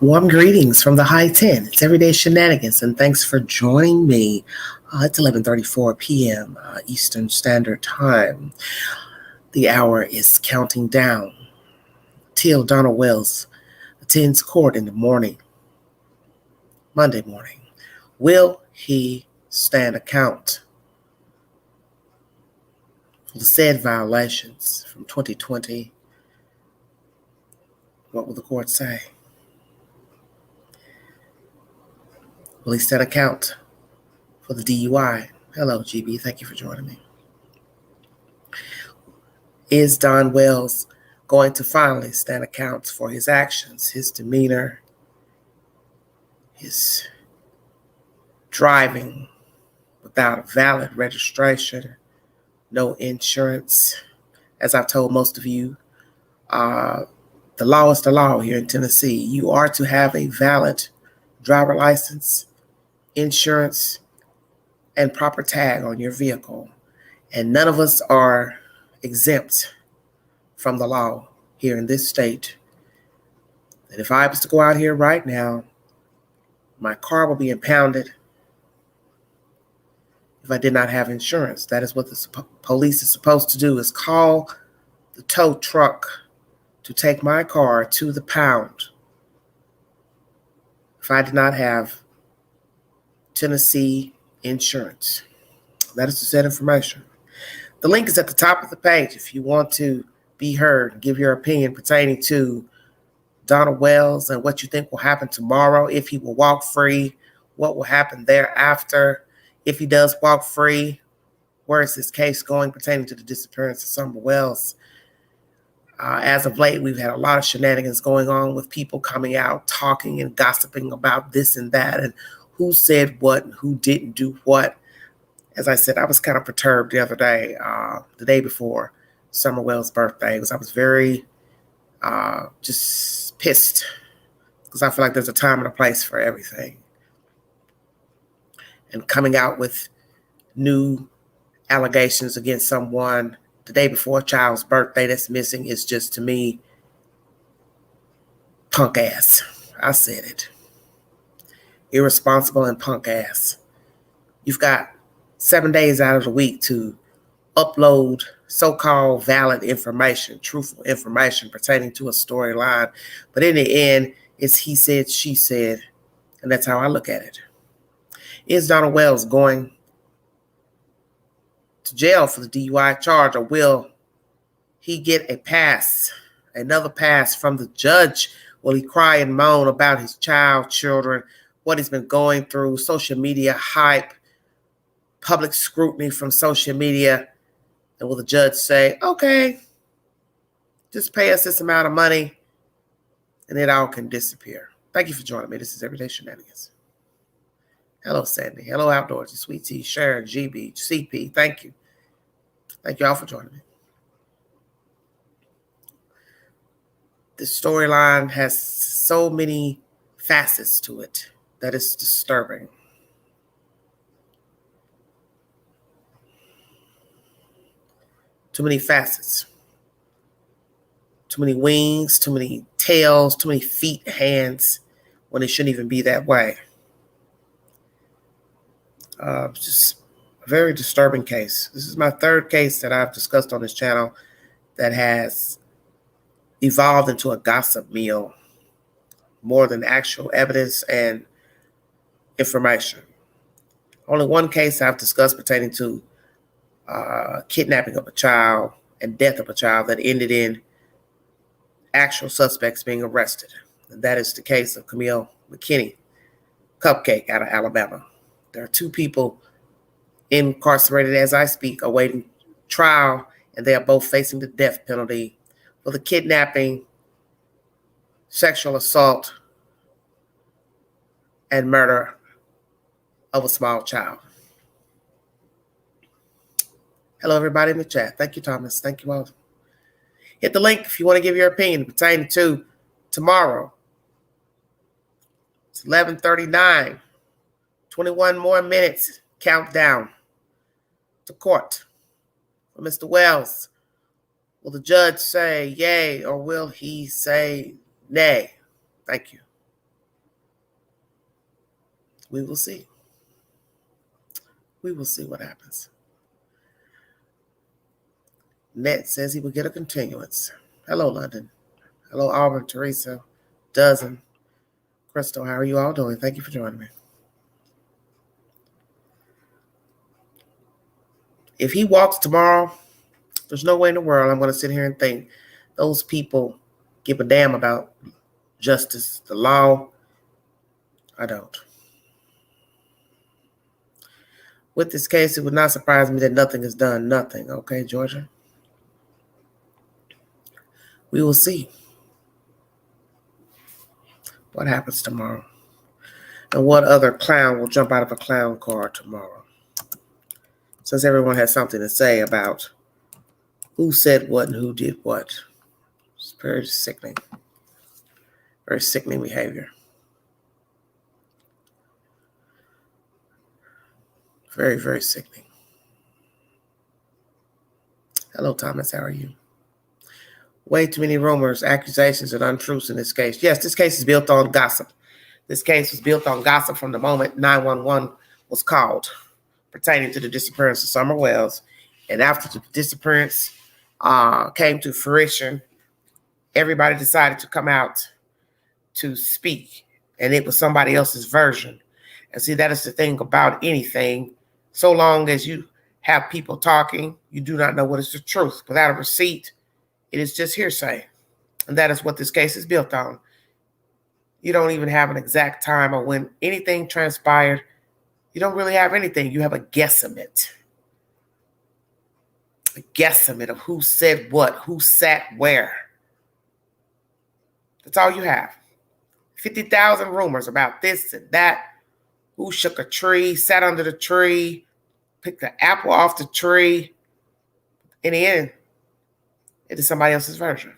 Warm greetings from the high 10. It's Everyday Shenanigans, and thanks for joining me. It's 11:34 p.m. Eastern Standard Time. The hour is counting down till Donald Wells attends court in the morning, Monday morning. Will he stand account for the said violations from 2020? What will the court say? Will he stand account for the DUI? Hello, GB. Thank you for joining me. Is Don Wells going to finally stand account for his actions, his demeanor, his driving without a valid registration, no insurance? As I've told most of you, the law is the law here in Tennessee. You are to have a valid driver license, insurance, and proper tag on your vehicle. And none of us are exempt from the law here in this state. And if I was to go out here right now, my car will be impounded if I did not have insurance. That is what the police is supposed to do, is call the tow truck to take my car to the pound if I did not have Tennessee insurance. That is the said information. The link is at the top of the page if you want to be heard and give your opinion pertaining to Donald Wells and what you think will happen tomorrow, if he will walk free, what will happen thereafter. If he does walk free, where is this case going pertaining to the disappearance of Summer Wells? As of late, we've had a lot of shenanigans going on with people coming out, talking and gossiping about this and that, and who said what and who didn't do what. As I said, I was kind of perturbed the other day, the day before Summer Wells' birthday, because I was very just pissed, because I feel like there's a time and a place for everything. And coming out with new allegations against someone the day before a child's birthday that's missing is just, to me, punk ass. I said it. Irresponsible and punk ass. You've got 7 days out of the week to upload so-called valid information, truthful information pertaining to a storyline. But in the end, it's he said, she said, and that's how I look at it. Is Donald Wells going to jail for the DUI charge, or will he get a pass, another pass from the judge? Will he cry and moan about his children, what he's been going through, social media hype, public scrutiny from social media? And will the judge say, okay, just pay us this amount of money and it all can disappear? Thank you for joining me. This is Everyday Shenanigans. Hello, Sandy. Hello, Outdoors. Sweet Tea, Sharon, GB, CP. Thank you. Thank you all for joining me. This storyline has so many facets to it that it's disturbing. Too many facets. Too many wings, too many tails, too many feet, hands, when it shouldn't even be that way. Just a very disturbing case. This is my third case that I've discussed on this channel that has evolved into a gossip meal more than actual evidence and information. Only one case I've discussed pertaining to kidnapping of a child and death of a child that ended in actual suspects being arrested. And that is the case of Camille McKinney, Cupcake, out of Alabama. There are two people incarcerated as I speak, awaiting trial, and they are both facing the death penalty for the kidnapping, sexual assault, and murder of a small child. Hello, everybody in the chat. Thank you, Thomas. Thank you all. Hit the link if you want to give your opinion pertaining to tomorrow. It's 11:39. 21 more minutes. Countdown to court for Mr. Wells. Will the judge say yay, or will he say nay? Thank you. We will see. We will see what happens. Ned says he will get a continuance. Hello, London. Hello, Auburn, Teresa, Dozen, Crystal. How are you all doing? Thank you for joining me. If he walks tomorrow, there's no way in the world I'm going to sit here and think those people give a damn about justice, the law. I don't. With this case, it would not surprise me that nothing is done. Nothing. Okay, Georgia? We will see what happens tomorrow. And what other clown will jump out of a clown car tomorrow. Since everyone has something to say about who said what and who did what. It's very sickening. Very sickening behavior. Very, very sickening. Hello, Thomas. How are you? Way too many rumors, accusations, and untruths in this case. Yes, this case is built on gossip. This case was built on gossip from the moment 911 was called pertaining to the disappearance of Summer Wells. And after the disappearance came to fruition, everybody decided to come out to speak. And it was somebody else's version. And see, that is the thing about anything. So long as you have people talking, you do not know what is the truth. Without a receipt, it is just hearsay. And that is what this case is built on. You don't even have an exact time or when anything transpired. You don't really have anything. You have a guesstimate. A guesstimate of who said what, who sat where. That's all you have. 50,000 rumors about this and that. Who shook a tree, sat under the tree, picked the apple off the tree. In the end, it is somebody else's version.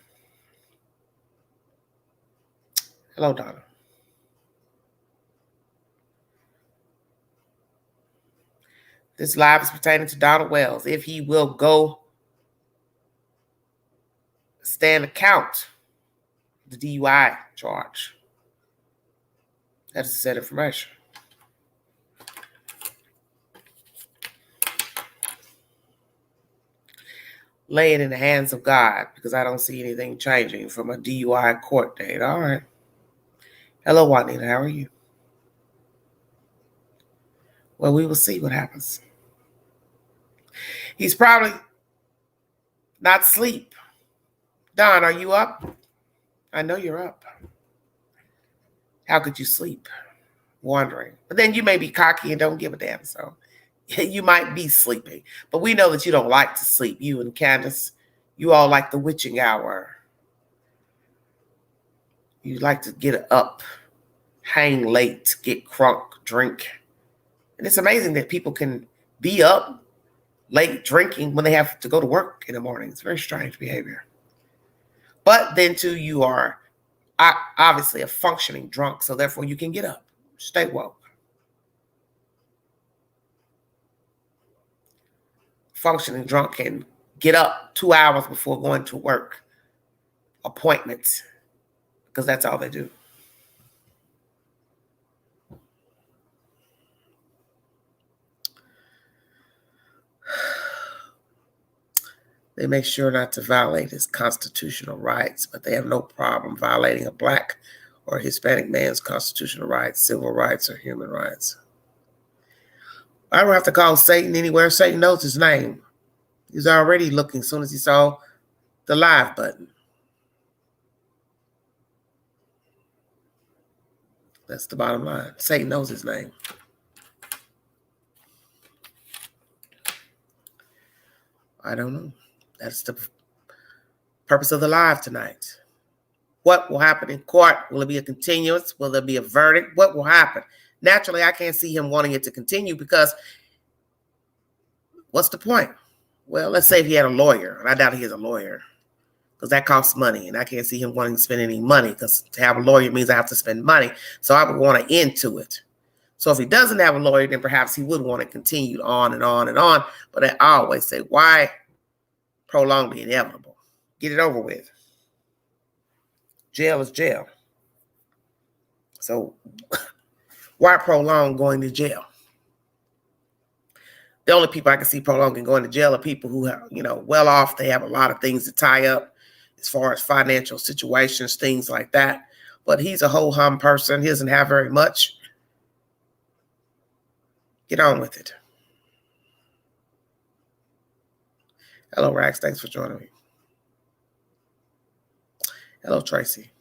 Hello, Donna. This live is pertaining to Donald Wells. If he will go stand account the DUI charge. That is the said information. Lay it in the hands of God because I don't see anything changing from a DUI court date. All right. Hello, Juanita. How are you? Well, we will see what happens. He's probably not asleep. Don, are you up? I know you're up. How could you sleep? Wondering. But then you may be cocky and don't give a damn, so you might be sleeping. But we know that you don't like to sleep. You and Candace, you all like the witching hour. You like to get up, hang late, get crunk, drink. And it's amazing that people can be up late drinking when they have to go to work in the morning. It's very strange behavior. But then, too, you are obviously a functioning drunk, so therefore you can get up. Stay woke. Functioning drunk can get up 2 hours before going to work. Appointments, because that's all they do. They make sure not to violate his constitutional rights, but they have no problem violating a Black or Hispanic man's constitutional rights, civil rights, or human rights. I don't have to call Satan anywhere. Satan knows his name. He's already looking as soon as he saw the live button. That's the bottom line. Satan knows his name. I don't know. That's the purpose of the live tonight. What will happen in court? Will it be a continuance? Will there be a verdict? What will happen? Naturally, I can't see him wanting it to continue because what's the point? Well, let's say if he had a lawyer, and I doubt he has a lawyer because that costs money, and I can't see him wanting to spend any money because to have a lawyer means I have to spend money. So I would want an end to it. So if he doesn't have a lawyer, then perhaps he would want to continue on and on and on. But I always say, why prolong the inevitable? Get it over with. Jail is jail. So Why prolong going to jail? The only people I can see prolonging going to jail are people who are, well off. They have a lot of things to tie up as far as financial situations, things like that. But he's a ho-hum person. He doesn't have very much. Get on with it. Hello, Rax. Thanks for joining me. Hello, Tracy.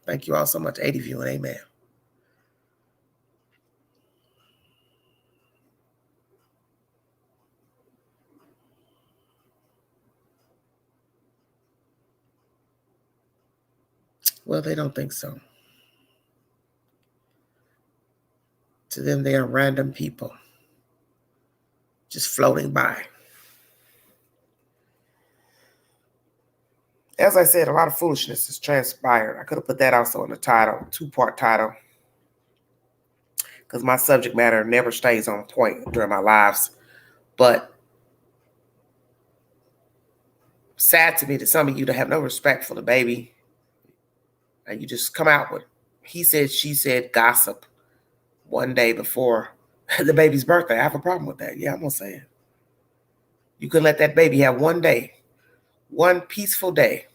Thank you all so much. 80 view and amen. Well, they don't think so. To them, they are random people just floating by. As I said, a lot of foolishness has transpired. I could have put that also in the title, two-part title, because my subject matter never stays on point during my lives. But sad to me that some of you that have no respect for the baby, and you just come out with he said, she said gossip one day before the baby's birthday. I have a problem with that. Yeah, I'm going to say it. You can let that baby have one day, one peaceful day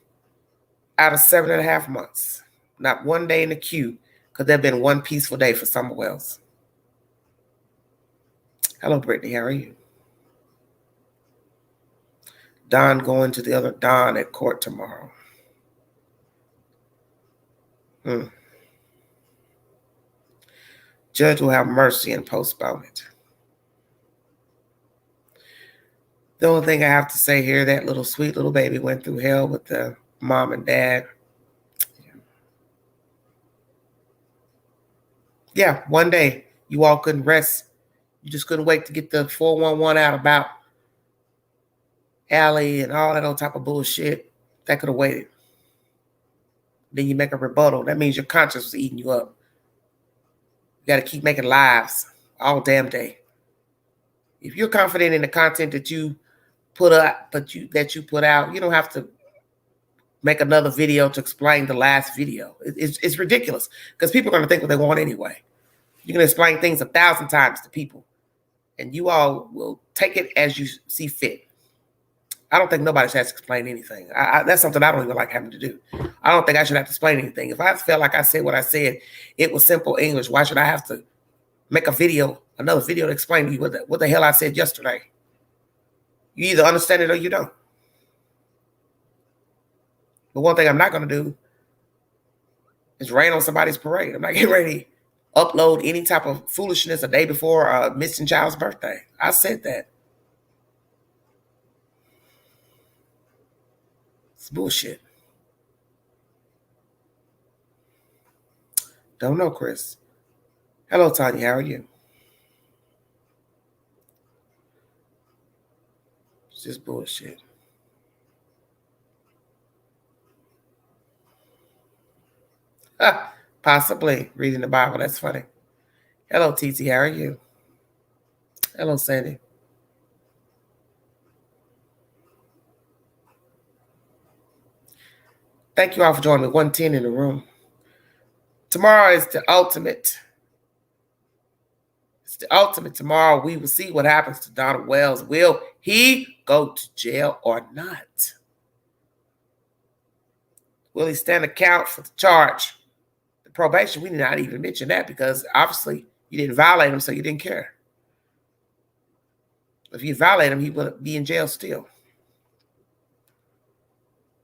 out of 7.5 months. Not one day in the queue. Could there have been one peaceful day for someone else? Hello, Brittany. How are you? Don going to the other Don at court tomorrow. Judge will have mercy and postpone it. The only thing I have to say here, that little sweet little baby went through hell with the mom and dad. Yeah, one day you all couldn't rest. You just couldn't wait to get the 411 out about Allie and all that old type of bullshit. That could have waited. Then you make a rebuttal. That means your conscience was eating you up. You got to keep making lives all damn day. If you're confident in the content that you put up, that you put out, you don't have to make another video to explain the last video. It's ridiculous because people are going to think what they want anyway. You can explain things 1,000 times to people, and you all will take it as you see fit. I don't think nobody has to explain anything. That's something I don't even like having to do. I don't think I should have to explain anything. If I felt like I said what I said, it was simple English. Why should I have to make another video to explain to you what the hell I said yesterday? You either understand it or you don't. But one thing I'm not going to do is rain on somebody's parade. I'm not getting ready to upload any type of foolishness a day before a missing child's birthday. I said that. It's bullshit. Don't know, Chris. Hello, Tanya. How are you? It's just bullshit. Possibly reading the Bible. That's funny. Hello, TT. How are you? Hello, Sandy. Thank you all for joining me. 110 in the room. Tomorrow is the ultimate. It's the ultimate. Tomorrow we will see what happens to Donald Wells. Will he go to jail or not? Will he stand account for the charge? The probation, we did not even mention that because obviously you didn't violate him, so you didn't care. If you violate him, he would be in jail still.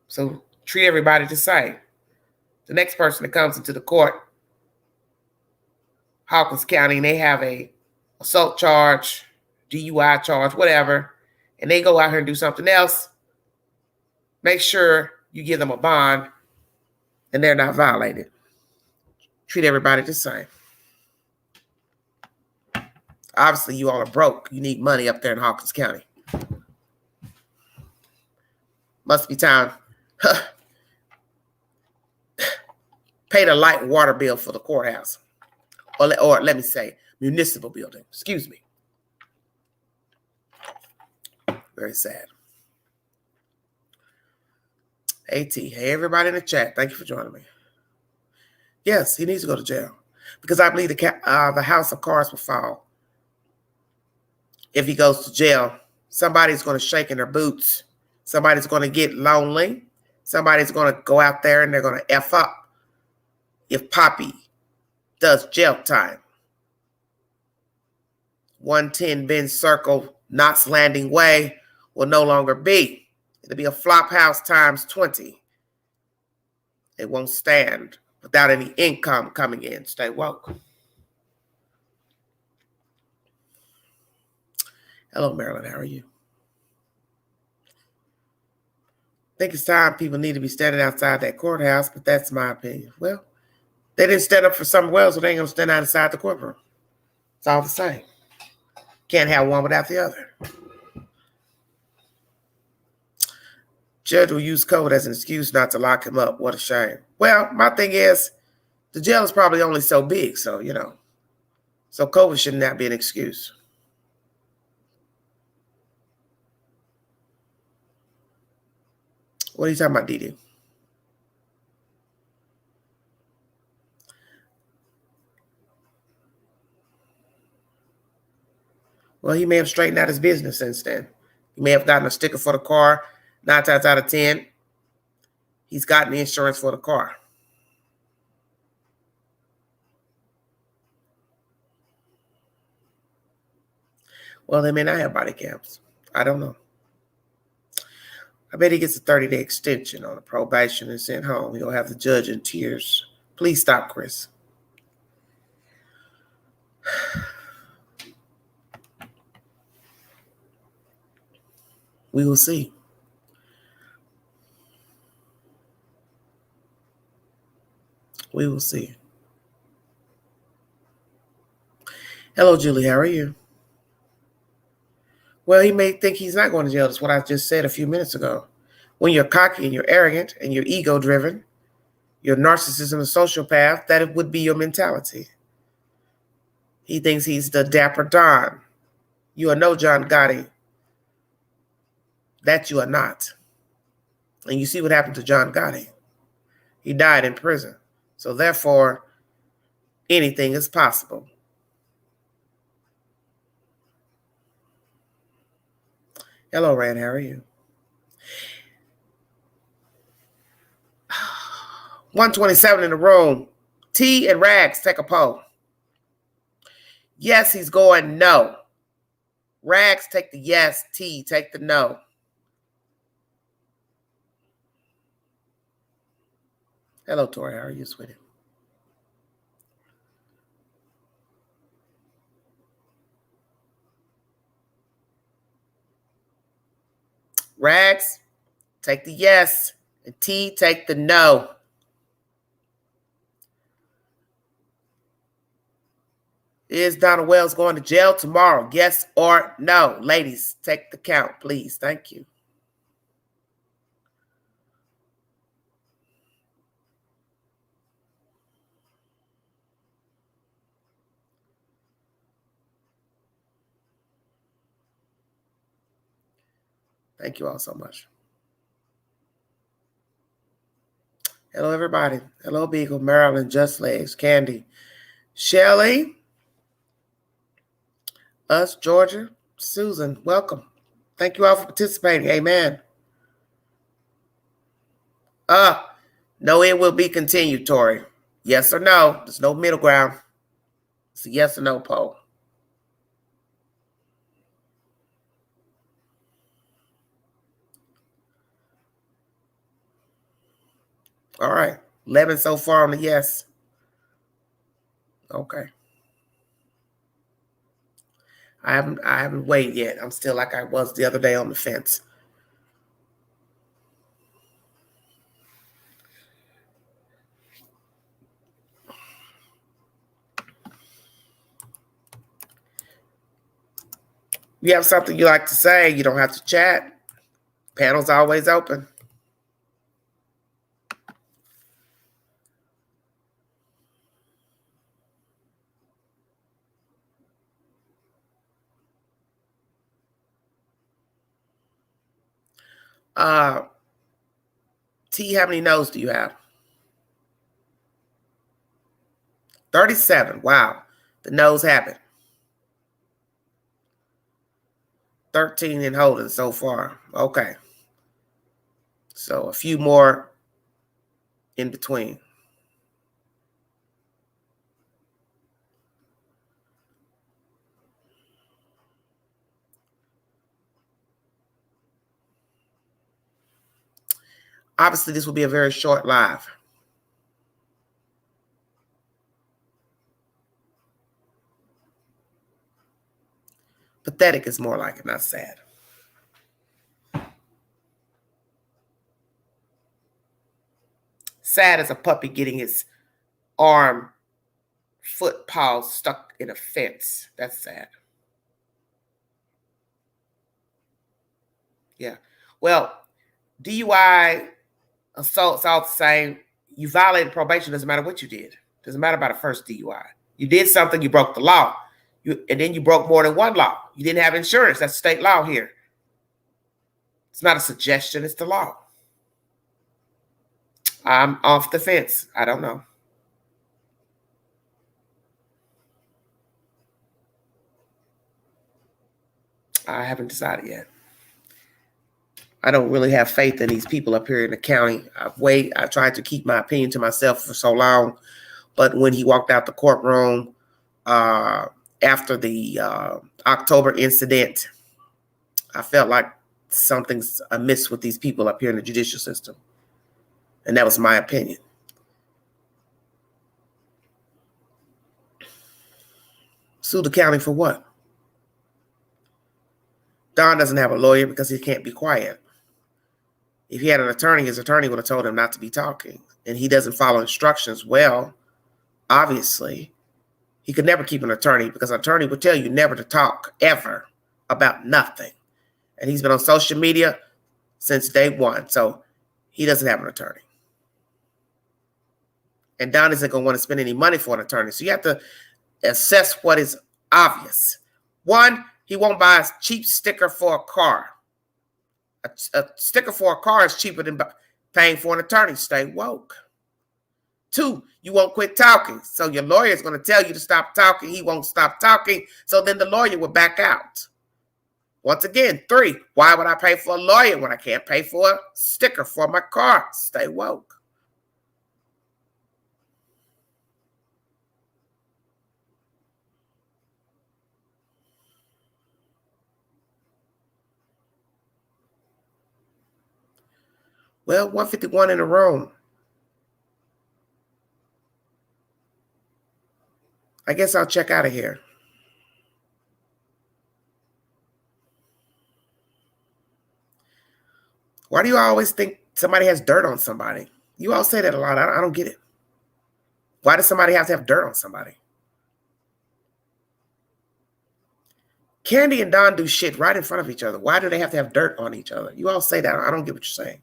So treat everybody the same. The next person that comes into the court, Hawkins County, and they have a assault charge, DUI charge, whatever, and they go out here and do something else, make sure you give them a bond and they're not violated. Treat everybody the same. Obviously, you all are broke. You need money up there in Hawkins County. Must be time. Pay the light water bill for the courthouse. Or let me say, municipal building. Excuse me. Very sad. AT. Hey, everybody in the chat. Thank you for joining me. Yes, he needs to go to jail. because I believe the house of cards will fall if he goes to jail. Somebody's going to shake in their boots. Somebody's going to get lonely. Somebody's going to go out there and they're going to F up if Poppy does jail time. 110 Benz Circle, Knots Landing Way will no longer be. It'll be a flop house times 20. It won't stand without any income coming in. Stay woke. Hello, Marilyn. How are you? I think it's time people need to be standing outside that courthouse, but that's my opinion. Well, they didn't stand up for somewhere else, so they ain't going to stand outside the courtroom. It's all the same. Can't have one without the other. Judge will use COVID as an excuse not to lock him up. What a shame. Well, my thing is, the jail is probably only so big, so, so COVID should not be an excuse. What are you talking about, Didi? Well, he may have straightened out his business since then. He may have gotten a sticker for the car. 9 times out of 10, he's gotten the insurance for the car. Well, they may not have body cams. I don't know. I bet he gets a 30-day extension on the probation and sent home. He'll have the judge in tears. Please stop, Chris. We will see. We will see. Hello, Julie. How are you? Well, he may think he's not going to jail. That's what I just said a few minutes ago. When you're cocky and you're arrogant and you're ego-driven, you're narcissism, a sociopath, that would be your mentality. He thinks he's the dapper Don. You are no John Gotti. That you are not. And you see what happened to John Gotti. He died in prison. So therefore, anything is possible. Hello, Rand. How are you? 127 in the room. T and Rags, take a poll. Yes, he's going no. Rags, take the yes. T, take the no. Hello, Tori. How are you, sweetie? Rags, take the yes. And T, take the no. Is Donna Wells going to jail tomorrow? Yes or no? Ladies, take the count, please. Thank you. Thank you all so much. Hello, everybody. Hello, Beagle, Marilyn, Just Legs, Candy, Shelly, us, Georgia, Susan, welcome. Thank you all for participating. Amen. No, it will be continued, Tori. Yes or no? There's no middle ground. It's a yes or no poll. All right. 11 so far on the yes. Okay. I haven't weighed yet. I'm still like I was the other day on the fence. You have something you like to say, you don't have to chat. Panel's always open. T, how many no's do you have? 37. Wow. The nose habit. 13 in holding so far. Okay. So a few more in between. Obviously, this will be a very short live. Pathetic is more like it, not sad. Sad as a puppy getting his arm, foot, paw stuck in a fence. That's sad. Yeah. Well, DUI, assault's all the same. You violated probation, doesn't matter what you did. Doesn't matter about a first DUI. You did something, you broke the law. And then you broke more than one law. You didn't have insurance. That's state law here. It's not a suggestion, it's the law. I'm off the fence. I don't know. I haven't decided yet. I don't really have faith in these people up here in the county. I tried to keep my opinion to myself for so long, but when he walked out the courtroom after the October incident, I felt like something's amiss with these people up here in the judicial system. And that was my opinion. Sue the county for what? Don doesn't have a lawyer because he can't be quiet. If he had an attorney, his attorney would have told him not to be talking. And he doesn't follow instructions well, obviously. He could never keep an attorney because an attorney would tell you never to talk, ever, about nothing. And he's been on social media since day one, so he doesn't have an attorney. And Don isn't going to want to spend any money for an attorney. So you have to assess what is obvious. One, he won't buy a cheap sticker for a car. A sticker for a car is cheaper than paying for an attorney. Stay woke. Two, you won't quit talking. So your lawyer is going to tell you to stop talking. He won't stop talking. So then the lawyer will back out. Once again, three, why would I pay for a lawyer when I can't pay for a sticker for my car? Stay woke. Well, 151 in a room. I guess I'll check out of here. Why do you always think somebody has dirt on somebody? You all say that a lot. I don't get it. Why does somebody have to have dirt on somebody? Candy and Don do shit right in front of each other. Why do they have to have dirt on each other? You all say that. I don't get what you're saying.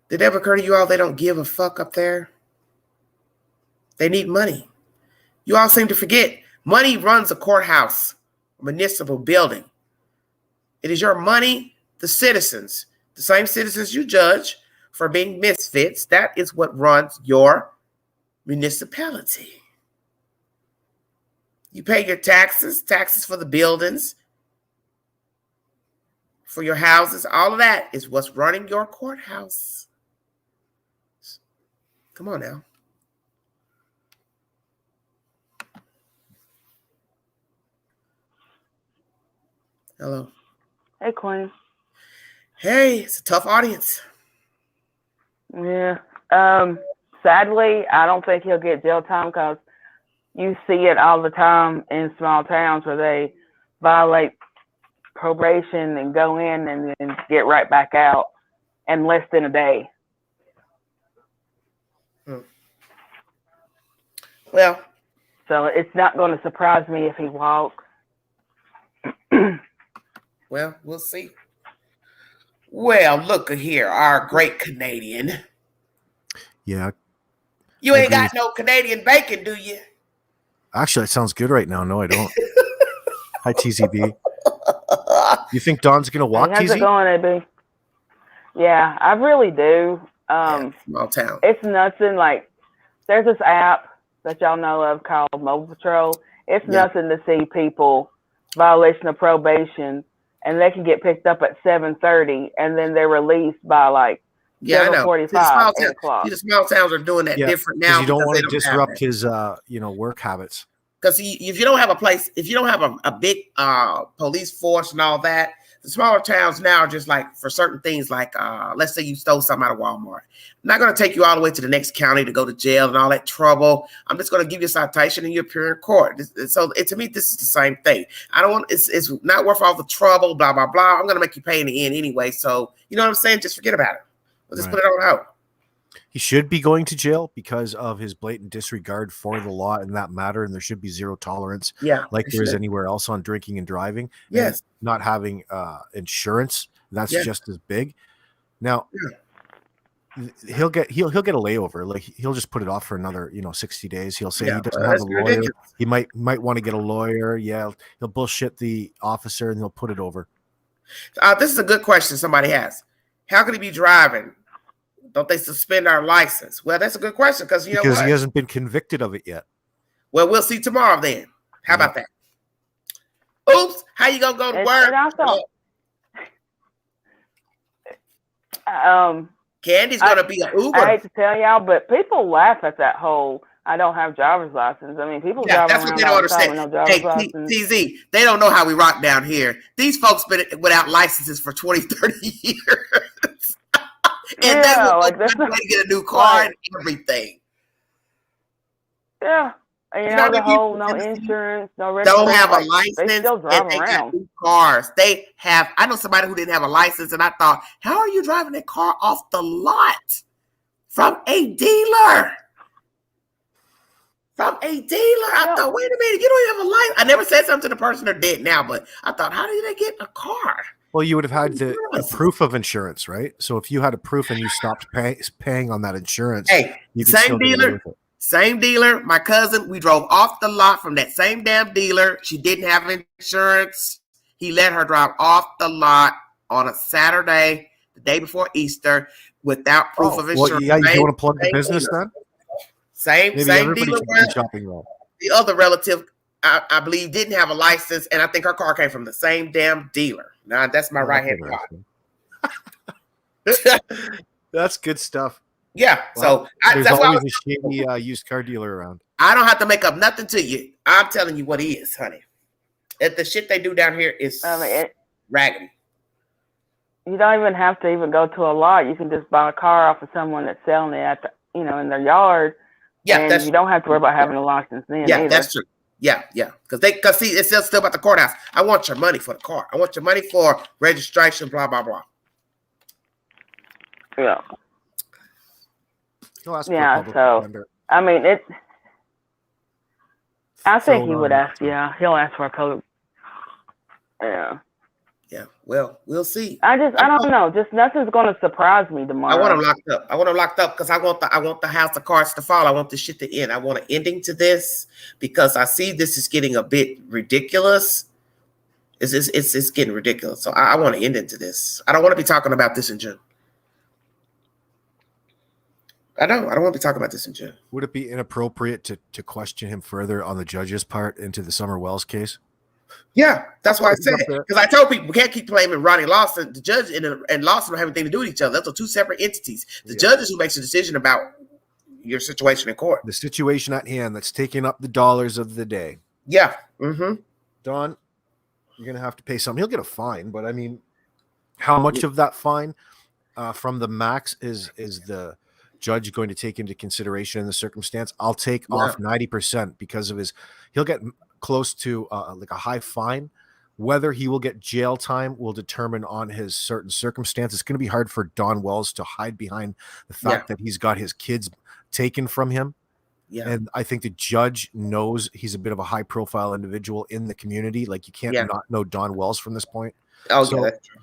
Did it ever occur to you all they don't give a fuck up there? They need money. You all seem to forget. Money runs a courthouse, a municipal building. It is your money, the citizens, the same citizens you judge for being misfits. That is what runs your municipality. You pay your taxes for the buildings, for your houses. All of that is what's running your courthouse. Come on now. Hello. Hey, Queen. Hey, it's a tough audience. Yeah. Sadly, I don't think he'll get jail time because you see it all the time in small towns where they violate probation and go in and then get right back out in less than a day. Well, so it's not going to surprise me if he walks. Well, we'll see. Well, look here, our great Canadian. Yeah. You ain't got no Canadian bacon, do you? Actually, that sounds good right now. No, I don't. Hi, TZB. You think Don's gonna walk, How's it TZ? going, AB? Yeah, I really do. Small town. It's nothing like there's this app that y'all know of called Mobile Patrol. It's nothing to see people violation of probation, and they can get picked up at 7:30, and then they're released by like 7:45, 8 o'clock. The small towns are doing that different now because you don't want to don't disrupt his work habits. Because if you don't have a place, if you don't have a big police force and all that, the smaller towns now are just like for certain things, like let's say you stole something out of Walmart. I'm not going to take you all the way to the next county to go to jail and all that trouble. I'm just going to give you a citation and you appear in court. So to me, this is the same thing. I don't want, it's not worth all the trouble, blah, blah, blah. I'm going to make you pay in the end anyway. So, you know what I'm saying? Just forget about it. We'll just put it on hold. He should be going to jail because of his blatant disregard for the law in that matter, and there should be zero tolerance, like there is anywhere else on drinking and driving. Yes, and not having insurance, that's just as big. Now, he'll get a layover. Like he'll just put it off for another 60 days. He'll say he doesn't have a lawyer. Ridiculous. He might want to get a lawyer. Yeah, he'll bullshit the officer and he'll put it over. This is a good question somebody has. How could he be driving? Don't they suspend our license? Well, that's a good question because he hasn't been convicted of it yet. Well, we'll see tomorrow then. How about that? Oops, how you gonna go to work? Candy's gonna be an Uber. I hate to tell y'all, but people laugh at that whole I don't have driver's license. I mean, people drive around all the time with no driver's license. TZ, they don't know how we rock down here. These folks been without licenses for 20, 30 years. And they will get a new car and everything. Yeah. And you know the whole no insurance, no registration. Don't have a license. They still drive and they around. got new cars. They have. I know somebody who didn't have a license, and I thought, how are you driving a car off the lot from a dealer? From a dealer. I thought, wait a minute, you don't even have a license. I never said something to the person they're dead now, but I thought, how did they get a car? Well, you would have had the proof of insurance, right? So if you had a proof and you stopped paying on that insurance, you same dealer. My cousin, we drove off the lot from that same damn dealer. She didn't have insurance. He let her drive off the lot on a Saturday, the day before Easter, without proof of insurance. Well, you want to plug the business then? Same dealer. The other relative, I believe, didn't have a license, and I think her car came from the same damn dealer. Now that's my right-hand car. That's good stuff. Yeah. Well, so there's that's always a shady used car dealer around. I don't have to make up nothing to you. I'm telling you what he is, honey. The shit they do down here is raggedy. You don't even have to even go to a lot. You can just buy a car off of someone that's selling it at the, in their yard. Yeah, and you don't have to worry about having a license then. Yeah, either. That's true. Yeah. Because see, it's still about the courthouse. I want your money for the car. I want your money for registration. Blah blah blah. Yeah. So I mean it. I think he would ask. Yeah, he'll ask for a public. Yeah. Yeah. Well, we'll see. I don't know. Just nothing's going to surprise me tomorrow. I want him locked up. Because I want the house of cards to fall. I want this shit to end. I want an ending to this because I see this is getting a bit ridiculous. It's getting ridiculous. So I want to end into this. I don't want to be talking about this in June. I don't want to be talking about this in June. Would it be inappropriate to question him further on the judge's part into the Summer Wells case? Yeah, that's why I said it. Because I told people we can't keep blaming Ronnie Lawson. The judge and Lawson don't have anything to do with each other. Those are two separate entities. The judge is who makes a decision about your situation in court. The situation at hand that's taking up the dollars of the day. Yeah. Mm-hmm. Don, you're going to have to pay something. He'll get a fine, but I mean, how much of that fine from the max is the judge going to take into consideration in the circumstance? I'll take off 90% because of he'll get close to like a high fine. Whether he will get jail time will determine on his certain circumstance. It's going to be hard for Don Wells to hide behind the fact that he's got his kids taken from him. Yeah. And I think the judge knows he's a bit of a high profile individual in the community. Like you can't not know Don Wells from this point. Oh, so that's true.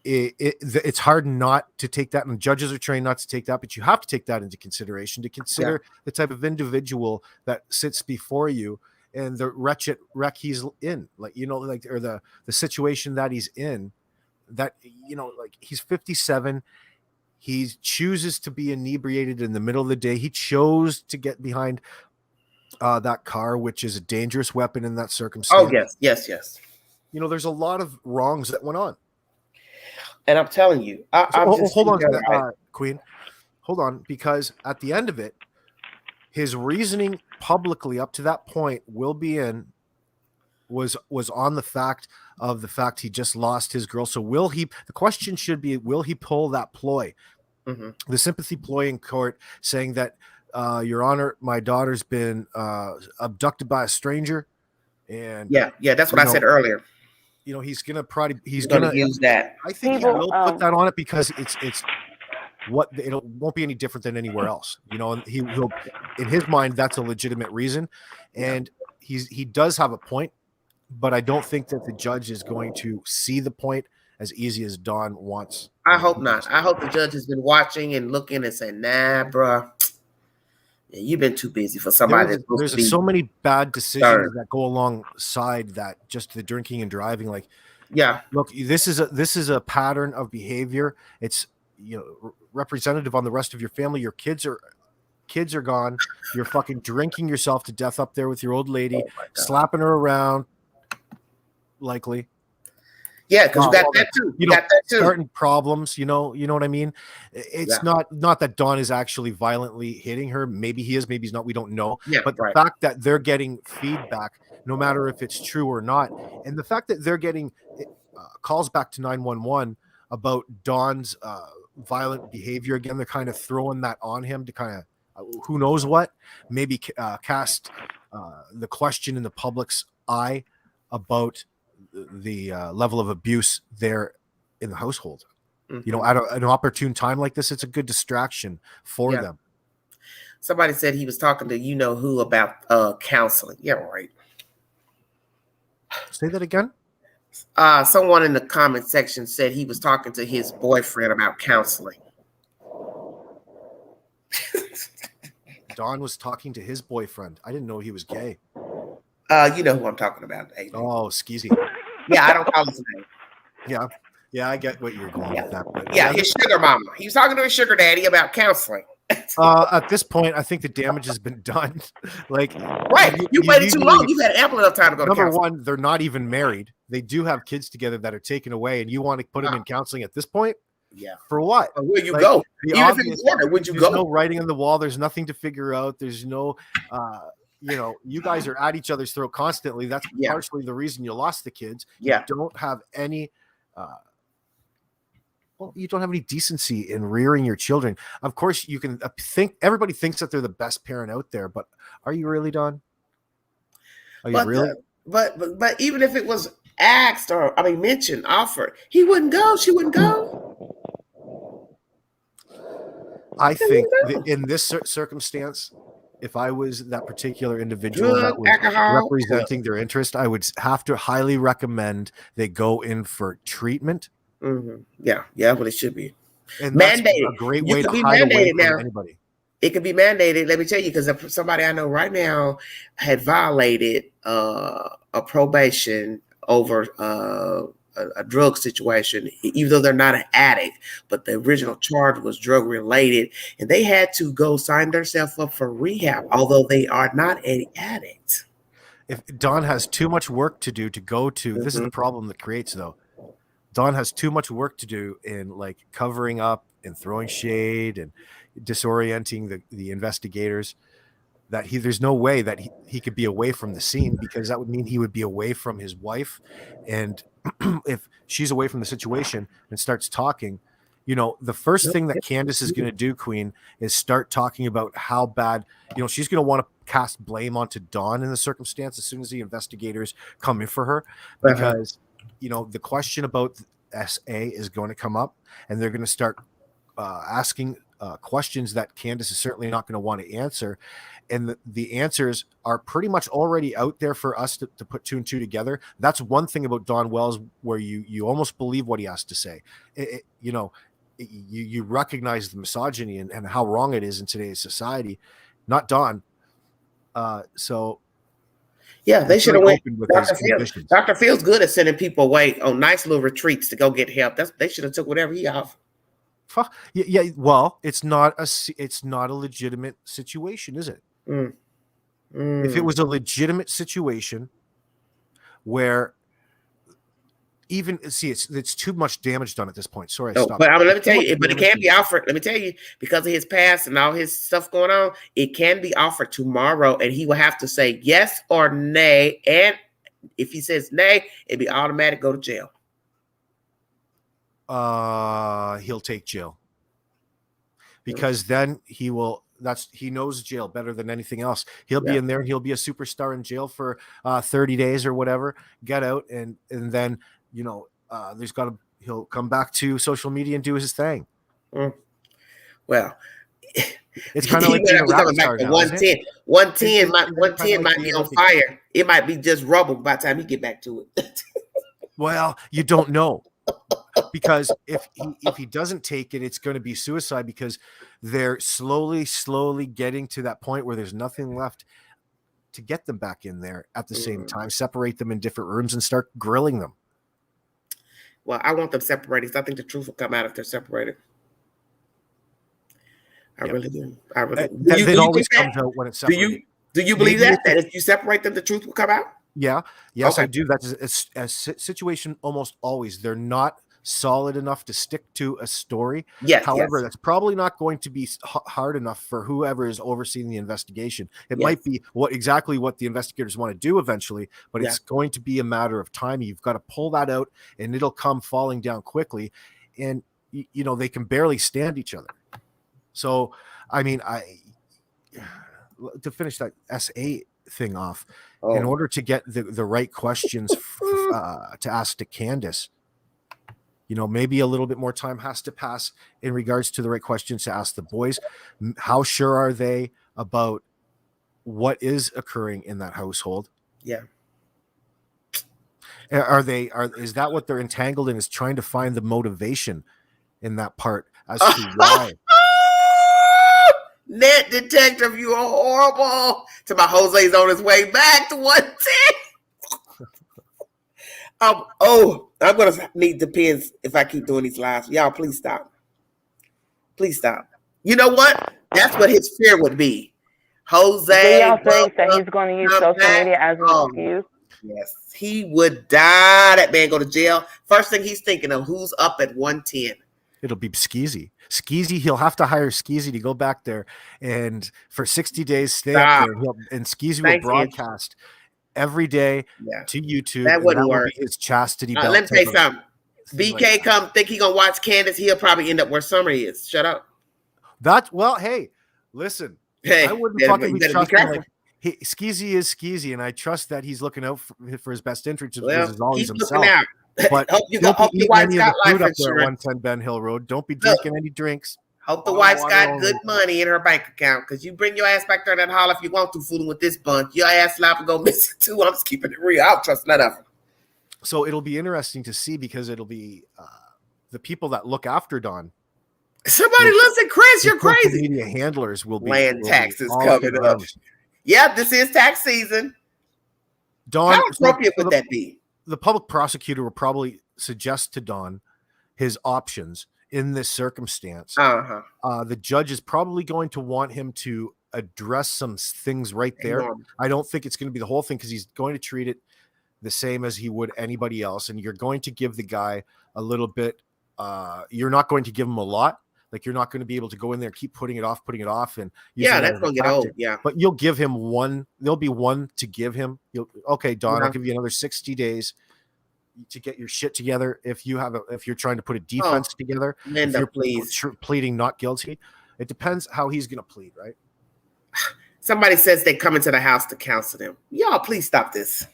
It's hard not to take that, and judges are trained not to take that, but you have to take that into consideration to consider the type of individual that sits before you and the wretched wreck he's in, like, like, or the situation that he's in, that, like, he's 57. He chooses to be inebriated in the middle of the day. He chose to get behind that car, which is a dangerous weapon in that circumstance. Oh, yes. There's a lot of wrongs that went on. And I'm telling you, hold on, Queen. Hold on, because at the end of it, his reasoning publicly up to that point was on the fact he just lost his girl. So the question should be, will he pull that ploy? Mm-hmm. The sympathy ploy in court, saying that, Your Honor, my daughter's been abducted by a stranger. And that's what I said earlier. He's gonna use that. I think he will put that on it, because it won't be any different than anywhere else. And he'll, in his mind, that's a legitimate reason, and he does have a point, but I don't think that the judge is going to see the point as easy as Don wants. I hope not. I hope the judge has been watching and looking and saying, "Nah, bro, you've been too busy for somebody." There's so many bad decisions that go alongside that, just the drinking and driving. Like, look, this is a pattern of behavior. It's representative on the rest of your family. Your kids are gone. You're fucking drinking yourself to death up there with your old lady, slapping her around, likely. Yeah, because you got that too. Starting problems, you know what I mean? It's not that Don is actually violently hitting her. Maybe he is, maybe he's not. We don't know. Yeah, but the fact that they're getting feedback, no matter if it's true or not, and the fact that they're getting calls back to 911 about Don's violent behavior again, they're kind of throwing that on him to kind of, who knows what, maybe cast the question in the public's eye about the level of abuse there in the household. Mm-hmm. At an opportune time like this, it's a good distraction for them. Somebody said he was talking to who about counseling. Yeah, right. Say that again. Someone in the comment section said he was talking to his boyfriend about counseling. Don was talking to his boyfriend. I didn't know he was gay. You know who I'm talking about. Adrian. Oh, Skeezy. Yeah, I don't call his name. Yeah, I get what you're going with that. But his sugar mama. He was talking to his sugar daddy about counseling. At this point, I think the damage has been done. Like, you waited too long. You've had ample enough time to go to counseling. Number one, they're not even married. They do have kids together that are taken away, and you want to put them in counseling at this point? Yeah. For what? Where you go? Even if it's order, would you go? There's no writing on the wall. There's nothing to figure out. There's no, you guys are at each other's throat constantly. That's partially the reason you lost the kids. Yeah. You don't have any, you don't have any decency in rearing your children. Of course, you can everybody thinks that they're the best parent out there, but are you really, Don? Are you really? But even if it was asked or mentioned, offered, he wouldn't go. She wouldn't go. I think in this circumstance, if I was that particular individual that was representing their interest, I would have to highly recommend they go in for treatment. Mm-hmm. Yeah, but it should be and mandated. That's a great way to hide away from anybody. It could be mandated. Let me tell you, because somebody I know right now had violated a probation over a drug situation, even though they're not an addict, but the original charge was drug related, and they had to go sign themselves up for rehab, although they are not an addict. If Don has too much work to do to go to, this is the problem that creates though. Don has too much work to do in like covering up and throwing shade and disorienting the investigators, that there's no way that he could be away from the scene, because that would mean he would be away from his wife. And if she's away from the situation and starts talking, the first thing that Candace is going to do, Queen, is start talking about how bad, she's going to want to cast blame onto Dawn in the circumstance as soon as the investigators come in for her, because, the question about SA is going to come up, and they're going to start asking questions that Candace is certainly not going to want to answer. And the answers are pretty much already out there for us to put two and two together. That's one thing about Don Wells, where you almost believe what he has to say. You recognize the misogyny and how wrong it is in today's society. Not Don. So Yeah, they It's should very have went. open with his Dr. Fields. conditions. Dr. Fields good at sending people away on nice little retreats to go get help. They should have took whatever he offered. Yeah. Well, it's not a legitimate situation, is it? Mm. If it was a legitimate situation where it's too much damage done at this point. Sorry, I Oh, stopped. but let me tell you, but it damage can be offered. Let me tell you, because of his past and all his stuff going on, it can be offered tomorrow, and he will have to say yes or nay. And if he says nay, it'd be automatic go to jail. He'll take jail because then he knows jail better than anything else. He'll be in there and he'll be a superstar in jail for 30 days or whatever, get out. And then, he'll come back to social media and do his thing. Well, it's kind of like being a rap star now, 110. 110 might be on fire. It might be just rubble by the time you get back to it. Well, you don't know. Because if he doesn't take it, it's going to be suicide, because they're slowly getting to that point where there's nothing left to get them back in there at the same time, separate them in different rooms and start grilling them. Well, I want them separated because I think the truth will come out if they're separated. I really do. It always comes out when it's separated. Do you believe that if you separate them, the truth will come out? Yeah. Yes, okay. I do. That's a situation almost always. They're not solid enough to stick to a story. Yes. However, that's probably not going to be hard enough for whoever is overseeing the investigation. It might be exactly what the investigators want to do eventually, but it's going to be a matter of time. You've got to pull that out, and it'll come falling down quickly. And they can barely stand each other. So, I mean, to finish that SA thing off, in order to get the right questions to ask to Candace, maybe a little bit more time has to pass in regards to the right questions to ask the boys. How sure are they about what is occurring in that household? Yeah. Is that what they're entangled in, is trying to find the motivation in that part as to why? Net detective, you are horrible. To my Jose's on his way back to 110. I'm gonna need the pins if I keep doing these lives. Y'all, please stop. Please stop. You know what? That's what his fear would be. Jose. Do y'all think that he's going to use social media as an excuse? Yes, he would die. That man go to jail. First thing he's thinking of, who's up at 110. It'll be Skeezy. He'll have to hire Skeezy to go back there and for 60 days stay up there. And Skeezy will broadcast every day to YouTube. That wouldn't work. His chastity belt. Let me tell you something. BK come think he gonna watch Candace. He'll probably end up where Summer is. Shut up. Hey, listen. Hey, I wouldn't fucking be trusting like Skeezy is Skeezy, and I trust that he's looking out for his best interest as always himself. Out. But don't be eating any of the food up there at 110 Ben Hill Road. Don't be drinking any drinks. Hope the wife's got good money in her bank account, because you bring your ass back there and holler if you want to, fooling with this bunch. Your ass slap and go missing too. I'm just keeping it real. I don't trust none of them. So it'll be interesting to see, because it'll be the people that look after Don. Somebody listen, Chris, you're crazy. Media handlers will be land taxes coming up. Yeah, this is tax season. Don, how appropriate would that be? The public prosecutor will probably suggest to Don his options in this circumstance. The judge is probably going to want him to address some things right there. I don't think it's going to be the whole thing, because he's going to treat it the same as he would anybody else. And you're going to give the guy a little bit. You're not going to give him a lot. Like, you're not going to be able to go in there, keep putting it off. And that's going to get old. Yeah. But you'll give him one. There'll be one to give him. Okay, Don, I'll give you another 60 days to get your shit together. If you're trying to put a defense together, Linda, if please. Pleading not guilty. It depends how he's going to plead, right? Somebody says they come into the house to counsel them. Y'all, please stop this.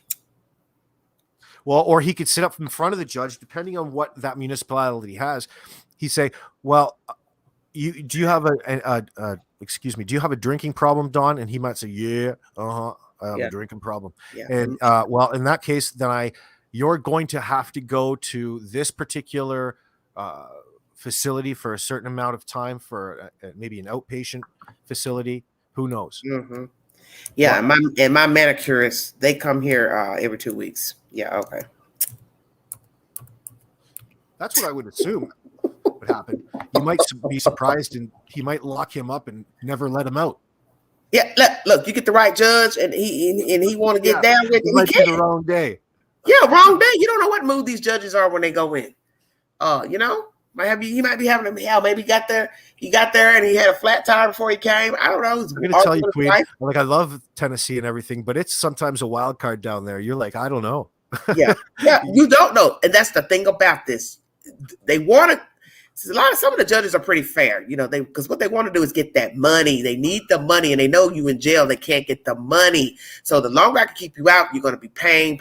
Well, or he could sit up in front of the judge, depending on what that municipality has. He'd say, well, do you have do you have a drinking problem, Don? And he might say, yeah, I have a drinking problem. Yeah. And well, in that case, then you're going to have to go to this particular facility for a certain amount of time, for maybe an outpatient facility. Who knows? Mm-hmm. Yeah, my manicurists, they come here every 2 weeks. Yeah, okay. That's what I would assume would happen. You might be surprised, and he might lock him up and never let him out. Yeah, look, you get the right judge, and he want to get down with it. It might be the wrong day. Yeah, wrong day. You don't know what mood these judges are when they go in. You know, he might be having a hell. Maybe he got there and he had a flat tire before he came. I don't know. I'm gonna tell you, Queen. Like, I love Tennessee and everything, but it's sometimes a wild card down there. You're like, I don't know. Yeah, you don't know, and that's the thing about this. They want to. Some of the judges are pretty fair, you know, because what they want to do is get that money. They need the money, and they know you in jail. They can't get the money. So the longer I can keep you out, you're going to be paying.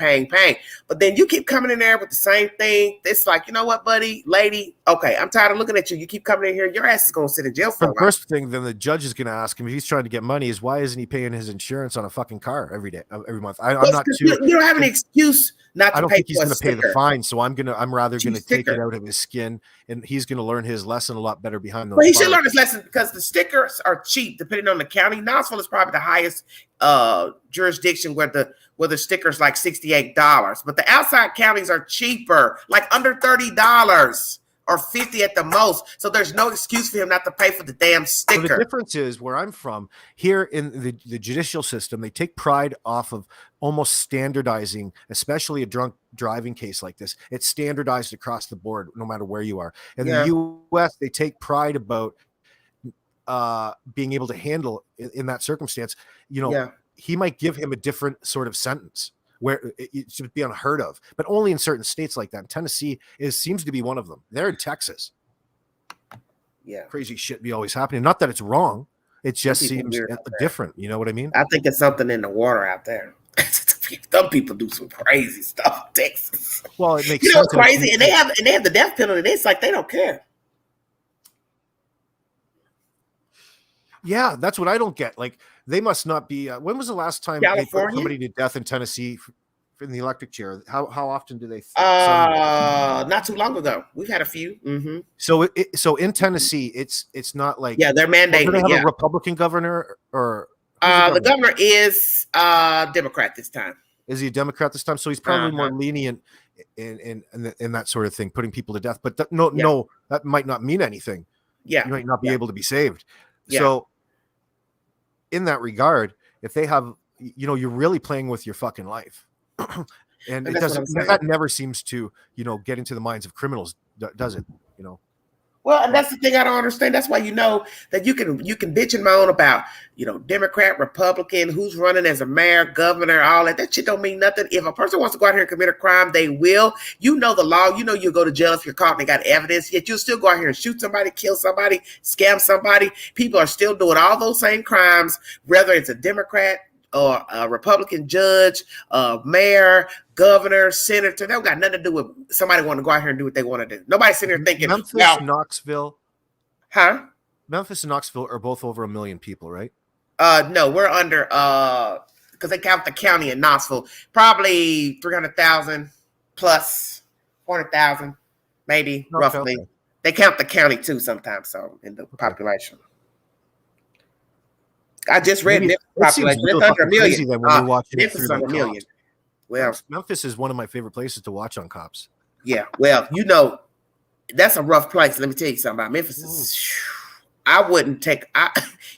But then you keep coming in there with the same thing. It's like, you know what, buddy, lady? Okay, I'm tired of looking at you. You keep coming in here. Your ass is going to sit in jail for a while. The first thing then the judge is going to ask him if he's trying to get money is, why isn't he paying his insurance on a fucking car every month? I'm not too. You don't have an excuse not to pay. I don't think he's going to pay the fine, so I'm rather going to take it out of his skin, and he's going to learn his lesson a lot better behind those. Well, he should learn his lesson because the stickers are cheap depending on the county. Knoxville is probably the highest jurisdiction where the stickers like $68, but the outside counties are cheaper, like under $30 or $50 at the most. So there's no excuse for him not to pay for the damn sticker. Well, the difference is where I'm from here in the judicial system, they take pride off of almost standardizing, especially a drunk driving case like this. It's standardized across the board, no matter where you are. In the U.S., they take pride about being able to handle in that circumstance. You know, he might give him a different sort of sentence where it should be unheard of, but only in certain states like that. And Tennessee seems to be one of them. They're in Texas. Yeah. Crazy shit be always happening. Not that it's wrong. It just seems different. You know what I mean? I think it's something in the water out there. Some people do some crazy stuff in Texas. Well, it makes sense. You know, it's crazy. And they have the death penalty. It's like they don't care. Yeah, that's what I don't get. Like, they must not be. When was the last time they put somebody to death in Tennessee in the electric chair? How often do they? Not too long ago. We've had a few. Mm-hmm. So in Tennessee, it's not like they're mandating. Do they have a Republican governor or the governor is Democrat this time. Is he a Democrat this time? So he's probably more lenient in that sort of thing, putting people to death. But no, that might not mean anything. Yeah, you might not be able to be saved. Yeah. So in that regard, if they have, you know, you're really playing with your fucking life. and it doesn't, that never seems to, you know, get into the minds of criminals, does it? You know? Well, and that's the thing I don't understand. That's why, you know, that you can bitch and moan about, you know, Democrat, Republican, who's running as a mayor, governor, all that. That shit don't mean nothing. If a person wants to go out here and commit a crime, they will. You know the law. You know you'll go to jail if you're caught and they got evidence. Yet you'll still go out here and shoot somebody, kill somebody, scam somebody. People are still doing all those same crimes, whether it's a Democrat or a Republican judge, mayor, governor, senator. That don't got nothing to do with somebody wanting to go out here and do what they want to do. Nobody's sitting here thinking Memphis, Knoxville. Huh? Memphis and Knoxville are both over 1 million people, right? No, we're under because they count the county in Knoxville, probably 300,000 plus 400,000, maybe roughly. Okay. They count the county too sometimes, so in the population. I just read Memphis population. It's under 1 million. Then when you're watching Memphis is under 1 million. Well, Memphis is one of my favorite places to watch on Cops. Yeah, well, you know, that's a rough place. Let me tell you something about Memphis. I wouldn't take.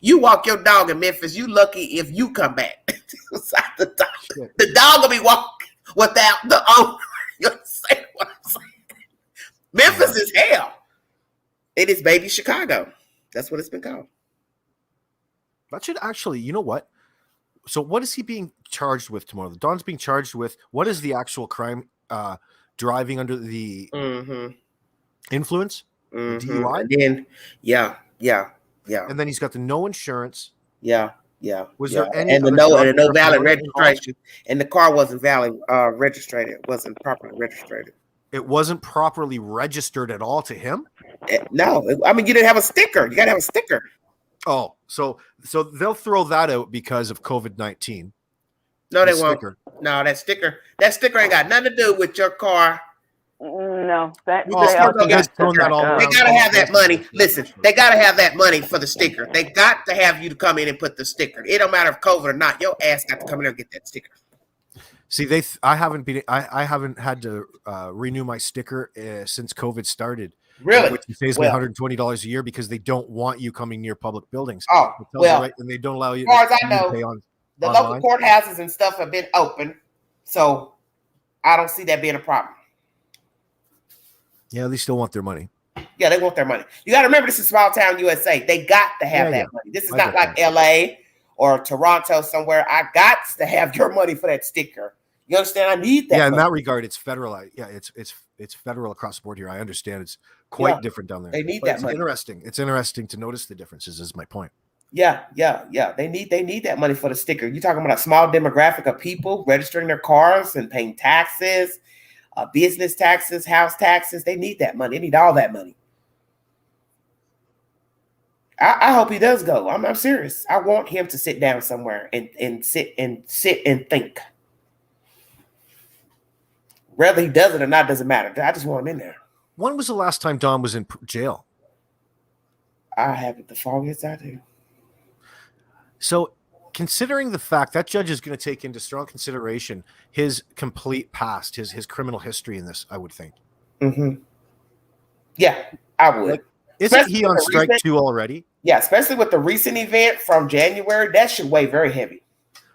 You walk your dog in Memphis. You lucky if you come back. The dog will be walking without the owner. You understand what I'm saying? Memphis is hell. It is baby Chicago. That's what it's been called. That should actually, you know what? So what is he being charged with tomorrow? Don's being charged with, what is the actual crime? Driving under the influence? DUI? And then, yeah. And then he's got the no insurance. Yeah. Was there any and the no valid registration? And the car wasn't valid registered. It wasn't properly registered. It wasn't properly registered at all to him? No. I mean, you didn't have a sticker. You got to have a sticker. Oh, so they'll throw that out because of COVID-19. No, they won't. No, that sticker ain't got nothing to do with your car No, that You they just all go can get just a throwing that all They around. gotta have that money. Listen, they gotta have that money for the sticker. They got to have you to come in and put the sticker. It don't matter if COVID or not. Your ass got to come in there and get that sticker. See, I haven't had to renew my sticker since COVID started. Really? Which saves me $120 a year because they don't want you coming near public buildings. Oh, well, right, and they don't allow you. As far as I to know, pay the online. local courthouses and stuff have been open, so I don't see that being a problem. Yeah, they still want their money. Yeah, they want their money. You got to remember, this is small town USA. They got to have that money. This is not like LA or Toronto somewhere. I got to have your money for that sticker. You understand? I need that. Yeah, money. In that regard, it's federal. Yeah, it's federal across the board here. I understand it's quite different down there. They need that money. Interesting. It's interesting to notice the differences. Is my point. Yeah. They need that money for the sticker. You're talking about a small demographic of people registering their cars and paying taxes, business taxes, house taxes. They need that money. They need all that money. I hope he does go. I'm serious. I want him to sit down somewhere and sit and think. Whether he does it or not doesn't matter. I just want him in there. When was the last time Don was in jail? I haven't the foggiest idea. So, considering the fact that judge is going to take into strong consideration his complete past, his criminal history in this, I would think. Mm-hmm. Yeah, I would. Like, isn't he on strike 2 already? Yeah, especially with the recent event from January, that should weigh very heavy.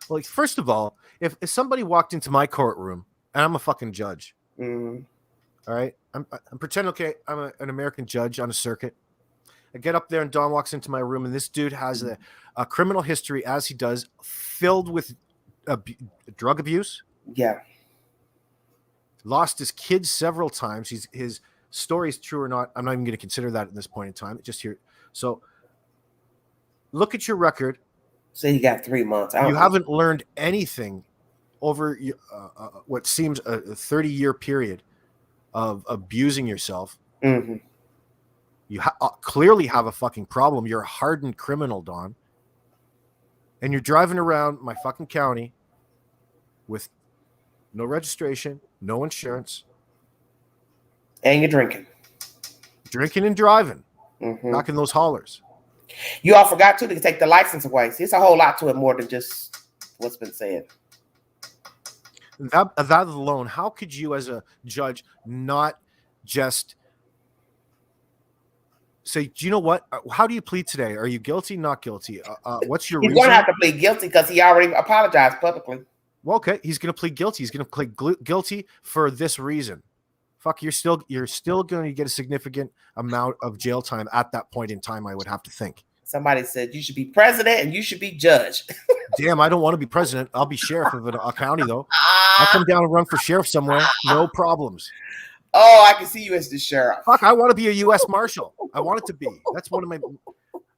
Well, first of all, if somebody walked into my courtroom and I'm a fucking judge, all right, I'm pretending, okay, I'm an American judge on a circuit. I get up there and Don walks into my room and this dude has a criminal history, as he does, filled with drug abuse. Yeah. Lost his kids several times. His story is true or not. I'm not even going to consider that at this point in time. Just here. So look at your record. So you got 3 months. You haven't learned anything over what seems a 30-year period of abusing yourself. Mm-hmm. You clearly have a fucking problem. You're a hardened criminal, Don. And you're driving around my fucking county with no registration, no insurance. And you're drinking. Drinking and driving. Mm-hmm. Knocking those hollers. You all forgot, too, to take the license away. See, it's a whole lot to it more than just what's been said. That alone, how could you as a judge not just say, do you know what? How do you plead today? Are you guilty, not guilty? What's your reason? He's going to have to plead guilty because he already apologized publicly. Well, okay, he's going to plead guilty. He's going to plead guilty for this reason. Fuck, you're still going to get a significant amount of jail time at that point in time, I would have to think. Somebody said you should be president and you should be judge. Damn, I don't want to be president. I'll be sheriff of a county, though. I'll come down and run for sheriff somewhere. No problems. Oh, I can see you as the sheriff. Fuck, I want to be a U.S. Marshal. I want it to be. That's one of my.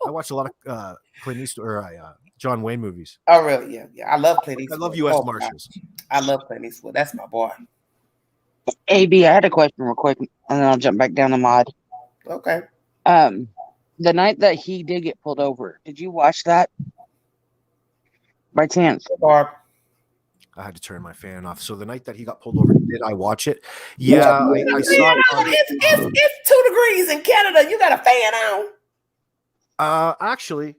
I watch a lot of Clint Eastwood or John Wayne movies. Oh, really? Yeah. I love Clint Eastwood. I love U.S. Marshals. I love Clint Eastwood. That's my boy. AB, I had a question real quick, and then I'll jump back down to mod. Okay. The night that he did get pulled over, did you watch that by chance? Barb. I had to turn my fan off. So the night that he got pulled over, did I watch it? Yeah, I saw it. It's 2 degrees in Canada. You got a fan on. Actually,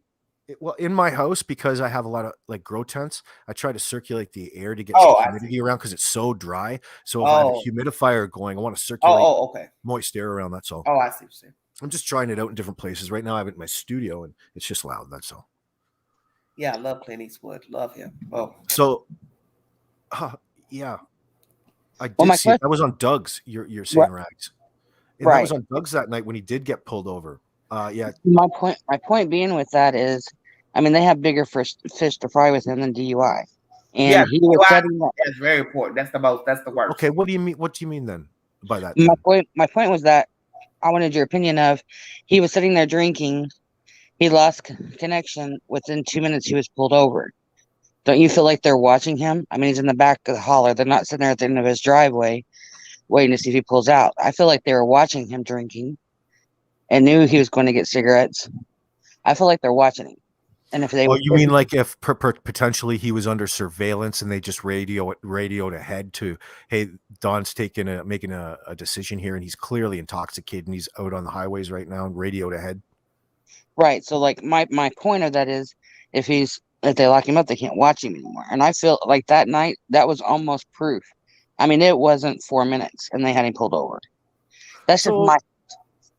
in my house, because I have a lot of like grow tents, I try to circulate the air to get some humidity around because it's so dry. So if I have a humidifier going, I want to circulate moist air around. That's all. Oh, I see what you're saying. I'm just trying it out in different places. Right now, I have it in my studio, and it's just loud. That's all. Yeah, I love Clint Eastwood. Love him. Oh, so, yeah, I did see it. That was on Doug's. You're saying, Rags. And that was on Doug's that night when he did get pulled over. Yeah. My point being with that is, I mean, they have bigger fish to fry with him than DUI, and he was setting that. That's very important. That's the worst. Okay, what do you mean? What do you mean then by that? My point was that I wanted your opinion of. He was sitting there drinking. He lost connection. Within 2 minutes, he was pulled over. Don't you feel like they're watching him? I mean, he's in the back of the holler. They're not sitting there at the end of his driveway waiting to see if he pulls out. I feel like they were watching him drinking and knew he was going to get cigarettes. I feel like they're watching him. And if they, Oh, you mean like if potentially he was under surveillance and they just radioed ahead to, hey, Don's making a decision here and he's clearly intoxicated and he's out on the highways right now and radioed ahead. right? So like my point of that is, if they lock him up, they can't watch him anymore. And I feel like that night that was almost proof. I mean, it wasn't 4 minutes, and they had him pulled over. That's just So my.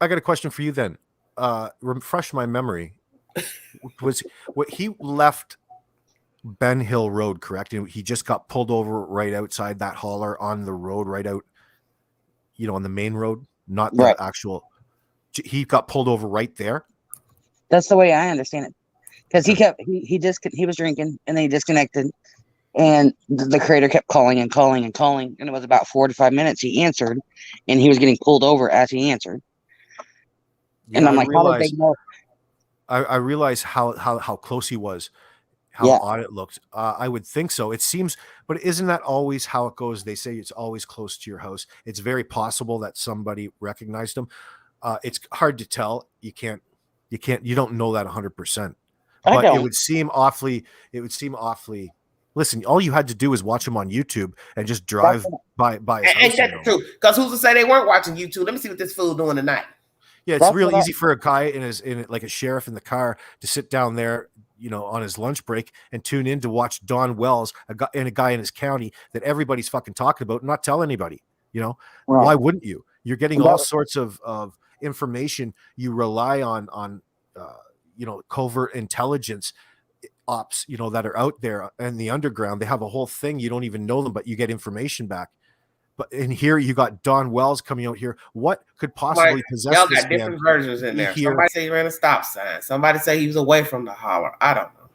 I got a question for you then. Refresh my memory. Was what he left Ben Hill Road, correct? And he just got pulled over right outside that hauler on the road, right out, on the main road, not the Right. actual. He got pulled over right there. That's the way I understand it, because he was drinking and then he disconnected, and the creator kept calling and calling and calling, and it was about 4 to 5 minutes. He answered, and he was getting pulled over as he answered. Yeah, And I'm like, how did they know? I realize how close he was, how odd it looked. I would think so. It seems, but isn't that always how it goes? They say it's always close to your house. It's very possible that somebody recognized him. It's hard to tell. You don't know that 100%. But it would seem awfully. Listen, all you had to do is watch him on YouTube and just drive by his house. Ain't that true? Because who's to say they weren't watching YouTube? Let me see what this fool doing tonight. Yeah, it's real easy for a guy like a sheriff in the car to sit down there, on his lunch break and tune in to watch Don Wells, a guy in his county that everybody's fucking talking about, and not tell anybody. Right. Why wouldn't you? You're getting all sorts of information. You rely on covert intelligence ops, that are out there in the underground. They have a whole thing. You don't even know them, but you get information back. But in here, you got Don Wells coming out here. What could possibly possess y'all this got different man? versions in there. Somebody say he ran a stop sign. Somebody say he was away from the holler. I don't know.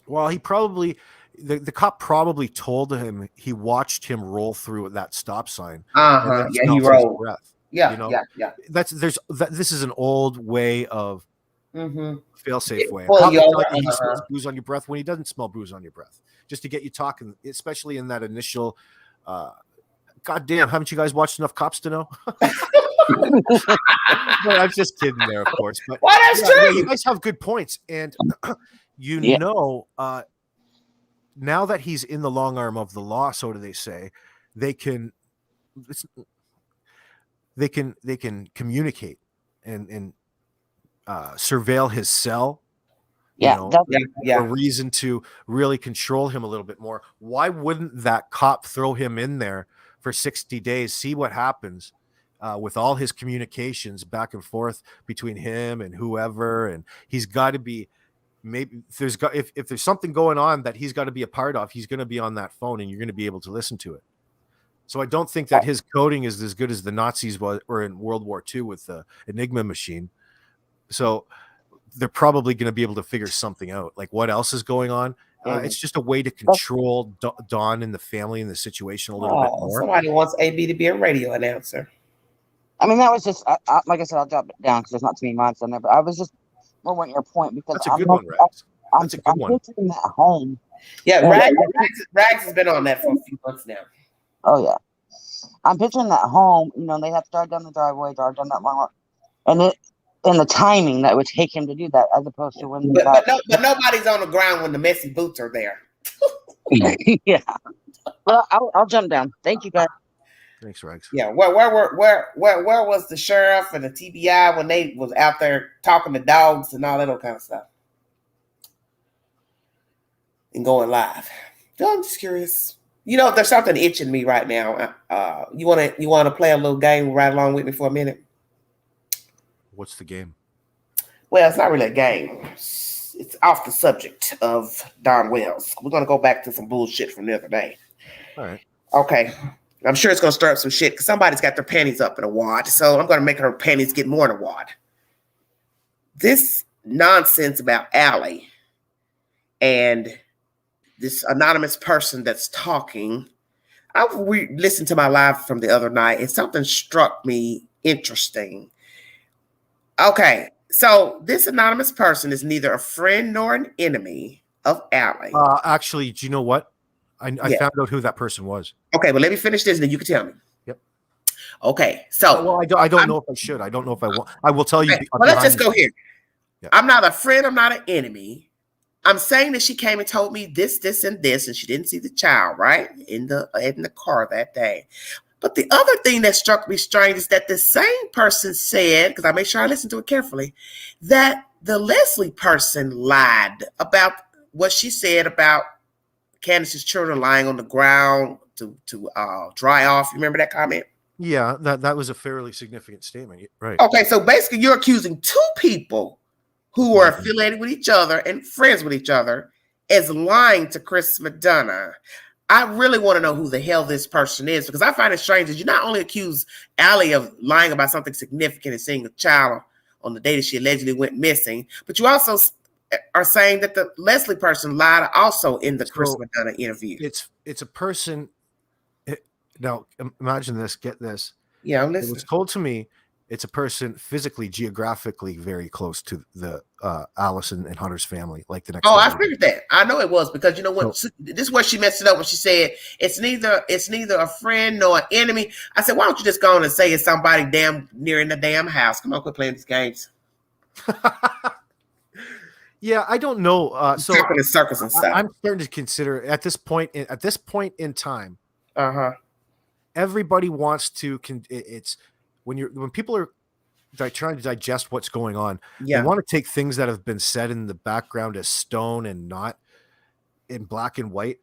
Well, he probably, the cop probably told him he watched him roll through that stop sign. Yeah, he rolled. Breath. Yeah. This is an old way of fail-safe way. Well, He smells booze on your breath when he doesn't smell booze on your breath, just to get you talking, especially in that initial. God damn, haven't you guys watched enough Cops to know? But I'm just kidding there, of course. But that's true. You guys have good points. And now that he's in the long arm of the law, so do they say, they can communicate and surveil his cell. A reason to really control him a little bit more. Why wouldn't that cop throw him in there for 60 days, see what happens with all his communications back and forth between him and whoever? And he's got to be, maybe if there's something going on that he's got to be a part of, he's going to be on that phone and you're going to be able to listen to it. So I don't think that his coding is as good as the Nazis were in World War II with the Enigma machine. So they're probably going to be able to figure something out, like what else is going on. It's just a way to control Don and the family and the situation a little bit more. Somebody wants AB to be a radio announcer. I mean, that was just, like I said, I'll drop it down because there's not too many mods on there, but I was just more wanting your point because that's a good one, Rags. That's a good one. I'm picturing that home. Yeah, Rags has been on that for a few months now. Oh, yeah. I'm picturing that home, they have to drive down the driveway, drive down that long, and the timing that would take him to do that, as opposed to when. But nobody's on the ground when the messy boots are there. Yeah. Well, I'll jump down. Thank you, guys. Thanks, Rex. Yeah. Where was the sheriff and the TBI when they was out there talking to dogs and all that other kind of stuff and going live? I'm just curious. There's something itching me right now. You wanna play a little game right along with me for a minute? What's the game? Well, it's not really a game. It's off the subject of Don Wells. We're going to go back to some bullshit from the other day. All right. Okay. I'm sure it's going to stir up some shit because somebody's got their panties up in a wad. So I'm going to make her panties get more in a wad. This nonsense about Allie and this anonymous person that's talking. I listened to my live from the other night and something struck me interesting. Okay, so this anonymous person is neither a friend nor an enemy of Allie. Actually, do you know what? I found out who that person was. Okay, well, let me finish this and then you can tell me. Yep. Okay, so. Well, I don't know if I should. I don't know if I want. I will tell you. Okay, well, let's just go here. Yeah. I'm not a friend. I'm not an enemy I'm saying that she came and told me this, this, and this, and she didn't see the child, right? In the car that day. But the other thing that struck me strange is that the same person said, because I made sure I listened to it carefully, that the Leslie person lied about what she said about Candace's children lying on the ground to dry off. You remember that comment? Yeah, that was a fairly significant statement, right? Okay, so basically you're accusing two people who are affiliated with each other and friends with each other as lying to Chris Madonna. I really want to know who the hell this person is, because I find it strange that you not only accuse Allie of lying about something significant and seeing a child on the day that she allegedly went missing, but you also are saying that the Leslie person lied also in the Chris Madonna interview. It's a person. Now imagine this. Get this. Yeah, I'm listening. It was told to me. It's a person physically, geographically very close to the Allison and Hunter's family, like the next. Oh, I figured that. I know it was, because you know what? So, this is where she messed it up when she said it's neither a friend nor an enemy. I said, why don't you just go on and say it's somebody damn near in the damn house? Come on, quit playing these games. Yeah, I don't know. So circus and stuff. I'm starting to consider at this point in time. Everybody wants to. It's when people are trying to digest what's going on. Yeah. They want to take things that have been said in the background as stone and not in black and white.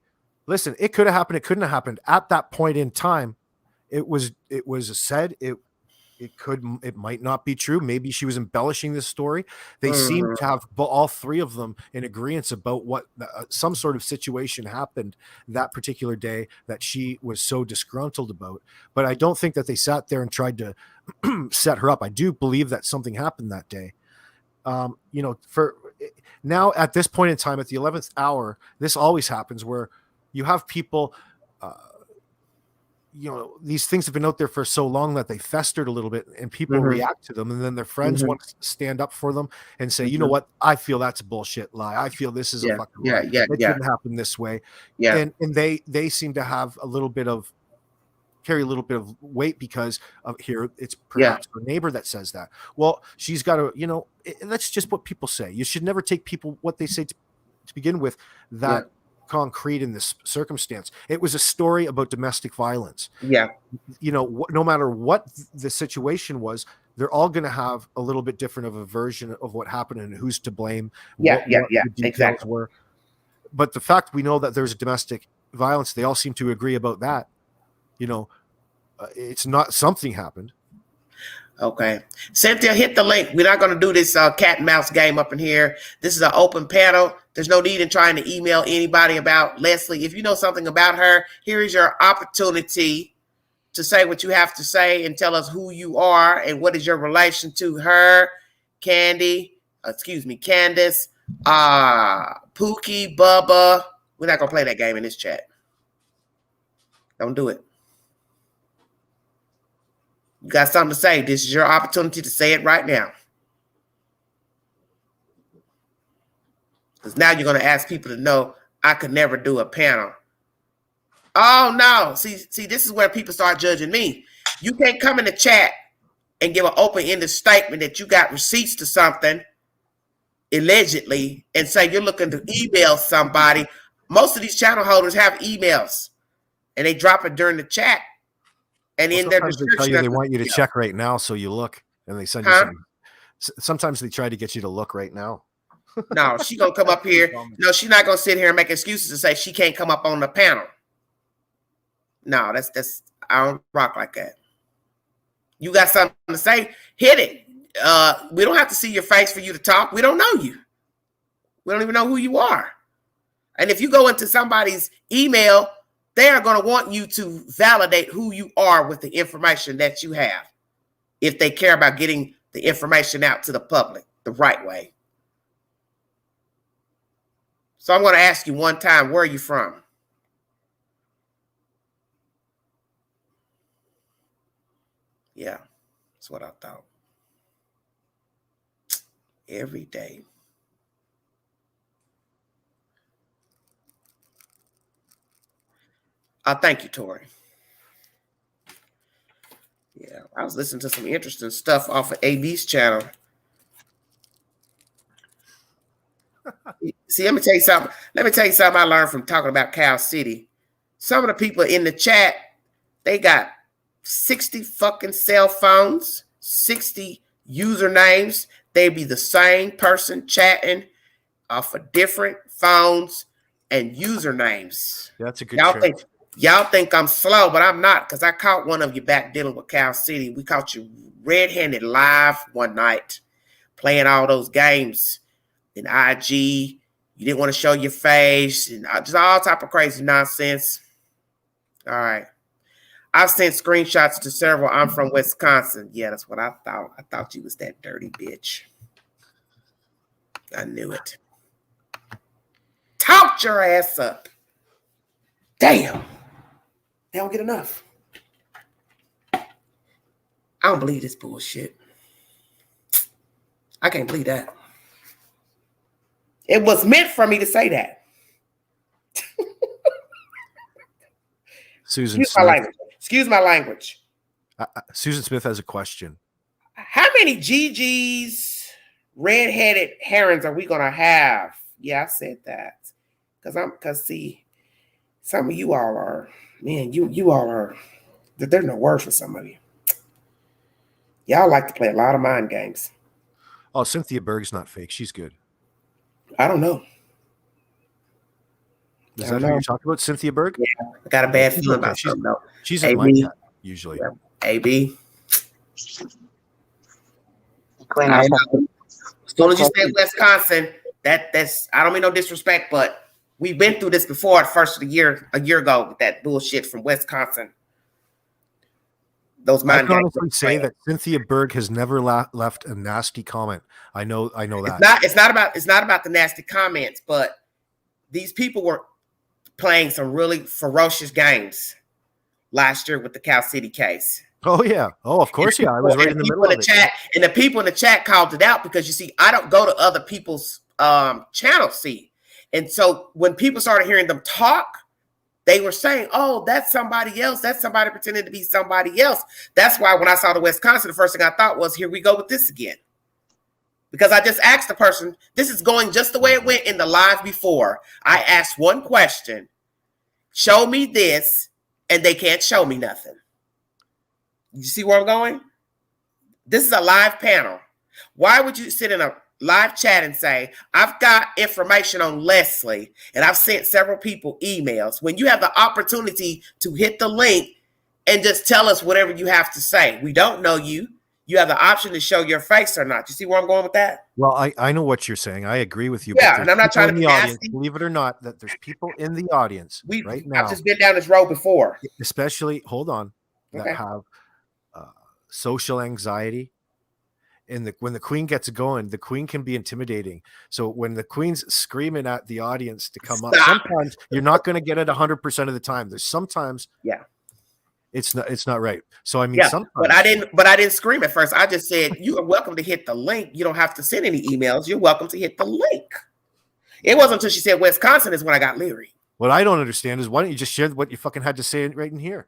Listen, it could have happened. It couldn't have happened at that point in time. It was said. It might not be true. Maybe she was embellishing this story. They seem to have all three of them in agreement about what some sort of situation happened that particular day that she was so disgruntled about. But I don't think that they sat there and tried to set her up. I do believe that something happened that day. For now at this point in time, at the 11th hour, this always happens where you have people, these things have been out there for so long that they festered a little bit and people react to them. And then their friends want to stand up for them and say, you know what? I feel that's a bullshit lie. I feel this is a fucking lie. It didn't happen this way. Yeah. And they seem to have carry a little bit of weight because of here. It's perhaps her neighbor that says that. Well, she's got to, that's just what people say. You should never take people, what they say to begin with, that concrete in this circumstance. It was a story about domestic violence. Yeah. No matter what the situation was, they're all going to have a little bit different of a version of what happened and who's to blame. What the details were. But the fact we know that there's a domestic violence, they all seem to agree about that. It's not something happened. Okay. Cynthia, hit the link. We're not going to do this cat and mouse game up in here. This is an open panel. There's no need in trying to email anybody about Leslie. If you know something about her, here is your opportunity to say what you have to say and tell us who you are and what is your relation to her, Candace, Pookie, Bubba. We're not going to play that game in this chat. Don't do it. You got something to say. This is your opportunity to say it right now. Because now you're going to ask people to know I could never do a panel. Oh, no. See, this is where people start judging me. You can't come in the chat and give an open-ended statement that you got receipts to something, allegedly, and say you're looking to email somebody. Most of these channel holders have emails, and they drop it during the chat. And in their description, they want you to check right now, so you look, and they send you something. Sometimes they try to get you to look right now. No, she's gonna come up here. No, she's not gonna sit here and make excuses and say she can't come up on the panel. No, that's I don't rock like that. You got something to say? Hit it. We don't have to see your face for you to talk. We don't know you. We don't even know who you are. And if you go into somebody's email, they are going to want you to validate who you are with the information that you have, if they care about getting the information out to the public the right way. So I'm going to ask you one time, where are you from? Yeah, that's what I thought. Every day. Thank you, Tori. Yeah, I was listening to some interesting stuff off of AB's channel. See, let me tell you something. Let me tell you something I learned from talking about Cal City. Some of the people in the chat, they got 60 fucking cell phones, 60 usernames. They be the same person chatting off of different phones and usernames. Yeah, that's a good trick. Y'all think I'm slow, but I'm not, because I caught one of you back dealing with Cal City. We caught you red-handed live one night playing all those games in IG. You didn't want to show your face and just all type of crazy nonsense. All right. I've sent screenshots to several. I'm from Wisconsin. Yeah, that's what I thought. I thought you was that dirty bitch. I knew it. Talk your ass up. Damn. They don't get enough. I don't believe this bullshit. I can't believe that. It was meant for me to say that. Susan Excuse my language. Excuse my language. Susan Smith has a question. How many GGs, red-headed herons are we gonna have? Yeah, I said that. Because see, some of you all are, man, you all are, there's no word for some of you. Y'all like to play a lot of mind games. Oh, Cynthia Berg's not fake. She's good. I don't know. Is that who you're talking about, Cynthia Berg? Yeah, I got a bad feeling about something though. She's in my chat, usually. Yeah. AB. As soon as you say Wisconsin, that's I don't mean no disrespect, but we've been through this before at the first of the year, a year ago, with that bullshit from Wisconsin. Those mind I can honestly say that Cynthia Berg has never left a nasty comment. I know that. It's not about the nasty comments, but these people were playing some really ferocious games last year with the Cal City case. Oh yeah. Oh, of course, yeah. I was right in the middle of it. And the people in the chat called it out because you see, I don't go to other people's channels, see. And so when people started hearing them talk, they were saying, oh, that's somebody else. That's somebody pretending to be somebody else. That's why when I saw the Wisconsin, the first thing I thought was, here we go with this again. Because I just asked the person, this is going just the way it went in the live before. I asked one question, show me this, and they can't show me nothing. You see where I'm going? This is a live panel. Why would you sit in a live chat and say, I've got information on Leslie, and I've sent several people emails, when you have the opportunity to hit the link and just tell us whatever you have to say? We don't know you. You have the option to show your face or not. You see where I'm going with that? Well, I know what you're saying. I agree with you. Yeah, and I'm not trying to be nasty. Believe it or not, that there's people in the audience right now. I've just been down this road before. Especially, hold on, that have social anxiety. And when the queen gets going, the queen can be intimidating. So when the queen's screaming at the audience to come up, sometimes you're not going to get it 100% of the time. There's sometimes, it's not right. So I mean, sometimes, but I didn't scream at first. I just said, you are welcome to hit the link. You don't have to send any emails. You're welcome to hit the link. It wasn't until she said Wisconsin is when I got leery. What I don't understand is, why don't you just share what you fucking had to say right in here?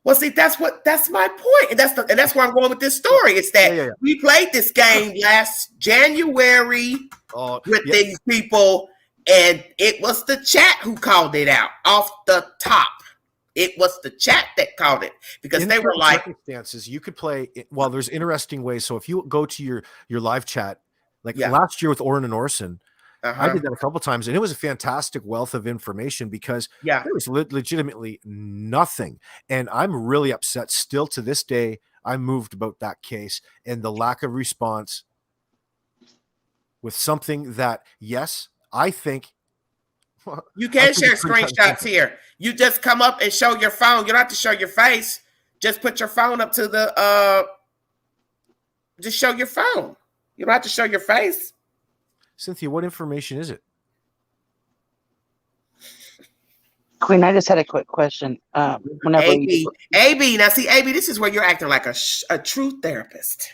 Well, see, that's my point, and that's where I'm going with this story. It's that we played this game last January with these people, and it was the chat who called it out off the top. It was the chat that called it, because they were like, circumstances you could play. Well, there's interesting ways. So if you go to your live chat, like last year with Orrin and Orson. I did that a couple times, and it was a fantastic wealth of information, because there was legitimately nothing. And I'm really upset still to this day. I'm moved about that case and the lack of response with something that, yes, I think you can share screenshots here. You just come up and show your phone. You don't have to show your face. Just put your phone up to the just show your phone. You don't have to show your face. Cynthia, what information is it? Queen, I just had a quick question. Whenever AB, now see, AB, this is where you're acting like a true therapist.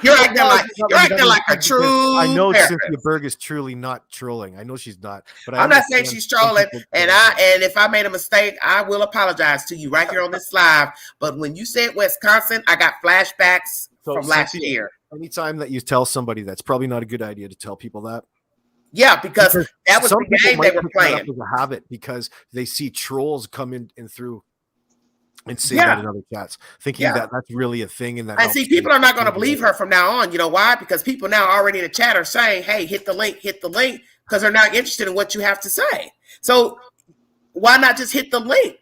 You're acting like a true. I know therapist. Cynthia Berg is truly not trolling. I know she's not, but I'm not saying she's trolling. And if I made a mistake, I will apologize to you right here on this live. But when you said Wisconsin, I got flashbacks from last year. Anytime that you tell somebody, that's probably not a good idea to tell people that. Yeah, because that was some the game they were pick that up playing. as a habit because they see trolls come in and through and say Yeah. that in other chats, thinking that that's really a thing. And that And see, people are not going to believe her from now on. You know why? Because people now already in the chat are saying, hey, hit the link, because they're not interested in what you have to say. So why not just hit the link?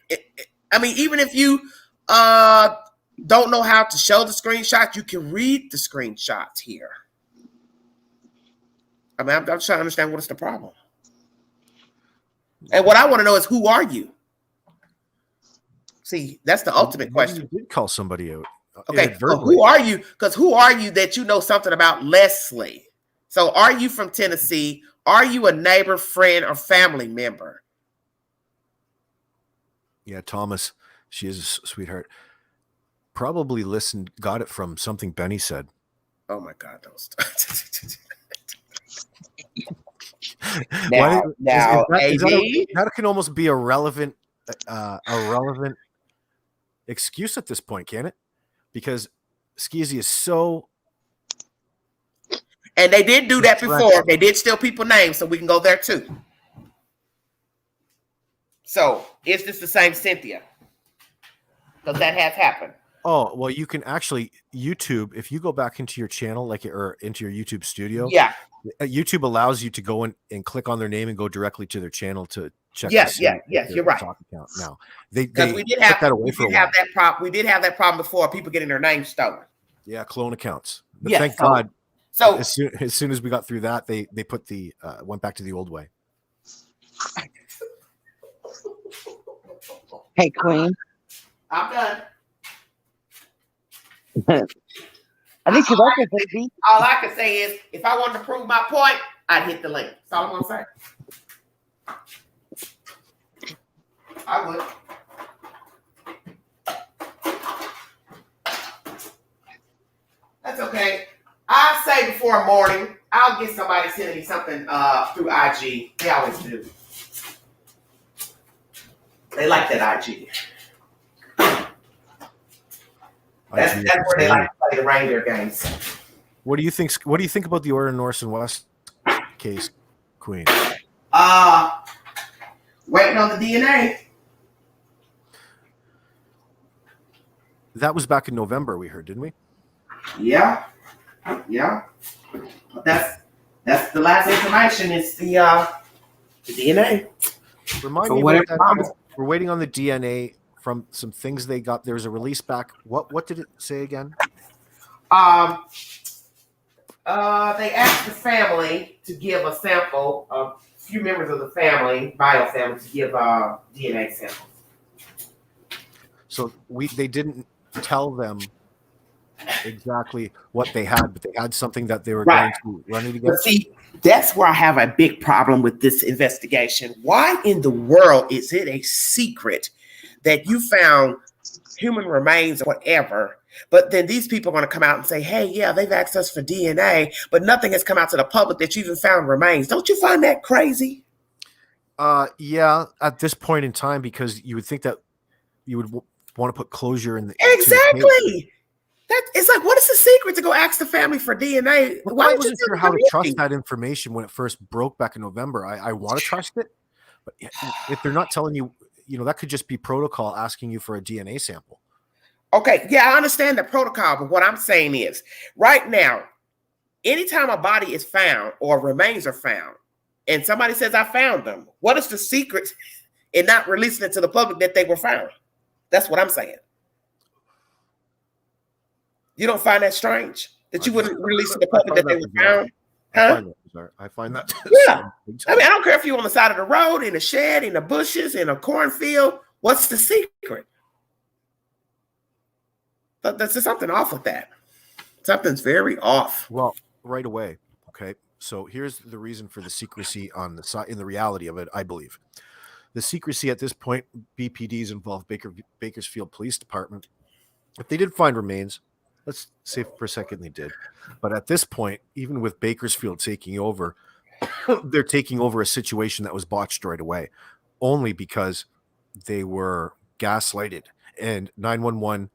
I mean, even if you don't know how to show the screenshot, you can read the screenshots here. I mean, I'm just trying to understand what is the problem. And what I want to know is, who are you? See, that's the ultimate question. You did call somebody out. Okay, so who are you? Because who are you that you know something about Leslie? So are you from Tennessee? Are you a neighbor, friend, or family member? Yeah, Thomas, she is a sweetheart. Probably got it from something Benny said. Oh my God, those. That can almost be a relevant excuse at this point, can it? Because Skeezy is so. And they did do that before. They did steal people's names, so we can go there too. So is this the same Cynthia? Because that has happened. Oh, well, you can actually YouTube, if you go back into your channel, or into your YouTube studio. Yeah. YouTube allows you to go in and click on their name and go directly to their channel to check. Yes, you're right. Account. Now, we did have that problem. We did have that problem before, people getting their names stolen. Yeah, clone accounts. But thank God. So as soon as we got through that, they put went back to the old way. Hey, Queen. I'm done. I think you like it, baby. All I can say is, if I wanted to prove my point, I'd hit the link. That's all I'm gonna say. I would. That's okay. I say before morning, I'll get somebody sending me something through IG. They always do. They like that IG. That's where they like to play the reindeer games. What do you think? What do you think about the Order North and West case, Queen? Waiting on the DNA. That was back in November, we heard, didn't we? Yeah. That's the last information. Is the DNA. Remind me about that. We're waiting on the DNA from some things they got. There was a release back. What did it say again? They asked the family to give a sample, a few members of the family, bio family, to give DNA samples. So they didn't tell them exactly what they had, but they had something that they were going to run it against. But see, that's where I have a big problem with this investigation. Why in the world is it a secret that you found human remains or whatever, but then these people are going to come out and say, hey, yeah, they've asked us for DNA, but nothing has come out to the public that you even found remains? Don't you find that crazy? Yeah, at this point in time, because you would think that you would want to put closure in the exactly. It's like, what is the secret to go ask the family for DNA? Why I wasn't sure how to trust that information when it first broke back in November. I want to trust it, but if they're not telling you, that could just be protocol asking you for a DNA sample. Okay, yeah, I understand the protocol, but what I'm saying is, right now, anytime a body is found or remains are found, and somebody says, I found them, what is the secret in not releasing it to the public that they were found? That's what I'm saying. You don't find that strange? That you wouldn't release to the public that they were found? Huh? I find that. Yeah. I mean, I don't care if you're on the side of the road, in a shed, in the bushes, in a cornfield. What's the secret? But there's something off with that. Something's very off. Well, right away. Okay. So here's the reason for the secrecy on the side, in the reality of it, I believe. The secrecy at this point, BPDs involved Bakersfield Police Department. If they did find remains, let's say for a second they did. But at this point, even with Bakersfield taking over, they're taking over a situation that was botched right away, only because they were gaslighted. And 911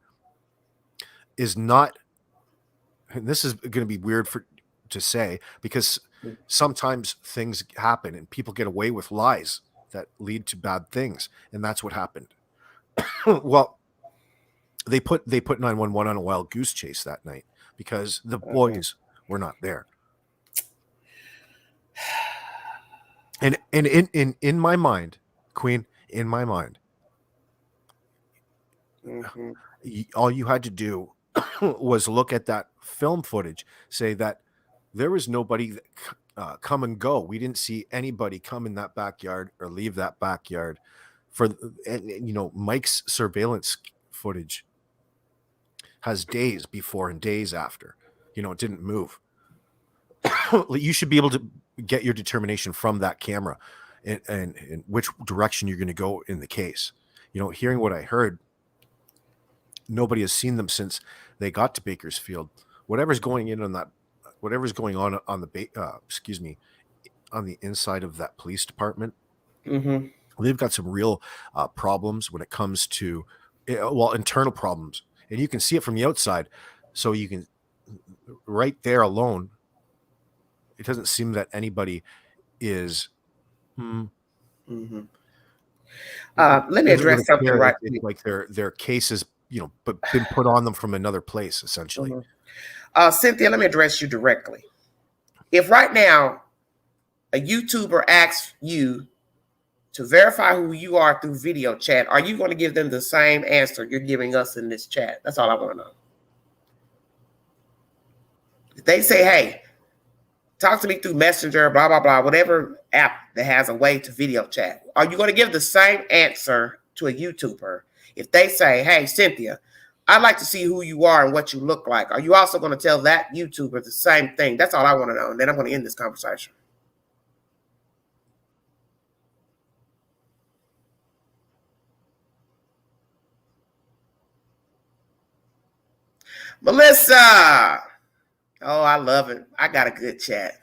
is not and this is going to be weird to say, because sometimes things happen and people get away with lies that lead to bad things, and that's what happened. Well, they put 911 on a wild goose chase that night because the boys were not there. And in my mind, Queen, in my mind, all you had to do was look at that film footage, say that there was nobody that come and go. We didn't see anybody come in that backyard or leave that backyard. And Mike's surveillance footage has days before and days after. It didn't move. You should be able to get your determination from that camera and which direction you're going to go in the case. Hearing what I heard, nobody has seen them since they got to Bakersfield. Whatever's going on the on the inside of that police department, they've got some real problems when it comes to internal problems, and you can see it from the outside. So you can, right there alone, it doesn't seem that anybody is. Let me address something right. Like their cases, but been put on them from another place, essentially. Cynthia, let me address you directly. If right now a YouTuber asks you to verify who you are through video chat, are you going to give them the same answer you're giving us in this chat? That's all I want to know. If they say, hey, talk to me through Messenger, blah, blah, blah, whatever app that has a way to video chat, are you going to give the same answer to a YouTuber? If they say, hey, Cynthia, I'd like to see who you are and what you look like, are you also going to tell that YouTuber the same thing? That's all I want to know. And then I'm going to end this conversation. Melissa. Oh, I love it. I got a good chat.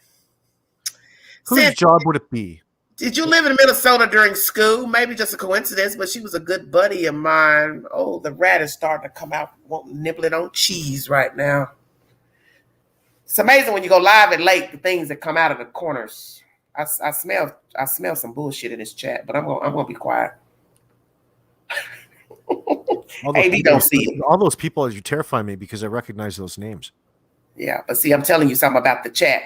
Whose job would it be? Did you live in Minnesota during school? Maybe just a coincidence, but she was a good buddy of mine. Oh, the rat is starting to come out, nibbling on cheese right now. It's amazing when you go live at late, the things that come out of the corners. I smell some bullshit in this chat, but I'm gonna be quiet. AB don't see it. All those people, as you terrify me because I recognize those names. Yeah, but see, I'm telling you something about the chat.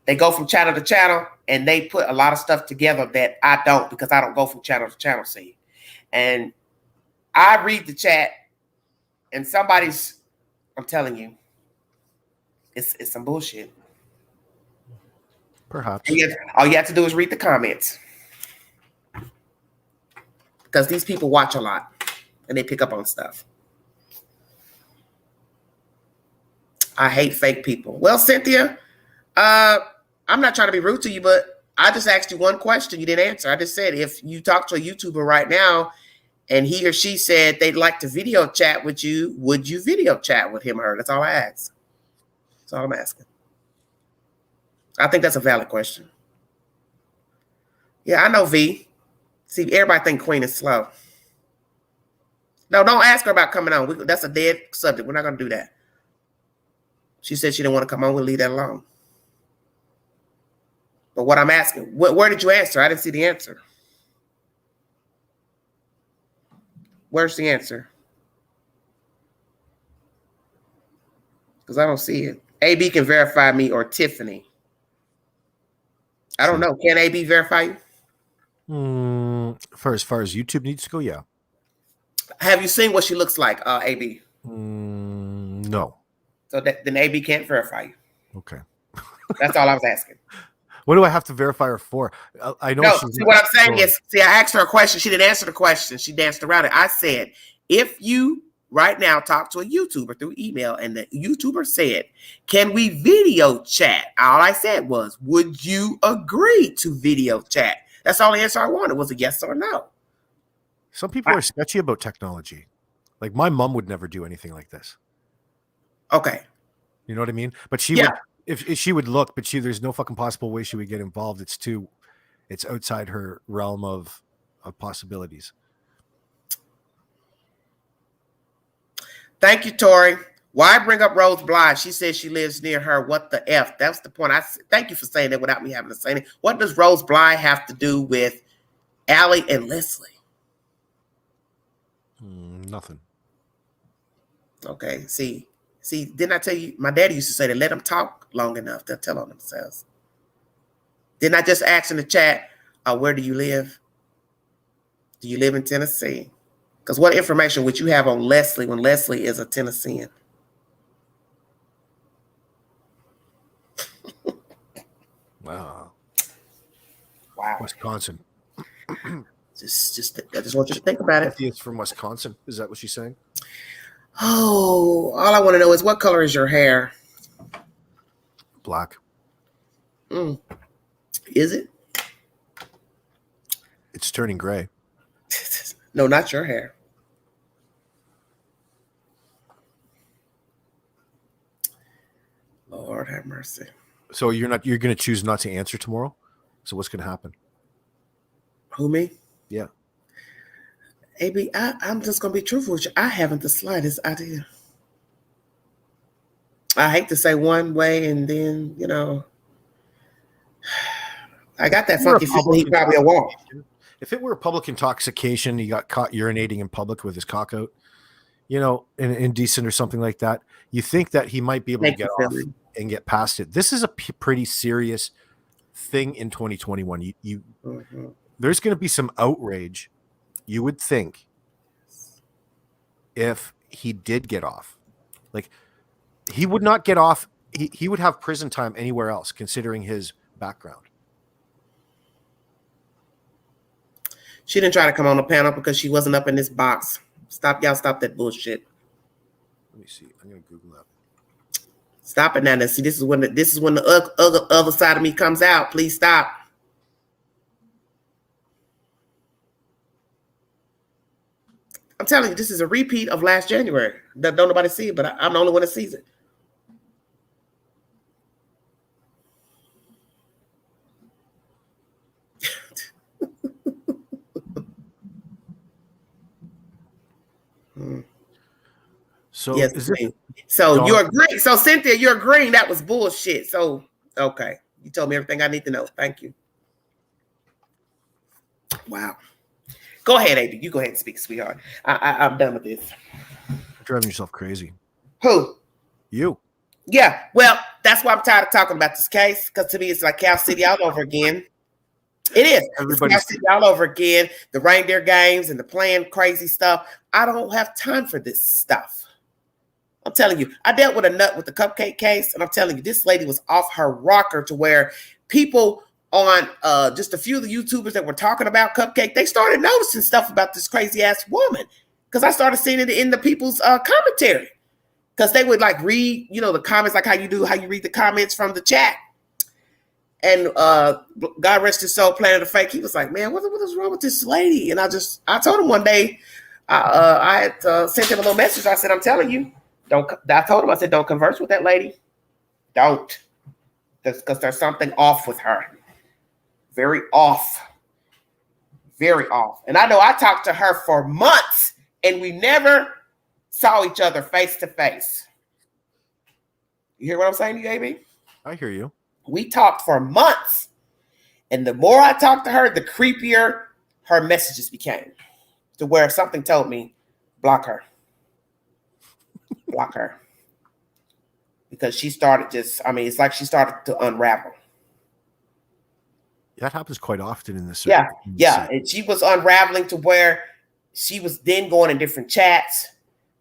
They go from channel to channel, and they put a lot of stuff together that I don't, because I don't go from channel to channel, see. And I read the chat, and I'm telling you, it's some bullshit. Perhaps. All you have to do is read the comments. Because these people watch a lot, and they pick up on stuff. I hate fake people. Well, Cynthia, I'm not trying to be rude to you, but I just asked you one question. You didn't answer. I just said, if you talk to a YouTuber right now and he or she said they'd like to video chat with you, would you video chat with him or her? That's all I asked. That's all I'm asking. I think that's a valid question. Yeah, I know, V. See, everybody think Queen is slow. No, don't ask her about coming on. That's a dead subject. We're not going to do that. She said she didn't want to come on. We'll leave that alone. But what I'm asking, where did you answer? I didn't see the answer. Where's the answer? Because I don't see it. AB can verify me, or Tiffany. I don't know. Can AB verify you? As far as YouTube needs to go, yeah. Have you seen what she looks like, AB? No. So then AB can't verify you. Okay. That's all I was asking. What do I have to verify her for? I know. No, see, what I'm saying is, I asked her a question. She didn't answer the question. She danced around it. I said, if you right now talk to a YouTuber through email and the YouTuber said, can we video chat? All I said was, would you agree to video chat? That's all the answer I wanted, was a yes or no. Some people are sketchy about technology. Like my mom would never do anything like this. Okay. You know what I mean? But she would, if she would look, but there's no fucking possible way she would get involved. It's outside her realm of possibilities. Thank you, Tori. Why bring up Rose Blige? She says she lives near her. What the F? That's the point. Thank you for saying that without me having to say it. What does Rose Blige have to do with Allie and Leslie? Nothing. Okay, see, didn't I tell you? My daddy used to say that let them talk long enough, they'll tell on themselves. Didn't I just ask in the chat, where do you live? Do you live in Tennessee? Because what information would you have on Leslie when Leslie is a Tennessean? Wow. I Wisconsin. just want you to think about it. It's from Wisconsin. Is that what she's saying? Oh, all I want to know is what color is your hair? Black. Is it? It's turning gray. No, not your hair. Lord have mercy. So you're going to choose not to answer tomorrow? So what's going to happen? Who, me? Yeah. AB, I'm just going to be truthful with you. I haven't the slightest idea. I hate to say one way and then, you know, I got that funky feeling he probably won't. If it were public intoxication, he got caught urinating in public with his cock out, you know, indecent or something like that, you think that he might be able to get off and get past it. This is a pretty serious thing in 2021. There's going to be some outrage, you would think, if he did get off. Like, he would not get off. He would have prison time anywhere else, considering his background. She didn't try to come on the panel because she wasn't up in this box. Stop that bullshit. Let me see. I'm going to Google that. Stop it now. See, this is when the other side of me comes out. Please stop. I'm telling you, this is a repeat of last January. Don't nobody see it, but I'm the only one that sees it. So yes, is it so you're agreeing. So Cynthia, you're agreeing that was bullshit. So okay, you told me everything I need to know. Thank you. Wow. Go ahead, AB. You go ahead and speak, sweetheart. I'm done with this. You're driving yourself crazy. Who? You. Yeah. Well, that's why I'm tired of talking about this case, because to me it's like Cal City all over again. It is. Everybody's all over again. The reindeer games and the playing crazy stuff. I don't have time for this stuff. I'm telling you, I dealt with a nut with the cupcake case, and I'm telling you, this lady was off her rocker to where people on just a few of the YouTubers that were talking about cupcake, they started noticing stuff about this crazy ass woman, because I started seeing it in the people's commentary, because they would like read, you know, the comments like how you read the comments from the chat. And God rest his soul, Planet of Fake, he was like, man, what is wrong with this lady? And I told him one day, I had sent him a little message. I said, I'm telling you, I told him, I said, don't converse with that lady. Don't. Because there's something off with her. Very off. Very off. And I know I talked to her for months and we never saw each other face to face. You hear what I'm saying to you, AB? I hear you. We talked for months. And the more I talked to her, the creepier her messages became. To where something told me, block her. Block her. Because she started it's like she started to unravel. That happens quite often in this. Yeah. And she was unraveling to where she was then going in different chats,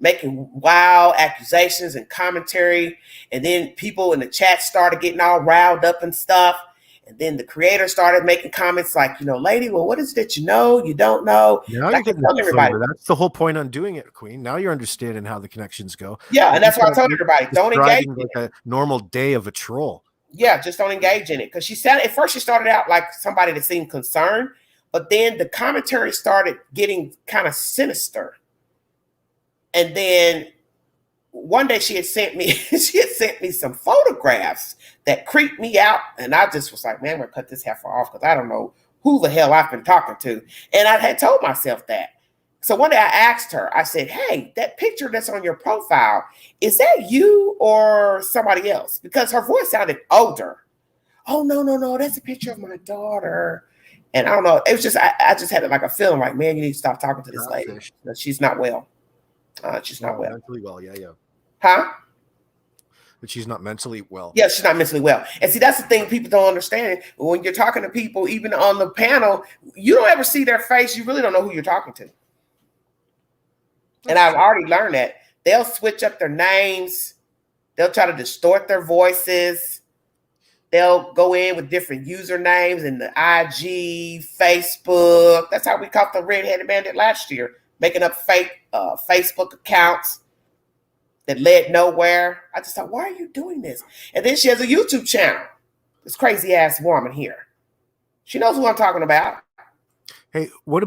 making wild accusations and commentary. And then people in the chat started getting all riled up and stuff. And then the creator started making comments like, you know, lady, well, what is it that you know? You don't know. Now you're getting everybody. That's the whole point on doing it, Queen. Now you're understanding how the connections go. Yeah, and that's why I told everybody, don't engage in like a normal day of a troll. Yeah, just don't engage in it. Because at first she started out like somebody that seemed concerned, but then the commentary started getting kind of sinister. And then one day she had sent me some photographs that creeped me out, and I just was like, man, I'm gonna cut this heifer off because I don't know who the hell I've been talking to. And I had told myself that. So one day I asked her, I said, hey, that picture that's on your profile, is that you or somebody else? Because her voice sounded older. Oh, no, that's a picture of my daughter. And I don't know. It was just, I just had like a feeling like, man, you need to stop talking to this lady. She's not well. She's not well. Mentally well, yeah. Huh? But she's not mentally well. Yeah, she's not mentally well. And see, that's the thing people don't understand. When you're talking to people, even on the panel, you don't ever see their face. You really don't know who you're talking to. And I've already learned that. They'll switch up their names. They'll try to distort their voices. They'll go in with different usernames in the IG, Facebook. That's how we caught the redheaded bandit last year, making up fake Facebook accounts that led nowhere. I just thought, why are you doing this? And then she has a YouTube channel. This crazy ass woman here. She knows who I'm talking about. Hey, what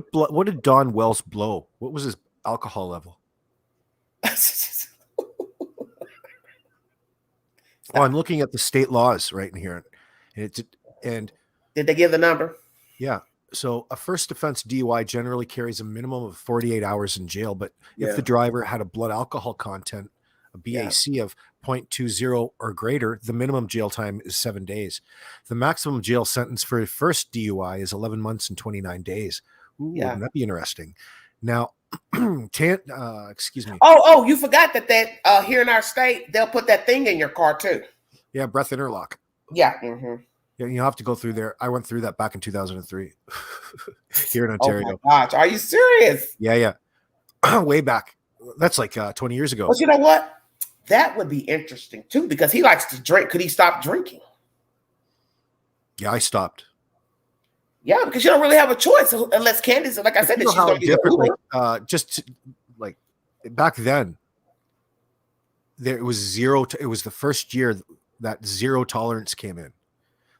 did Don Wells blow? What was his alcohol level? Oh, I'm looking at the state laws right in here. And did they give the number? Yeah. So a first offense DUI generally carries a minimum of 48 hours in jail. But if the driver had a blood alcohol content, a BAC of 0.20 or greater, the minimum jail time is 7 days. The maximum jail sentence for a first DUI is 11 months and 29 days. Ooh, wouldn't that be interesting? Now, excuse me. Oh, you forgot that here in our state, they'll put that thing in your car too. Yeah, breath interlock. Yeah. Mm-hmm. Yeah, you have to go through there. I went through that back in 2003 here in Ontario. Oh my gosh, are you serious? Yeah. Way back. That's like 20 years ago. But you know what? That would be interesting too, because he likes to drink. Could he stop drinking? Yeah, I stopped. Yeah, because you don't really have a choice unless Candace, like I said, that she's going to be different. Like back then, there was zero. It was the first year that zero tolerance came in.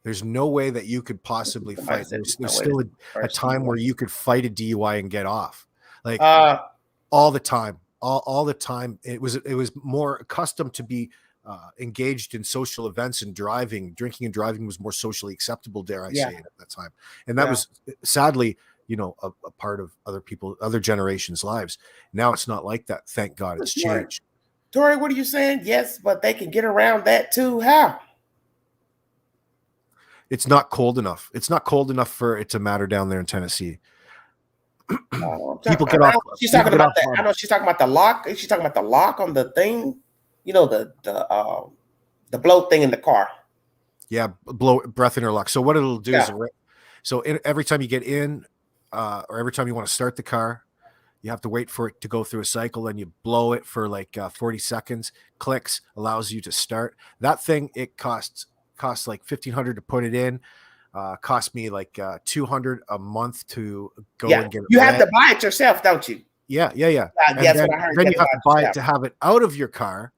There's no way that you could possibly fight. There's still a time where you could fight a DUI and get off. Like all the time, all the time. It was more accustomed to be engaged in social events and driving. Drinking and driving was more socially acceptable, dare I say it, at that time. And that was sadly, a part of other generations' lives. Now it's not like that. Thank God it's changed. Tori, what are you saying? Yes, but they can get around that too. How? It's not cold enough. It's not cold enough for it to matter down there in Tennessee. People get off. She's talking about that. I know she's talking about the lock. Is she talking about the lock on the thing? The blow thing in the car. Yeah, breath interlock. So what it'll do is, every time you get in, or every time you want to start the car, you have to wait for it to go through a cycle. Then you blow it for like 40 seconds. Clicks, allows you to start that thing. It costs like $1,500 to put it in. Cost me like $200 a month to go and get it. You have to buy it yourself, don't you? Yeah. That's what I heard. Then you have to buy it to have it out of your car.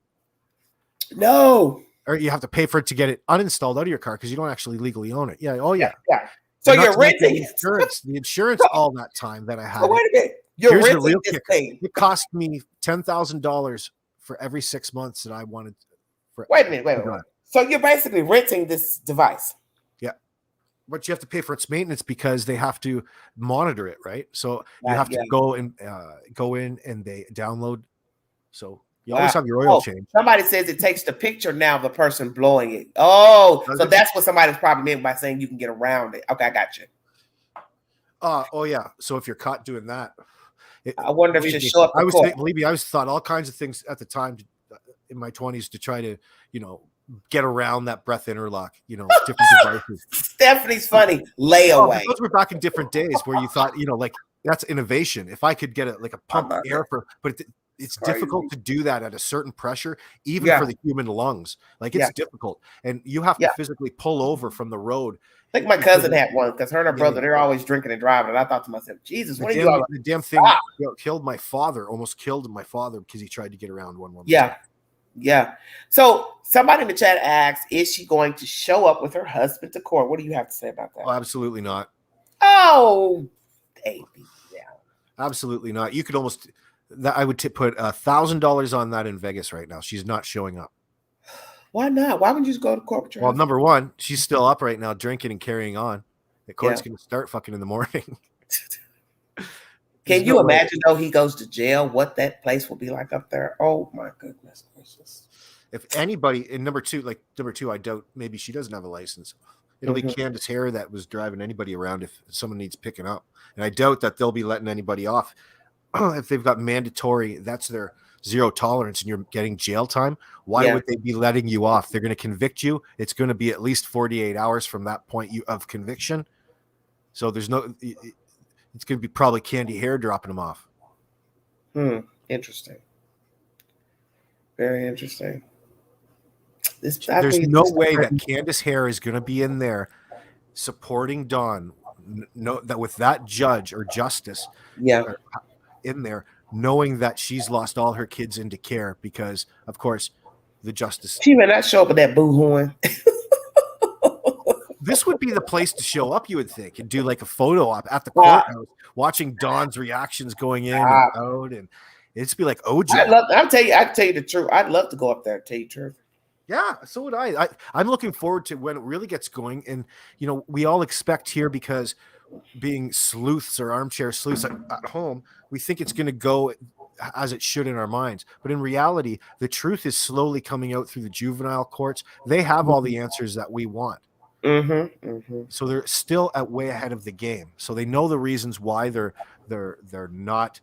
No. Or you have to pay for it to get it uninstalled out of your car because you don't actually legally own it. Yeah. Oh yeah. Yeah. So you're renting the insurance all that time that I had. Oh, wait a minute. You're renting this thing. It cost me $10,000 for every 6 months that I wanted. Wait a minute. So you're basically renting this device. Yeah. But you have to pay for its maintenance because they have to monitor it, right? So you have to go in and they download. So you always have your oil change. Somebody says it takes the picture now of the person blowing it. Oh, so that's what somebody's probably meant by saying you can get around it. Okay, I got you. Oh yeah. So if you're caught doing that, I wonder if you show up. Believe me, I was thought all kinds of things at the time in my 20s to try to, get around that breath interlock, different devices. Stephanie's funny. Layaway. Those were back in different days where you thought, like that's innovation. If I could get a pump air but it's difficult to do that at a certain pressure, even for the human lungs. Like it's difficult, and you have to physically pull over from the road. I think my cousin had one because her and her brother, they're always drinking and driving. And I thought to myself, Jesus, what are you doing? The damn thing killed my father, almost killed my father because he tried to get around one woman. Yeah. So somebody in the chat asks, is she going to show up with her husband to court? What do you have to say about that? Oh, absolutely not. Oh, baby. Yeah. Absolutely not. You could almost, I would put $1,000 on that in Vegas right now. She's not showing up. Why not? Why wouldn't you just go to court with your husband? Number one, she's still up right now drinking and carrying on. The court's going to start fucking in the morning. Can you imagine though he goes to jail, what that place will be like up there? Oh my goodness gracious. If anybody in number two, I doubt maybe she doesn't have a license. It'll be Candace Hare that was driving anybody around if someone needs picking up. And I doubt that they'll be letting anybody off. If they've got mandatory, that's their zero tolerance and you're getting jail time. Why would they be letting you off? They're going to convict you. It's going to be at least 48 hours from that point of conviction. So there's no, it's going to be probably Candy Hare dropping them off. Interesting. Very interesting. There's no way that Candace Hare is going to be in there supporting Dawn. No, that with that judge or justice, in there, knowing that she's lost all her kids into care because, of course, the justice. She may not show up with that boo horn. This would be the place to show up, you would think, and do like a photo op at the courthouse, watching Dawn's reactions going in and out, and it'd be like OJ. I can tell you the truth. I'd love to go up there and tell you the truth. Yeah, so would I. I'm looking forward to when it really gets going. And, we all expect here, because being sleuths or armchair sleuths at home, we think it's going to go as it should in our minds. But in reality, the truth is slowly coming out through the juvenile courts. They have all the answers that we want. So they're still way ahead of the game. So they know the reasons why they're not.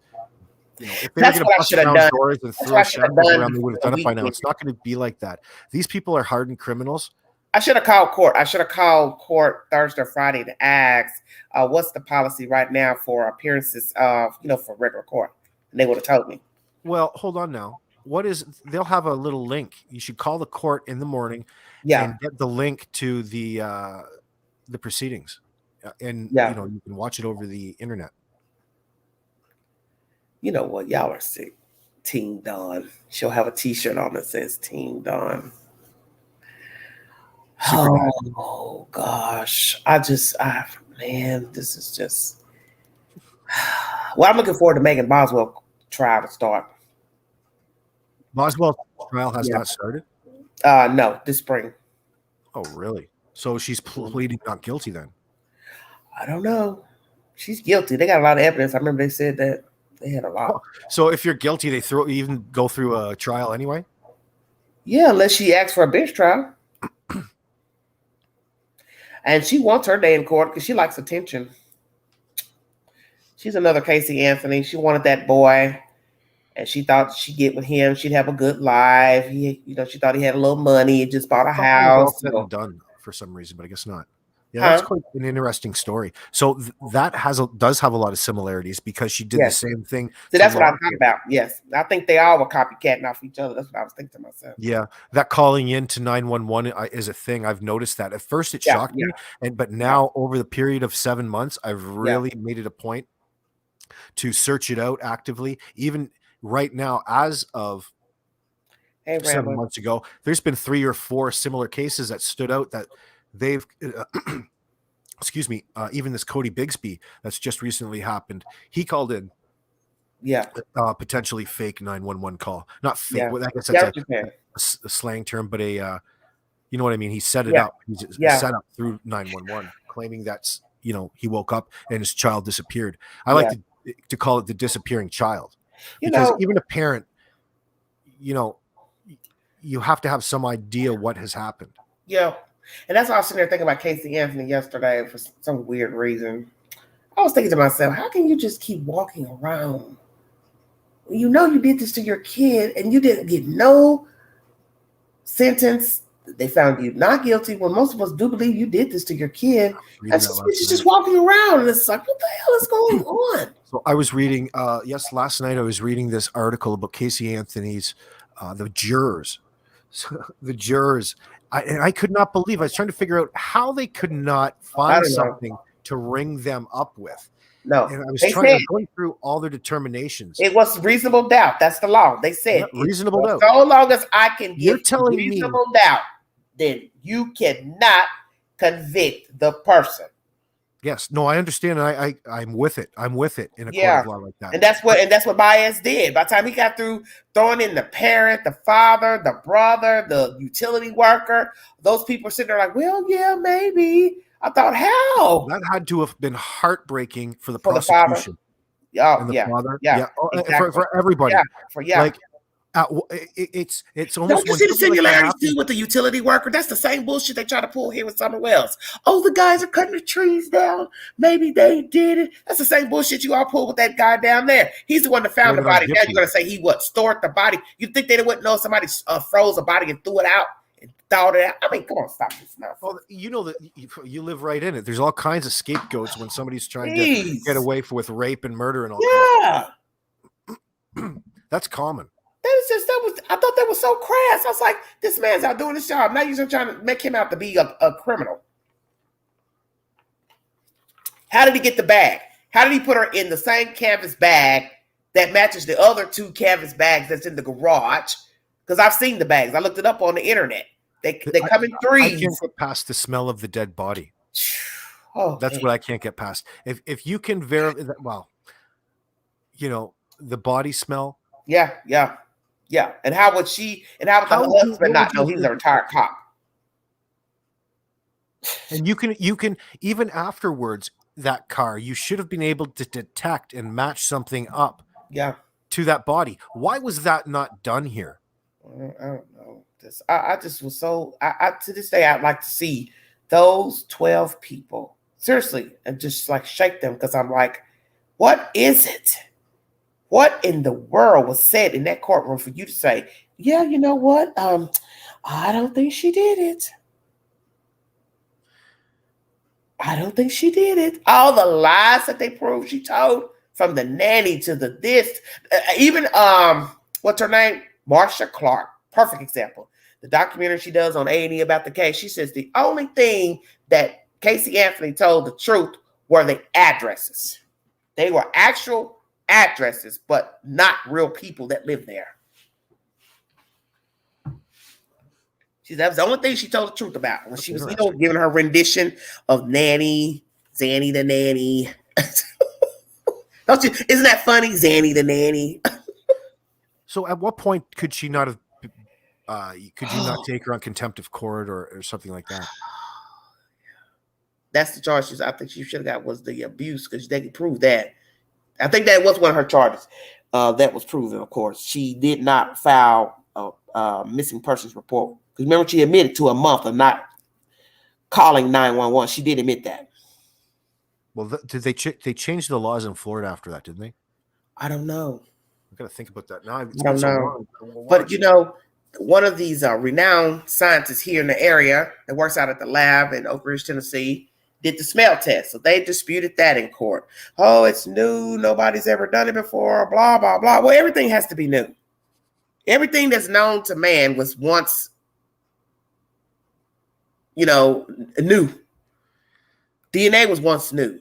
If they were going to bust down doors and throw shackles around, they would have done it by now. It's not going to be like that. These people are hardened criminals. I should have called court. Thursday or Friday to ask, what's the policy right now for appearances of, for regular court? And they would have told me. Well, hold on now. They'll have a little link. You should call the court in the morning and get the link to the proceedings. And, you can watch it over the internet. You know what? Y'all are sick. Team Dawn. She'll have a T-shirt on that says Team Dawn. Oh gosh. Man, this is just. Well, I'm looking forward to Megan Boswell trial to start. Boswell's trial has not started? No, this spring. Oh, really? So she's pleading not guilty then? I don't know. She's guilty. They got a lot of evidence. I remember they said that. They had a lot. So if you're guilty, they even go through a trial anyway? Yeah, unless she asks for a bench trial. And she wants her day in court because she likes attention. She's another Casey Anthony. She wanted that boy, and she thought she'd get with him. She'd have a good life. She thought he had a little money. He just bought a house. Said and done for some reason, but I guess not. Yeah, that's quite an interesting story. So that does have a lot of similarities because she did the same thing. So that's what I'm talking about. Yes, I think they all were copycatting off each other. That's what I was thinking to myself. Yeah, that calling in to 911 is a thing. I've noticed that. At first, it shocked me, but now over the period of 7 months, I've really made it a point to search it out actively. Even right now, as of 7 months ago, there's been 3 or 4 similar cases that stood out that. They've, excuse me, even this Cody Bigsby that's just recently happened. He called in, potentially fake 911 call, not fake. Yeah. Well, I guess that's a slang term, but you know what I mean. He set it up. He's set up through 911, claiming that's he woke up and his child disappeared. I like to call it the disappearing child, because even a parent, you have to have some idea what has happened. Yeah. And that's why I was sitting there thinking about Casey Anthony yesterday for some weird reason. I was thinking to myself, how can you just keep walking around? You did this to your kid and you didn't get no sentence. They found you not guilty when most of us do believe you did this to your kid. And she's just walking around and it's like, what the hell is going on? So I was reading, last night I was reading this article about Casey Anthony's, the jurors. So the jurors. I could not believe. I was trying to figure out how they could not find something to ring them up with. No, and I was going through all their determinations. It was reasonable doubt. That's the law. They said reasonable doubt. So long as I can You're get telling reasonable doubt, then you cannot convict the person. Yes, no, I understand. I'm with it. I'm with it in a court of law like that. And that's what Baez did. By the time he got through throwing in the parent, the father, the brother, the utility worker, those people were sitting there like, well, yeah, maybe. I thought, how? That had to have been heartbreaking for the prosecution. Oh, and the yeah, father. yeah, Yeah, oh, exactly. for everybody. Yeah, yeah. Like it's almost Don't you when see the something like that similarities happens. too with the utility worker? That's the same bullshit they try to pull here with Summer Wells. Oh, the guys are cutting the trees down. Maybe they did it. That's the same bullshit you all pull with that guy down there. He's the one that found the Blaming on body. Now Gypsy. you're gonna say he what? Stored the body? You think they wouldn't know somebody froze a body and threw it out and thawed it out? I mean, come on, stop this nonsense. Well, you know that you live right in it. There's all kinds of scapegoats when somebody's trying to Jeez. get away with rape and murder and all. Yeah. That's common. I thought that was so crass. I was like, this man's out doing his job. Now you're trying to make him out to be a criminal. How did he get the bag? How did he put her in the same canvas bag that matches the other 2 canvas bags that's in the garage? Because I've seen the bags. I looked it up on the internet. They come in 3s. I can't get past the smell of the dead body. Oh, that's man. what I can't get past. If you can verify that, well, you know, the body smell. Yeah. And how would the husband not know he's a retired cop? And you can even afterwards, that car, you should have been able to detect and match something up to that body. Why was that not done here? I don't know. I just was so to this day I'd like to see those 12 people seriously and just like shake them, because I'm like, what is it? What in the world was said in that courtroom for you to say, yeah, you know what? I don't think she did it. I don't think she did it. All the lies that they proved she told, from the nanny to the this, even what's her name? Marsha Clark. Perfect example. The documentary she does on A&E about the case, she says the only thing that Casey Anthony told the truth were the addresses. They were actual addresses, but not real people that live there. That was the only thing she told the truth about when she was, giving her rendition of Zanny the Nanny. Don't you? Isn't that funny, Zanny the Nanny? So, at what point could she not have? Could you not take her on contempt of court or something like that? That's the charge. I think she should have got was the abuse, because they could prove that. I think that was one of her charges that was proven, of course. She did not file a missing persons report. Because remember, she admitted to a month of not calling 911. She did admit that. Well, did they change the laws in Florida after that, didn't they? I don't know. I've got to think about that now. I don't know. But, one of these renowned scientists here in the area that works out at the lab in Oak Ridge, Tennessee, did the smell test. So they disputed that in court. Oh, it's new. Nobody's ever done it before. Blah, blah, blah. Well, everything has to be new. Everything that's known to man was once, new. DNA was once new.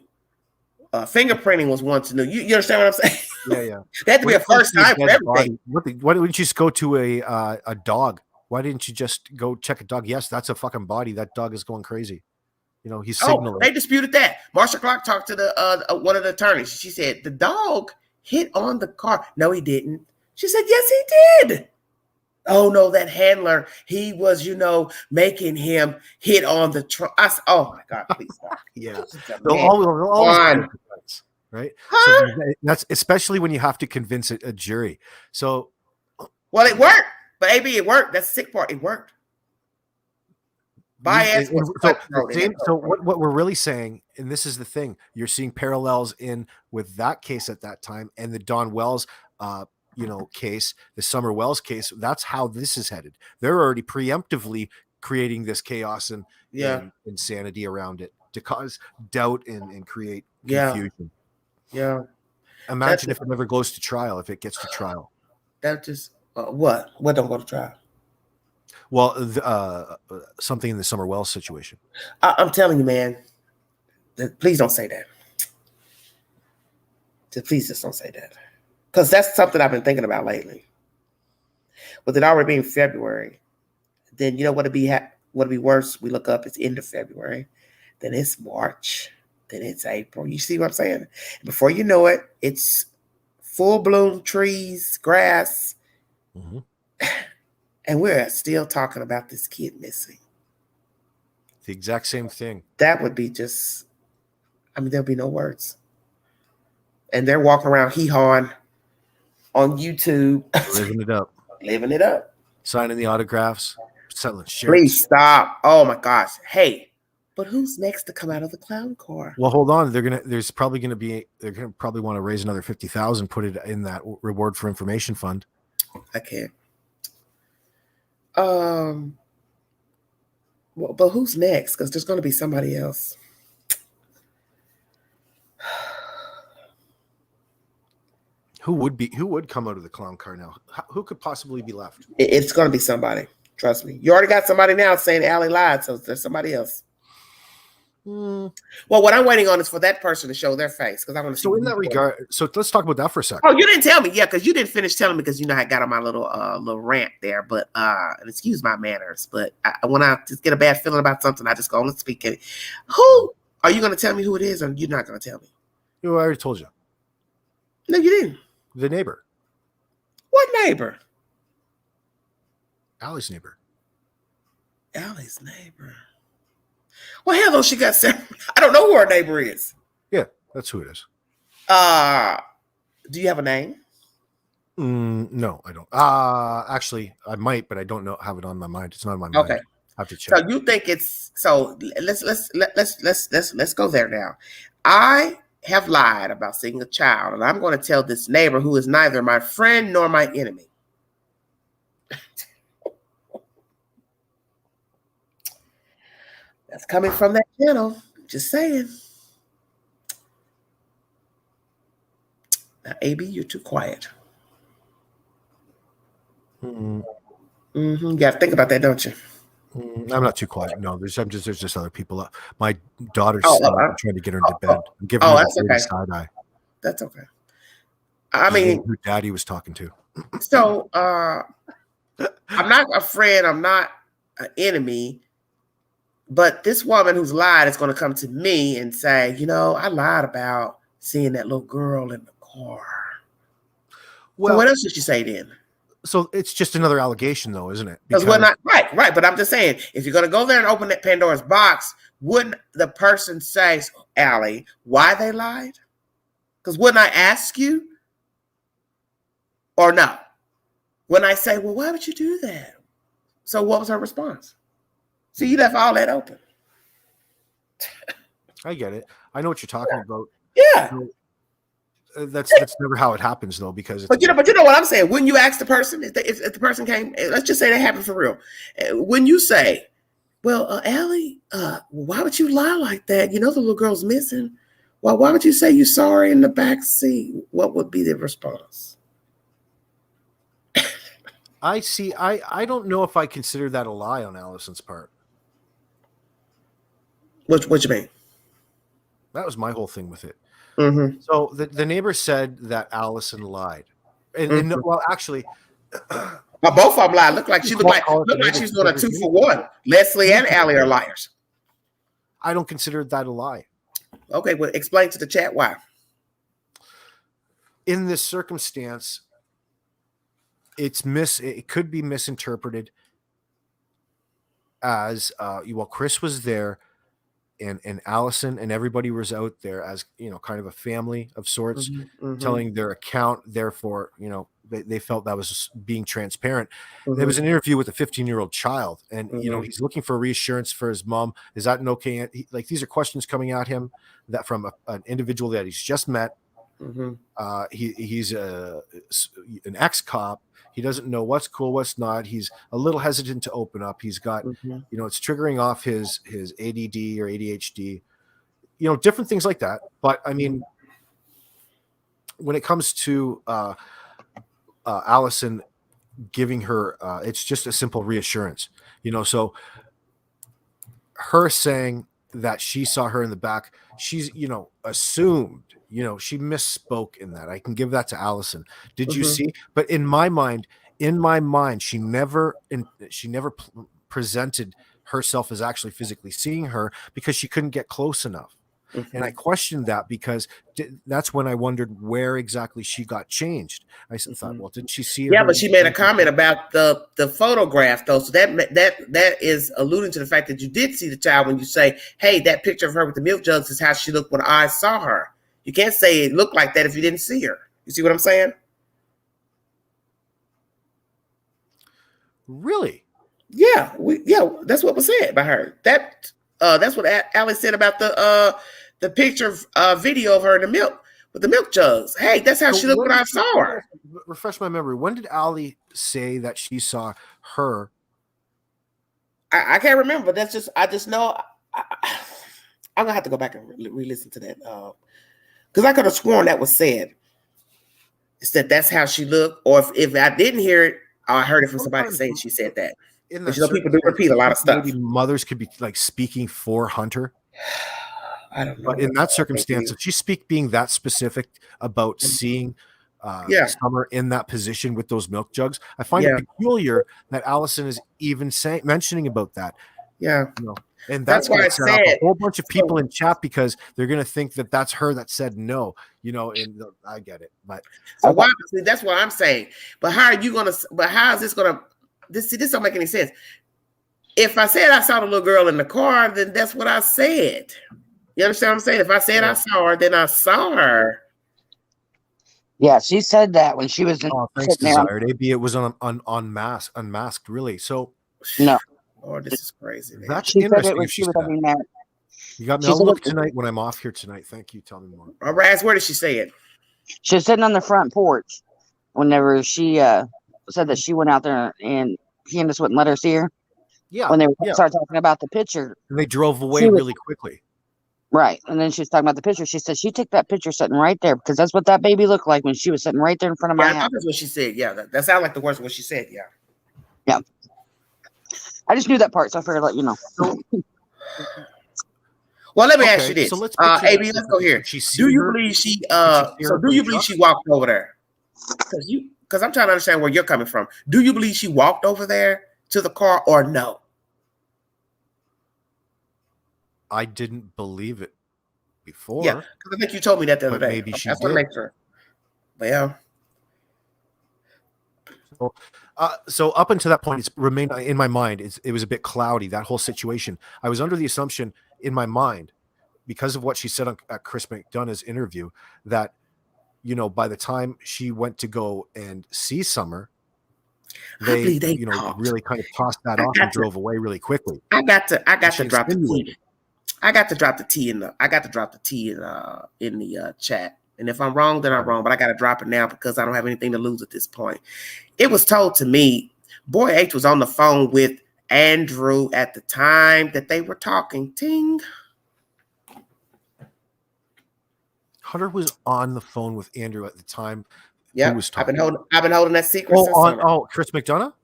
Fingerprinting was once new. You understand what I'm saying? Yeah. That had to be a first time for everything. Why didn't you just go to a dog? Why didn't you just go check a dog? Yes, that's a fucking body. That dog is going crazy. He's signaling. They disputed that. Marsha Clark talked to the one of the attorneys. She said the dog hit on the car. No, he didn't. She said, yes, he did. Oh no, that handler, he was, making him hit on the trunk. Oh my God, please stop. Yeah. Right? Huh? So that's especially when you have to convince a jury. So, well, it worked, but AB, it worked. That's the sick part. It worked. So what we're really saying, and this is the thing, you're seeing parallels in with that case at that time and the Don Wells, case, the Summer Wells case. That's how this is headed. They're already preemptively creating this chaos and insanity around it to cause doubt and create confusion. Yeah. Imagine if it never goes to trial, if it gets to trial. That just what don't go to trial? Well, something in the Summer Wells situation. I'm telling you, man. Please don't say that. Please just don't say that, because that's something I've been thinking about lately. With it already being February, then what'd be worse? We look up, it's end of February, then it's March, then it's April. You see what I'm saying? Before you know it, it's full bloom trees, grass. Mm-hmm. And we're still talking about this kid missing. The exact same thing. That would be there'll be no words. and they're walking around hee-hawing on YouTube, Living it up, living it up. signing the autographs, selling shirts. Please stop. Oh my gosh. Hey, but who's next to come out of the clown car? Well, hold on. They're probably want to raise another 50,000, put it in that reward for information fund. I can't. Well, but who's next? Because there's going to be somebody else. Who would come out of the clown car now? Who could possibly be left? It's going to be somebody. Trust me. You already got somebody now saying Allie lied, so there's somebody else. Well, what I'm waiting on is for that person to show their face because I want to. So in that regard, so let's talk about that for a second. Oh, you didn't tell me, yeah, because you didn't finish telling me because I got on my little rant there. But and excuse my manners, but when I just get a bad feeling about something, I just go on and speak it. Who are you going to tell me who it is, or you're not going to tell me? I already told you. No, you didn't. The neighbor. What neighbor? Allie's neighbor. Allie's neighbor. Well, hell no, she got several. I don't know who her neighbor is. Yeah, that's who it is. Do you have a name? No, I don't. Actually, I might, but I don't have it on my mind. It's not on my mind. Okay. I have to check. So you think it's so? Let's go there now. I have lied about seeing a child, and I'm going to tell this neighbor who is neither my friend nor my enemy. That's coming from that channel. Just saying. Now, AB, you're too quiet. Mm-hmm. You got to think about that, don't you? I'm not too quiet. No, there's just other people. My daughter's trying to get her into bed. I'm giving her that's okay. side eye. That's okay. I mean, who Daddy was talking to. So I'm not a friend. I'm not an enemy. But this woman who's lied is going to come to me and say, I lied about seeing that little girl in the car. Well, so what else did she say then? So it's just another allegation, though, isn't it? Because we're not right. But I'm just saying, if you're going to go there and open that Pandora's box, wouldn't the person say, Allie, why they lied? Because wouldn't I ask you? Or no? When I say, well, why would you do that? So what was her response? So you left all that open. I get it. I know what you're talking about. Yeah. That's never how it happens, though, because. But you know what I'm saying. Wouldn't you ask the person if the person came? Let's just say that happened for real. When you say, "Well, Allie, why would you lie like that? The little girl's missing. Well, why would you say you saw her in the back seat?" What would be the response? I see. I don't know if I consider that a lie on Allison's part. What you mean? That was my whole thing with it. Mm-hmm. So the neighbor said that Allison lied, and well, actually, both of them lied. Look like she's doing a 2-for-1. Leslie and Allie are liars. I don't consider that a lie. Okay, well, explain to the chat why. In this circumstance, it could be misinterpreted as Chris was there. And Allison and everybody was out there as kind of a family of sorts, telling their account. Therefore, they felt that was being transparent. There was an interview with a 15-year-old child, and he's looking for reassurance for his mom. Is that an okay? These are questions coming at him that from an individual that he's just met. He's an ex-cop. He doesn't know what's cool, what's not. He's a little hesitant to open up. He's got, it's triggering off his ADD or ADHD, different things like that. But I mean, when it comes to Allison giving her, it's just a simple reassurance, so her saying that she saw her in the back, she's, assumed, she misspoke in that. I can give that to Allison. Did you see? But in my mind, she never presented herself as actually physically seeing her because she couldn't get close enough. And I questioned that because that's when I wondered where exactly she got changed. I thought, well, didn't she see her? Yeah, but she made a comment about the photograph, though. So that is alluding to the fact that you did see the child when you say, hey, that picture of her with the milk jugs is how she looked when I saw her. You can't say it looked like that if you didn't see her. You see what I'm saying? Really? Yeah, that's what was said by her. That's what Alice said about the picture video of her in the milk with the milk jugs. Hey, that's how she looked when I saw her. Refresh my memory. When did Allie say that she saw her? I can't remember. That's just I just know. I'm gonna have to go back and re-listen to that because I could have sworn that was said. It's that's how she looked, or if I didn't hear it, I heard it from somebody saying she said that. But people do repeat a lot of stuff. Maybe mothers could be like speaking for Hunter. I don't know. But in that circumstance, if she being that specific about seeing Summer in that position with those milk jugs, I find it peculiar that Allison is even mentioning about that. Yeah. You know, and that's why I said a whole bunch of people in chat because they're going to think that that's her that said no, you know, and I get it. But so why, that's what I'm saying. But how are you going to, but how is this going to, this don't make any sense. If I said I saw the little girl in the car, then that's what I said. You understand what I'm saying? If I said I saw her, then I saw her. Yeah, she said that when she was in. Oh, thanks, Desired. Maybe it was unmasked, really. So no. Oh, this is crazy. Man. That's she interesting. Said it when she was having that. You got me. I'll look tonight when I'm off here tonight. Thank you. Tell me more. All right, where did she say it? She was sitting on the front porch whenever she said that she went out there and Candace wouldn't let her see her. Yeah. When they started talking about the picture. And they drove away really quickly. Right. And then she was talking about the picture. She said she took that picture sitting right there because that's what that baby looked like when she was sitting right there in front of my house. That's what she said. Yeah, that sounded like the words of what she said. Yeah. Yeah. I just knew that part, so I figured I'd let you know. Well, let me ask you this. So let's AB, let's go here. Do you believe she walked over there? Because I'm trying to understand where you're coming from. Do you believe she walked over there to the car or no? I didn't believe it before. Yeah, because I think you told me that the other day. Maybe she did. Want to make sure. Well. So up until that point, it's remained in my mind. It was a bit cloudy, that whole situation. I was under the assumption in my mind, because of what she said at Chris McDonough's interview, that, you know, by the time she went to go and see Summer, they really kind of tossed that off and drove away really quickly. I got to drop the T. I got to drop the T in the chat. And if I'm wrong, then I'm wrong. But I got to drop it now because I don't have anything to lose at this point. It was told to me, Boy H was on the phone with Andrew at the time that they were talking. Ting. Hunter was on the phone with Andrew at the time. Yeah, I've been holding that secret. Chris McDonough?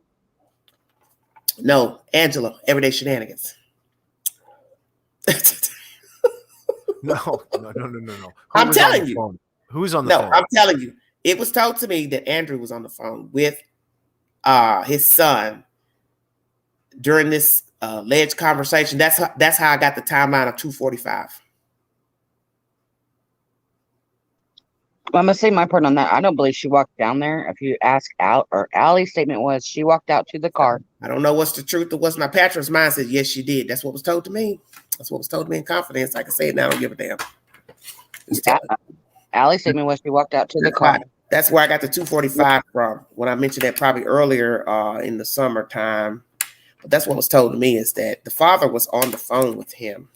No, Angela, Everyday Shenanigans. No. I'm telling you. Who's on the phone? No, I'm telling you. It was told to me that Andrew was on the phone with his son during this alleged conversation. That's how I got the timeline of 2:45. I'm gonna say my part on that. I don't believe she walked down there. If you ask Al, or Allie's statement was she walked out to the car. I don't know what's the truth or what's not. Patrick's mind said yes, she did. That's what was told to me. That's what was told to me in confidence. I can say it now. I don't give a damn. Allie's statement was she walked out to the car. That's where I got the 2:45 from. When I mentioned that probably earlier in the summertime. But that's what was told to me is that the father was on the phone with him.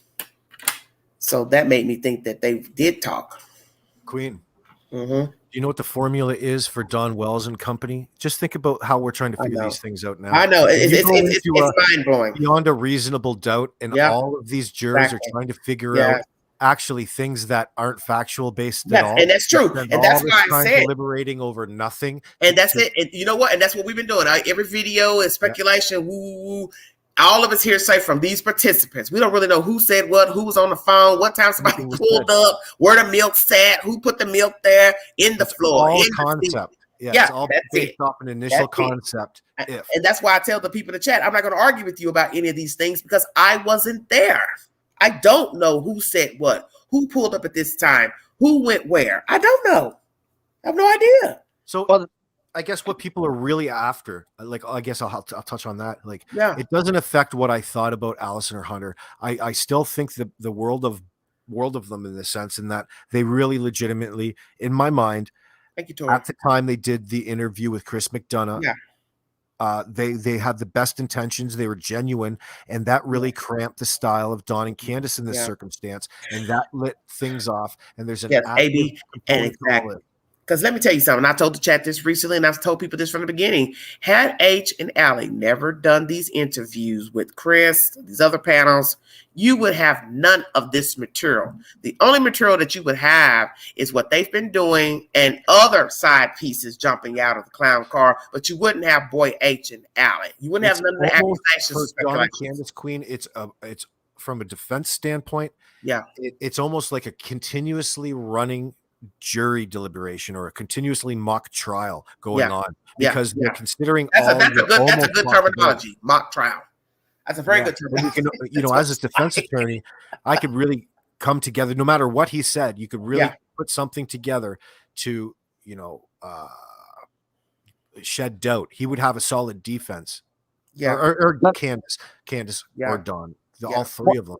So that made me think that they did talk. Queen. Mm-hmm. Do you know what the formula is for Don Wells and company? Just think about how we're trying to figure these things out now. I know. It's mind-blowing. Beyond a reasonable doubt, and all of these jurors are trying to figure out actually things that aren't factual based at all. And that's true. And that's why I said deliberating over nothing. And that's it. And you know what? And that's what we've been doing. Every video is speculation. Woo. All of us hearsay from these participants. We don't really know who said what, who was on the phone, what time somebody pulled up, where the milk sat, who put the milk there, in the floor. All concept. It's all based off an initial concept. And that's why I tell the people in the chat, I'm not going to argue with you about any of these things because I wasn't there. I don't know who said what, who pulled up at this time, who went where. I don't know. I have no idea. So I guess what people are really after, like, I guess I'll touch on that. Like, it doesn't affect what I thought about Allison or Hunter. I still think that the world of world of them in this sense, in that they really legitimately, in my mind, Thank you, Tori. at the time they did the interview with Chris McDonough, they had the best intentions. They were genuine, and that really cramped the style of Don and Candace in this circumstance, and that lit things off. And there's an AB, and component to all exactly. this. Because let me tell you something. I told the chat this recently, and I've told people this from the beginning. Had H and Allie never done these interviews with Chris, these other panels, you would have none of this material. The only material that you would have is what they've been doing and other side pieces jumping out of the clown car, but you wouldn't have Boy H and Allie. You wouldn't have none of the accusations. For Don and Candace Queen, it's from a defense standpoint. Yeah, it's almost like a continuously running jury deliberation or a continuously mock trial going on, because they're considering that's a good terminology, mock trial. That's a very good terminology. You know, as a defense attorney, I could really come together, no matter what he said, you could really put something together to, shed doubt. He would have a solid defense. Or Candace or Don, all three of them.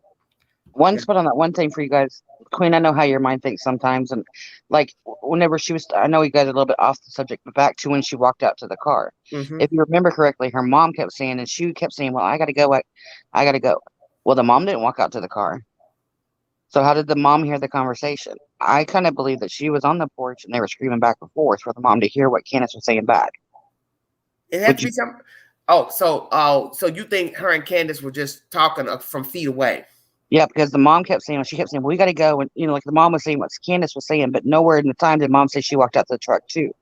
One spot on that one thing for you guys, Queen. I know how your mind thinks sometimes, and like whenever she was, I know you guys are a little bit off the subject, but back to when she walked out to the car. Mm-hmm. If you remember correctly, her mom kept saying, and she kept saying, "Well, I gotta go. I gotta go." Well, the mom didn't walk out to the car. So how did the mom hear the conversation? I kind of believe that she was on the porch and they were screaming back and forth for the mom to hear what Candace was saying back. It had to be some. So you think her and Candace were just talking from feet away? Yeah, because the mom kept saying, well, we got to go. And, like the mom was saying what Candace was saying, but nowhere in the time did mom say she walked out to the truck too.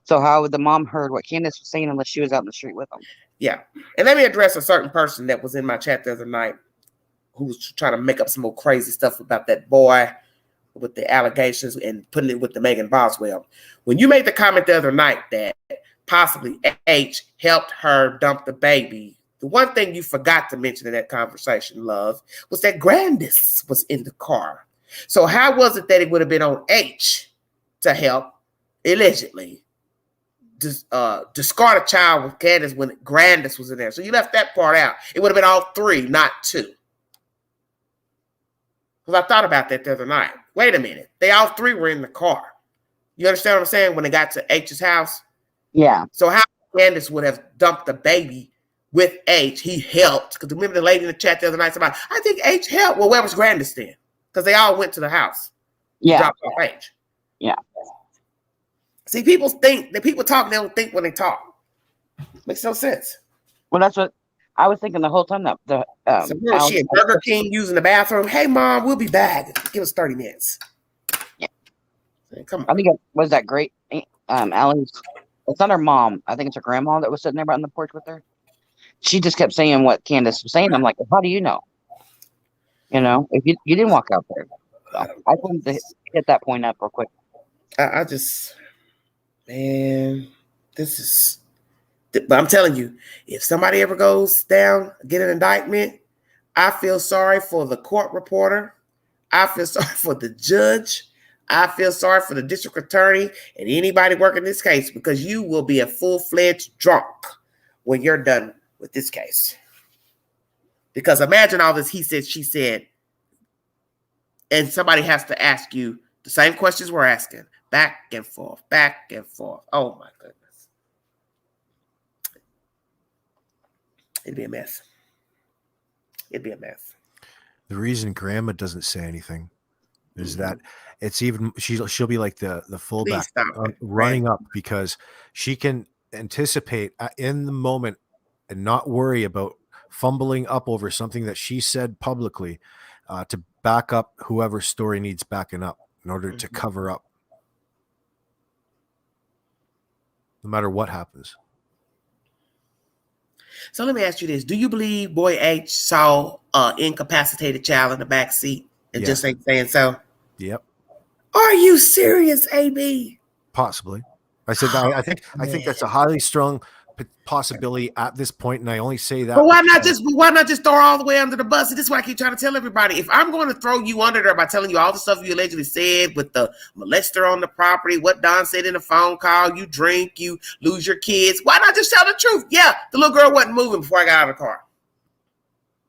So how would the mom heard what Candace was saying unless she was out in the street with them? Yeah. And let me address a certain person that was in my chat the other night who was trying to make up some more crazy stuff about that boy with the allegations and putting it with the Megan Boswell. When you made the comment the other night that possibly H helped her dump the baby, the one thing you forgot to mention in that conversation, love, was that Grandis was in the car. So how was it that it would have been on H to help, allegedly, discard a child with Candace when Grandis was in there? So you left that part out. It would have been all three, not two. Because I thought about that the other night. Wait a minute. They all three were in the car. You understand what I'm saying? When they got to H's house? Yeah. So how Candace would have dumped the baby with H, he helped. Because remember the lady in the chat the other night about, I think H helped. Well, where was Grandis then? Because they all went to the house. Yeah. Dropped off H. Yeah. See, people think that people talk, they don't think when they talk. Makes no sense. Well, that's what I was thinking the whole time. That so where is she at Burger King using the bathroom? Hey, Mom, we'll be back. Give us 30 minutes. Yeah. Come on. I think it was that great. Allie's. It's not her mom. I think it's her grandma that was sitting there on the porch with her. She just kept saying what Candace was saying. I'm like, how do you know? If you didn't walk out there. So I wanted to hit that point up real quick. I just, man, but I'm telling you, if somebody ever goes down, get an indictment, I feel sorry for the court reporter. I feel sorry for the judge. I feel sorry for the district attorney and anybody working this case, because you will be a full-fledged drunk when you're done with this case. Because imagine all this he said, she said, and somebody has to ask you the same questions we're asking, back and forth, back and forth. Oh my goodness. It'd be a mess. It'd be a mess. The reason Grandma doesn't say anything is that it's even she'll be like the fullback running up, because she can anticipate in the moment and not worry about fumbling up over something that she said publicly to back up whoever's story needs backing up in order to cover up, no matter what happens. So let me ask you this. Do you believe Boy H saw an incapacitated child in the back seat and just ain't saying so? Yep. Are you serious, AB? Possibly. I said that. I think that's a highly strong possibility at this point, and I only say that. But why not just throw her all the way under the bus? And this is what I keep trying to tell everybody. If I'm going to throw you under there by telling you all the stuff you allegedly said with the molester on the property, what Don said in the phone call, you drink, you lose your kids, why not just tell the truth? Yeah, the little girl wasn't moving before I got out of the car.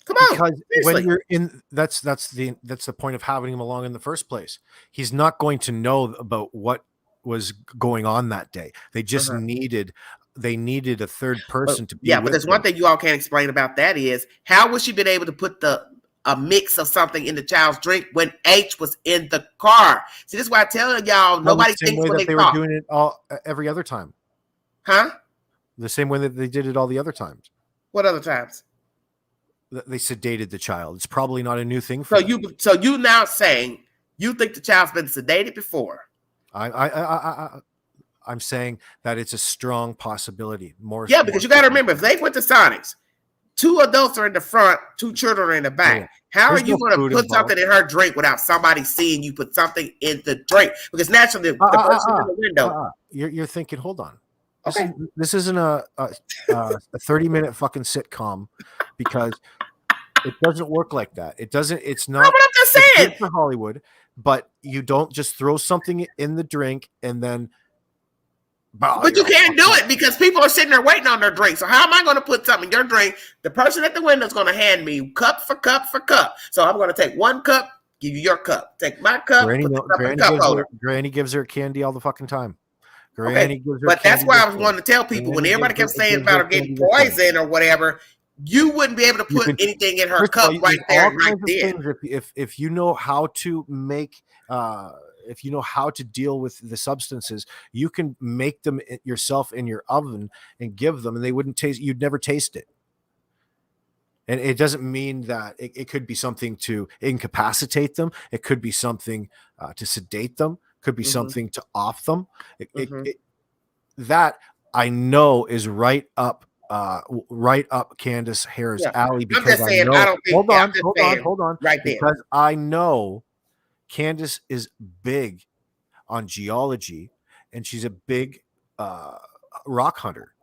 Come on, Because when seriously. you're in, that's the point of having him along in the first place. He's not going to know about what was going on that day. They just Uh-huh. needed a third But person to be yeah, but with there's one them. thing you all can't explain about that is how was she been able to put a mix of something in the child's drink when H was in the car? See, this is why I tell y'all Well, the nobody same thinks way when that they they were talk. doing it all every other time. Huh? The same way that they did it all the other times. What other times? They sedated the child. It's probably not a new thing for them. So you now saying you think the child's been sedated before? I'm saying that it's a strong possibility. Yeah, because you got to remember, if they went to Sonic's, 2 adults are in the front, 2 children are in the back. Yeah. How There's are you no going to food put involved. something in her drink without somebody seeing you put something in the drink? Because naturally, the person in the window. You're thinking, hold on. Okay. This isn't a 30-minute fucking sitcom, because it doesn't work like that. It doesn't. It's No, not. but I'm just It's saying. good for Hollywood, but you don't just throw something in the drink and then. But you can't do it because people are sitting there waiting on their drink. So how am I going to put something in your drink? The person at the window is going to hand me cup for cup for cup. So I'm going to take 1 cup, give you your cup. Take my cup, put the cup in the cup holder. Granny gives her candy all the fucking time. Okay, but that's why I was wanting to tell people when everybody kept saying about her getting poisoned or whatever, you wouldn't be able to put anything in her cup right there and right there. If you know how to make, if you know how to deal with the substances, you can make them yourself in your oven and give them, and they wouldn't taste. You'd never taste it. And it doesn't mean that it could be something to incapacitate them. It could be something to sedate them. Could be something to off them. That I know is right up Candace Hare's alley, because I'm just saying, I know. I don't think. Hold on. Right there. Because I know Candace is big on geology, and she's a big rock hunter,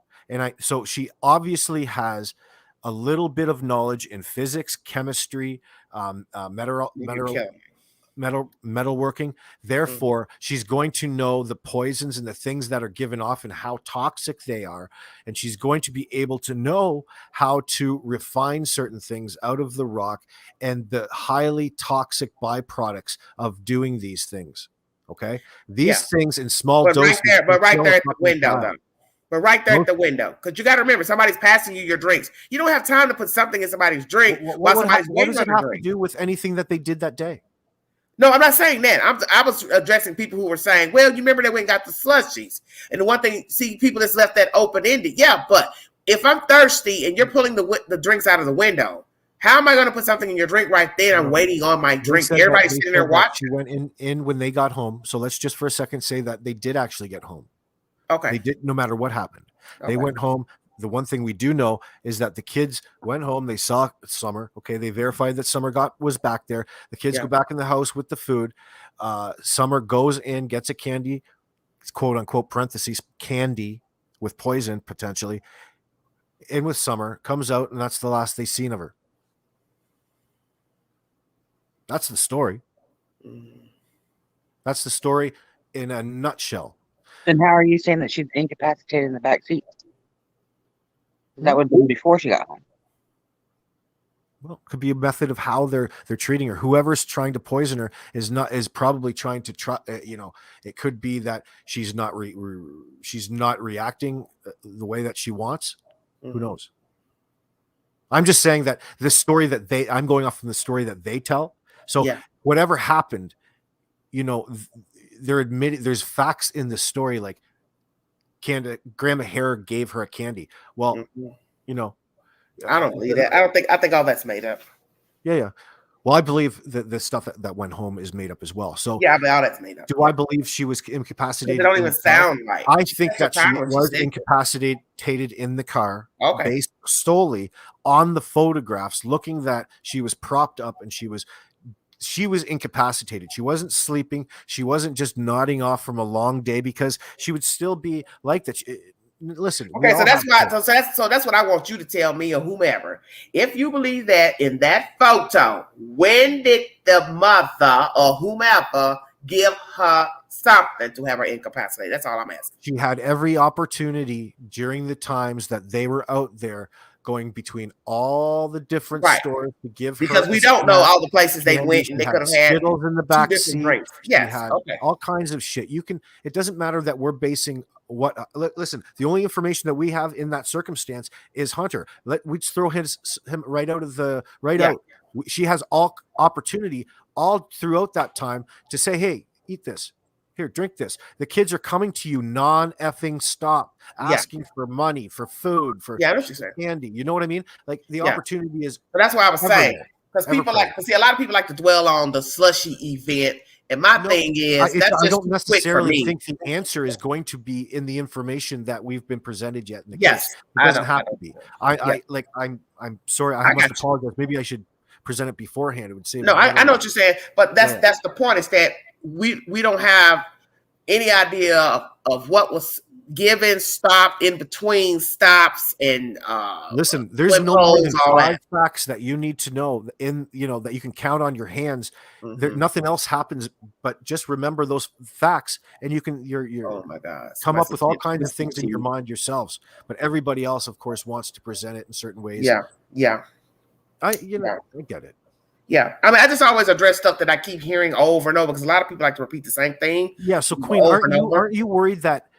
so she obviously has a little bit of knowledge in physics, chemistry, metalworking. Therefore, she's going to know the poisons and the things that are given off and how toxic they are. And she's going to be able to know how to refine certain things out of the rock and the highly toxic byproducts of doing these things. Okay. These things in small doses. Right there at the window, though. But right there at the window, because you got to remember, somebody's passing you your drinks. You don't have time to put something in somebody's drink while somebody's waiting on your drink. What does it have to do with anything that they did that day? No, I'm not saying that. I was addressing people who were saying, well, you remember that we got the slushies. And the one thing, see, people just left that open-ended. Yeah, but if I'm thirsty and you're pulling the drinks out of the window, how am I going to put something in your drink right there and waiting on my drink? Everybody's sitting there watching. She went in when they got home. So let's just for a second say that they did actually get home. Okay. They did, no matter what happened. Okay. They went home. The one thing we do know is that the kids went home. They saw Summer. Okay. They verified that Summer was back there. The kids go back in the house with the food. Summer goes in, gets a candy, quote unquote, parentheses, candy with poison potentially, in with Summer, comes out, and that's the last they seen of her. That's the story. That's the story in a nutshell. Then how are you saying that she's incapacitated in the back seat? That would be before she got home. Well, it could be a method of how they're treating her. Whoever's trying to poison her is probably trying to try. It could be that she's not reacting the way that she wants. Who knows? I'm just saying that the story that I'm going off from the story that they tell. So whatever happened, they're admitting there's facts in the story, like Grandma Hare gave her a candy. Well, I don't believe that. I think all that's made up. Yeah. Well, I believe that the stuff that went home is made up as well. So yeah, but all that's made up. Do I believe she was incapacitated? It don't even sound right. I think that she was incapacitated in the car, based solely on the photographs, looking that she was propped up and she was incapacitated. She wasn't sleeping. She wasn't just nodding off from a long day, because she would still be like that. Listen. Okay, so that's why. So that's what I want you to tell me or whomever. If you believe that in that photo, when did the mother or whomever give her something to have her incapacitated? That's all I'm asking. She had every opportunity during the times that they were out there going between all the different Right. stores to give Because her we a don't know snack, all the places they candy. went, She and they had could have had Skittles in the 2 back different seat. drinks. She Yes. had Okay. all kinds of shit. It doesn't matter that we're basing what. Listen, the only information that we have in that circumstance is Hunter. We just throw him right out of the out. She has all opportunity all throughout that time to say, "Hey, eat this. Here, drink this." The kids are coming to you non-effing stop, asking for money, for food, for I know what you're saying. candy. You know what I mean? Like the opportunity is. So that's why I was saying, everywhere. because people a lot of people like to dwell on the slushy event. And my thing is, that's just I don't too quick for necessarily me. think the answer is going to be in the information that we've been presented yet in the Yes, case. It doesn't have to be. I'm sorry. I must apologize. Maybe I should present it beforehand. It would say no. I know what you're saying, but that's the point. Is that we don't have any idea of what was given, stopped, in between stops, and listen, there's no more than 5 facts that you need to know that you can count on your hands. Mm-hmm. Nothing else happens, but just remember those facts, and you can oh my God, come up with all kinds of things in your mind yourselves. But everybody else, of course, wants to present it in certain ways. Yeah. I get it. Yeah, I mean, I just always address stuff that I keep hearing over and over because a lot of people like to repeat the same thing. Yeah. So, Queen, aren't you worried that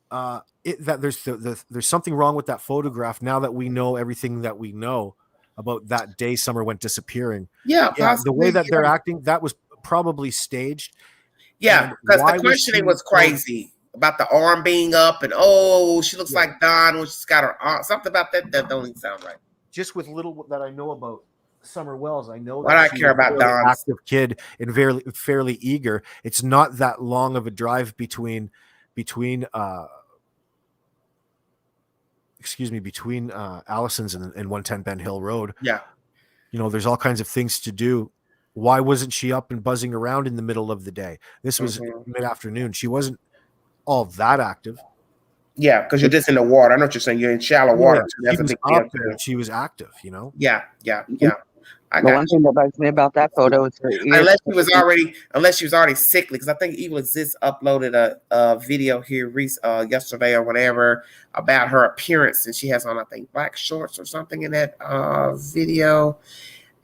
that there's something wrong with that photograph now that we know everything that we know about that day Summer went disappearing? Yeah, the way that they're acting, that was probably staged. Yeah, because the questioning was crazy about the arm being up and she looks like Dawn when she's got her arm. Something about that don't even sound right. Just with little that I know about Summer Wells, I know that I care about Dawn's active kid and fairly eager. It's not that long of a drive between Allison's and 110 Ben Hill Road. Yeah. There's all kinds of things to do. Why wasn't she up and buzzing around in the middle of the day? This was mid-afternoon. She wasn't all that active. Yeah, because you're just in the water. I know what you're saying. You're in shallow water. Yeah, she was up and she was active, Yeah. The one thing that bugs me about that photo is her ears. Unless she was already sickly, because I think Evil Exists uploaded a video here yesterday or whatever about her appearance, and she has on, I think, black shorts or something in that video,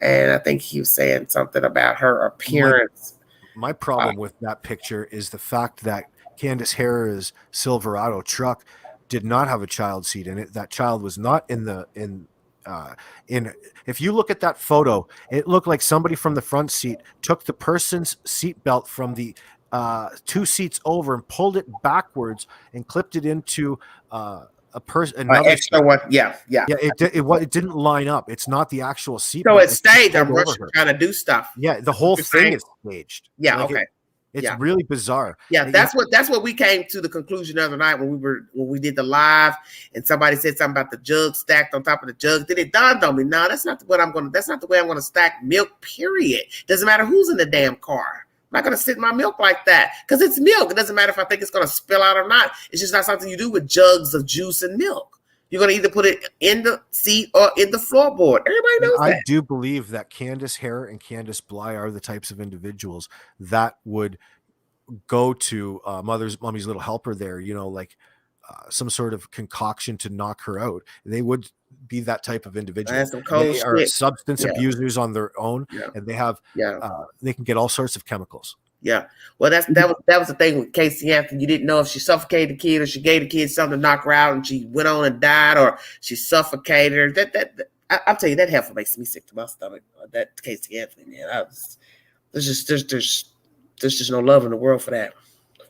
and I think he was saying something about her appearance. My problem with that picture is the fact that Candace Harris' Silverado truck did not have a child seat in it. That child was not if you look at that photo, it looked like somebody from the front seat took the person's seat belt from the 2 seats over and pulled it backwards and clipped it into a person. Extra one, yeah. It didn't line up. It's not the actual seat. So it's staged. I'm trying to do stuff. Yeah, the whole thing is staged. Yeah, okay. It's really bizarre. Yeah, that's what we came to the conclusion the other night when we did the live, and somebody said something about the jug stacked on top of the jug. Then it dawned on me, no, that's not the way I'm going to stack milk, period. Doesn't matter who's in the damn car. I'm not going to sit my milk like that because it's milk. It doesn't matter if I think it's going to spill out or not. It's just not something you do with jugs of juice and milk. You're going to either put it in the seat or in the floorboard. Everybody knows that. I do believe that Candace Hare and Candace Bly are the types of individuals that would go to Mommy's Little Helper there, like some sort of concoction to knock her out. They would be that type of individual. They are substance abusers on their own, and they have they can get all sorts of chemicals. Yeah. Well, that was the thing with Casey Anthony. You didn't know if she suffocated the kid or she gave the kid something to knock her out and she went on and died, or she suffocated her. I'll tell you, that heifer makes me sick to my stomach. That Casey Anthony, man. There's just no love in the world for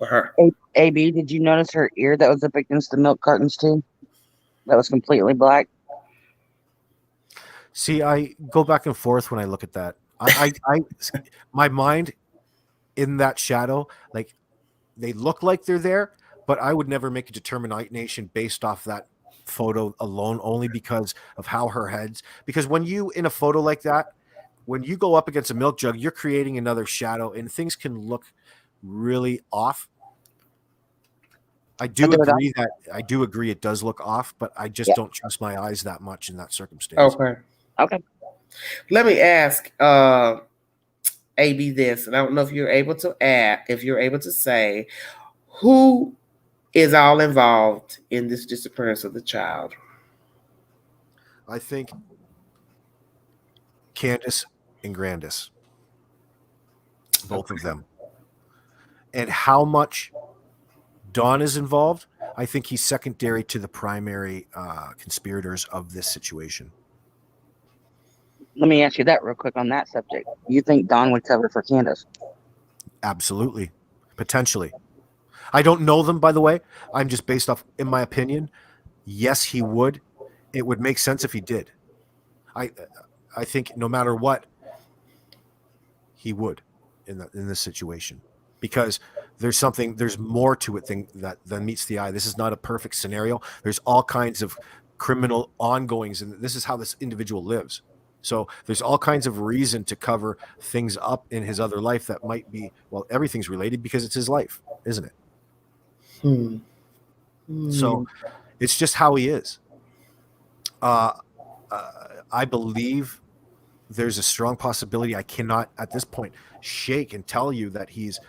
her. AB, did you notice her ear that was up against the milk cartons too? That was completely black. See, I go back and forth when I look at that. I my mind in that shadow, like they look like they're there, but I would never make a determination based off that photo alone, only because of how her head's. Because when you in a photo like that, when you go up against a milk jug, you're creating another shadow, and things can look really off. I do agree it does look off, but I just don't trust my eyes that much in that circumstance. Okay. Let me ask AB this, and I don't know if you're able to say who is all involved in this disappearance of the child. I think Candace and Grandis, both of them. And how much Don is involved, I think he's secondary to the primary conspirators of this situation. Let me ask you that real quick on that subject. You think Don would cover for Candace? Absolutely. Potentially. I don't know them, by the way. I'm just based off, in my opinion. Yes, he would. It would make sense if he did. I think no matter what, he would in this situation, because there's more to it than meets the eye. This is not a perfect scenario. There's all kinds of criminal ongoings, and this is how this individual lives. So there's all kinds of reason to cover things up in his other life that might be, well, everything's related because it's his life, isn't it? So it's just how he is. I believe there's a strong possibility. I cannot at this point shake and tell you that he's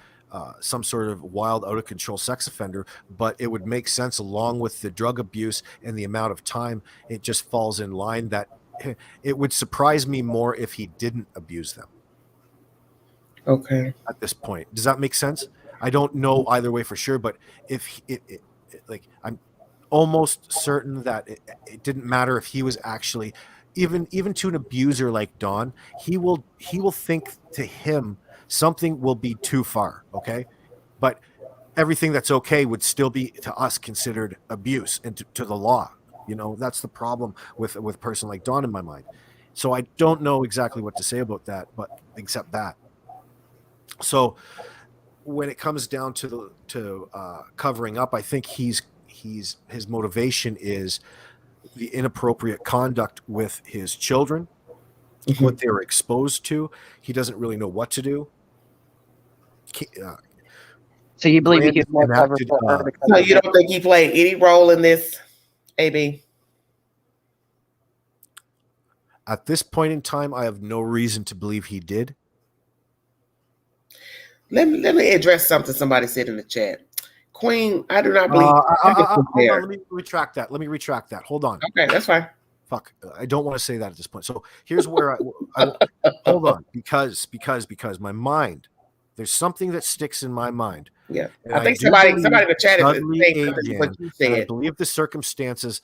some sort of wild, out of control sex offender, but it would make sense along with the drug abuse and the amount of time. It just falls in line that it would surprise me more if he didn't abuse them. Okay. At this point, does that make sense? I don't know either way for sure, but if like, I'm almost certain that it didn't matter if he was actually even to an abuser like Don, he will think to him something will be too far, okay? But everything that's okay would still be to us considered abuse and to the law. You know, that's the problem with a person like Don in my mind. So I don't know exactly what to say about that, but except that. So when it comes down to covering up, I think his motivation is the inappropriate conduct with his children, what they were exposed to. He doesn't really know what to do. So you believe he could more cover enacted, for her? So you don't think he played any role in this, AB? At this point in time, I have no reason to believe he did. Let me address something somebody said in the chat. Queen, I do not believe. Hold on, let me retract that. Hold on. Okay, that's fine. Fuck, I don't want to say that at this point. So here's where I hold on, because my mind, there's something that sticks in my mind. Yeah, And I think somebody in the chat is saying Adrian, what you said. I believe the circumstances.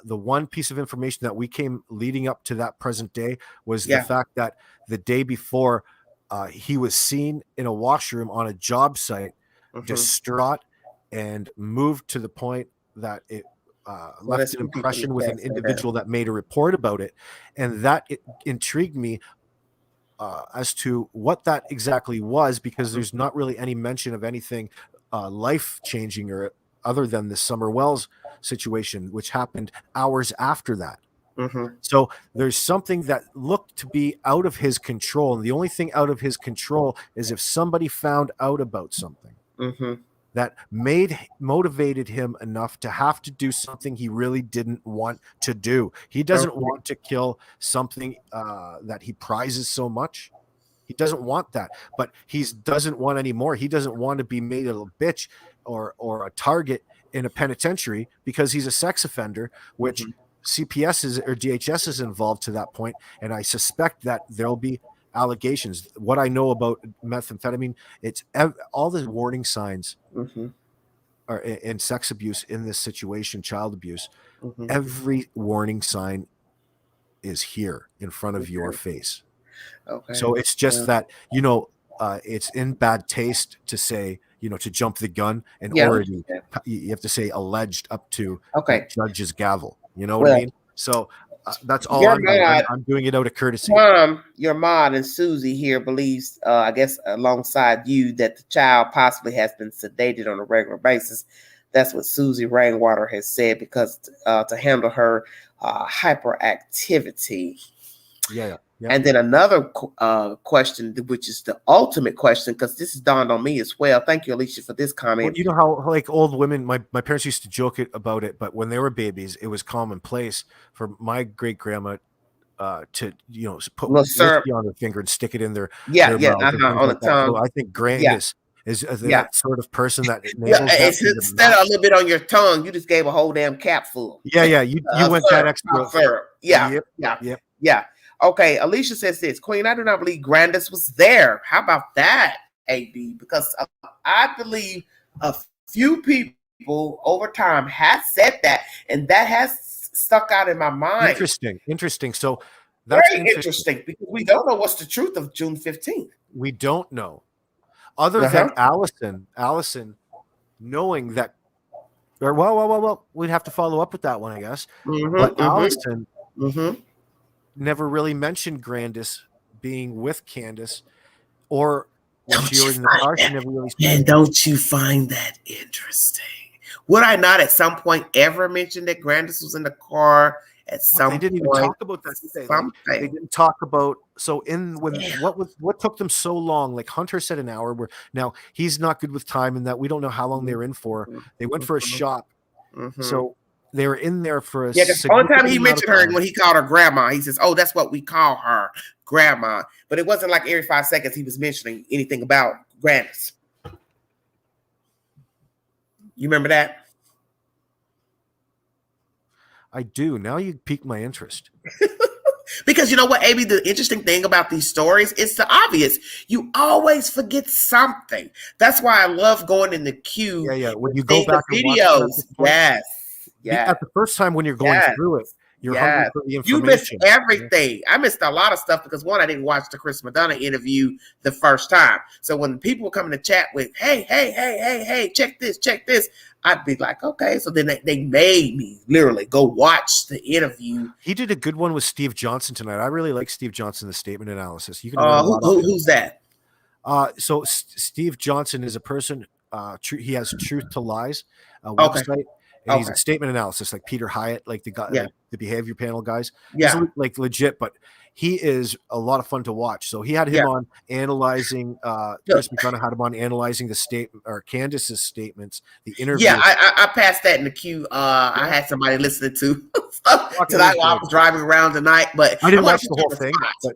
The one piece of information that we came leading up to that present day was the fact that the day before he was seen in a washroom on a job site, distraught and moved to the point that it left an impression with an individual that made a report about it. And that intrigued me as to what that exactly was, because there's not really any mention of anything life-changing or other than the Summer Wells situation, which happened hours after that. So there's something that looked to be out of his control. And the only thing out of his control is if somebody found out about something that motivated him enough to have to do something he really didn't want to do. He doesn't want to kill something that he prizes so much. He doesn't want that, but he doesn't want any more. He doesn't want to be made a bitch or a target in a penitentiary because he's a sex offender, which CPS is or DHS is involved to that point. And I suspect that there'll be allegations. What I know about methamphetamine, it's all the warning signs are in sex abuse in this situation, child abuse. Every warning sign is here in front of your face. So it's just that, it's in bad taste to say, to jump the gun and already you have to say alleged up to the judge's gavel. You know what I mean? So that's all I'm doing. I'm doing it out of courtesy. Your mod and Susie here believes, I guess, alongside you, that the child possibly has been sedated on a regular basis. That's what Susie Rainwater has said, because to handle her hyperactivity. Yeah. And then another question, which is the ultimate question, because this has dawned on me as well. Thank you, Alicia, for this comment. Well, you know how, like, old women, my parents used to joke about it, but when they were babies, it was commonplace for my great grandma to put whiskey on their finger and stick it in their mouth on the tongue. So I think Grandis is that sort of person that instead of a little bit on your tongue, you just gave a whole damn cap full. You went that extra. Yeah, Yep. yeah, Yep. yeah. Okay, Alicia says this. Queen, I do not believe Grandis was there. How about that, AB? Because I believe a few people over time have said that, and that has stuck out in my mind. Interesting. So that's Very interesting because we don't know what's the truth of June 15th. We don't know. Other than Allison knowing that, or well, we'd have to follow up with that one, I guess. But Allison never really mentioned Grandis being with Candace, or when she was in the car, she never really said. And don't you find that interesting? Would I not at some point ever mention that Grandis was in the car at some point? They didn't even talk about that, did they? Like, they didn't talk about. So what took them so long? Like Hunter said, an hour. Where now he's not good with time, and that we don't know how long they were in for. They went for a shop, so they were in there for a. Yeah, because the only time he mentioned her when he called her grandma, he says, "Oh, that's what we call her, grandma." But it wasn't like every 5 seconds he was mentioning anything about Grandis. You remember that? I do. Now you piqued my interest. Because you know what, AB, the interesting thing about these stories, it's the obvious. You always forget something. That's why I love going in the queue. Yeah. When you go back and videos. Yes. At the first time when you're going through it, you're hungry for the information. You miss everything. I missed a lot of stuff because one, I didn't watch the Chris Madonna interview the first time. So when people were coming to chat with, hey, check this, I'd be like, okay. So then they made me literally go watch the interview. He did a good one with Steve Johnson tonight. I really like Steve Johnson, the statement analysis. You can who's that? So Steve Johnson is a person. He has Truth to Lies website. And he's a statement analysis, like Peter Hyatt, like the guy, like the behavior panel guys. Yeah, he's like legit, but he is a lot of fun to watch. So he had him on analyzing. Chris McDonough had him on analyzing the statement or Candace's statements, the interview. Yeah, I passed that in the queue. I had somebody listening to tonight while I was driving around tonight, but I didn't watch the whole thing. But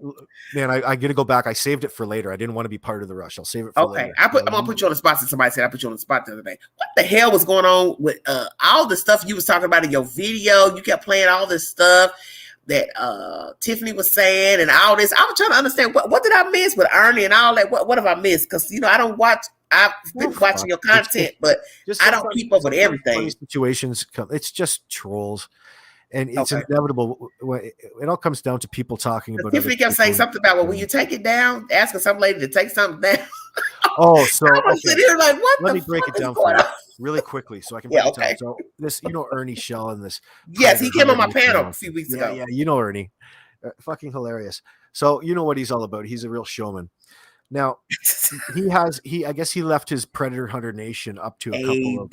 man, I got to go back. I saved it for later. I didn't want to be part of the rush. I'll save it for later. I'm gonna put you on the spot since somebody said I put you on the spot the other day. What the hell was going on with all the stuff you was talking about in your video? You kept playing all this stuff that Tiffany was saying and all this. I was trying to understand what did I miss with Ernie and all that. What have I missed? Because I don't watch. I've been watching your content, but I don't keep up with everything. Situations come. It's just trolls, and it's inevitable. It all comes down to people talking about. Tiffany kept saying something about, well, will you take it down? Asking some lady to take something down. Oh, so I was sitting here like, what? Let me break it down for you really quickly so I can break it down. So this, Ernie Shell and this. Yes, he came on my panel a few weeks ago. Yeah, Ernie, fucking hilarious. So you know what he's all about. He's a real showman. Now I guess he left his Predator Hunter Nation up to a couple of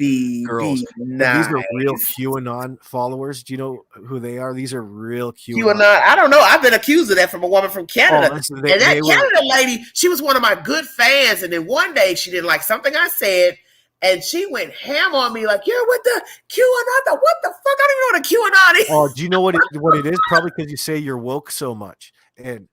girls. Nice. These are real QAnon followers. Do you know who they are? These are real QAnon. I don't know. I've been accused of that from a woman from Canada. And that Canada lady, she was one of my good fans. And then one day she didn't like something I said. And she went ham on me like, you're with the QAnon. What the fuck? I don't even know what a QAnon is. Oh, do you know what it is? Probably because you say you're woke so much. And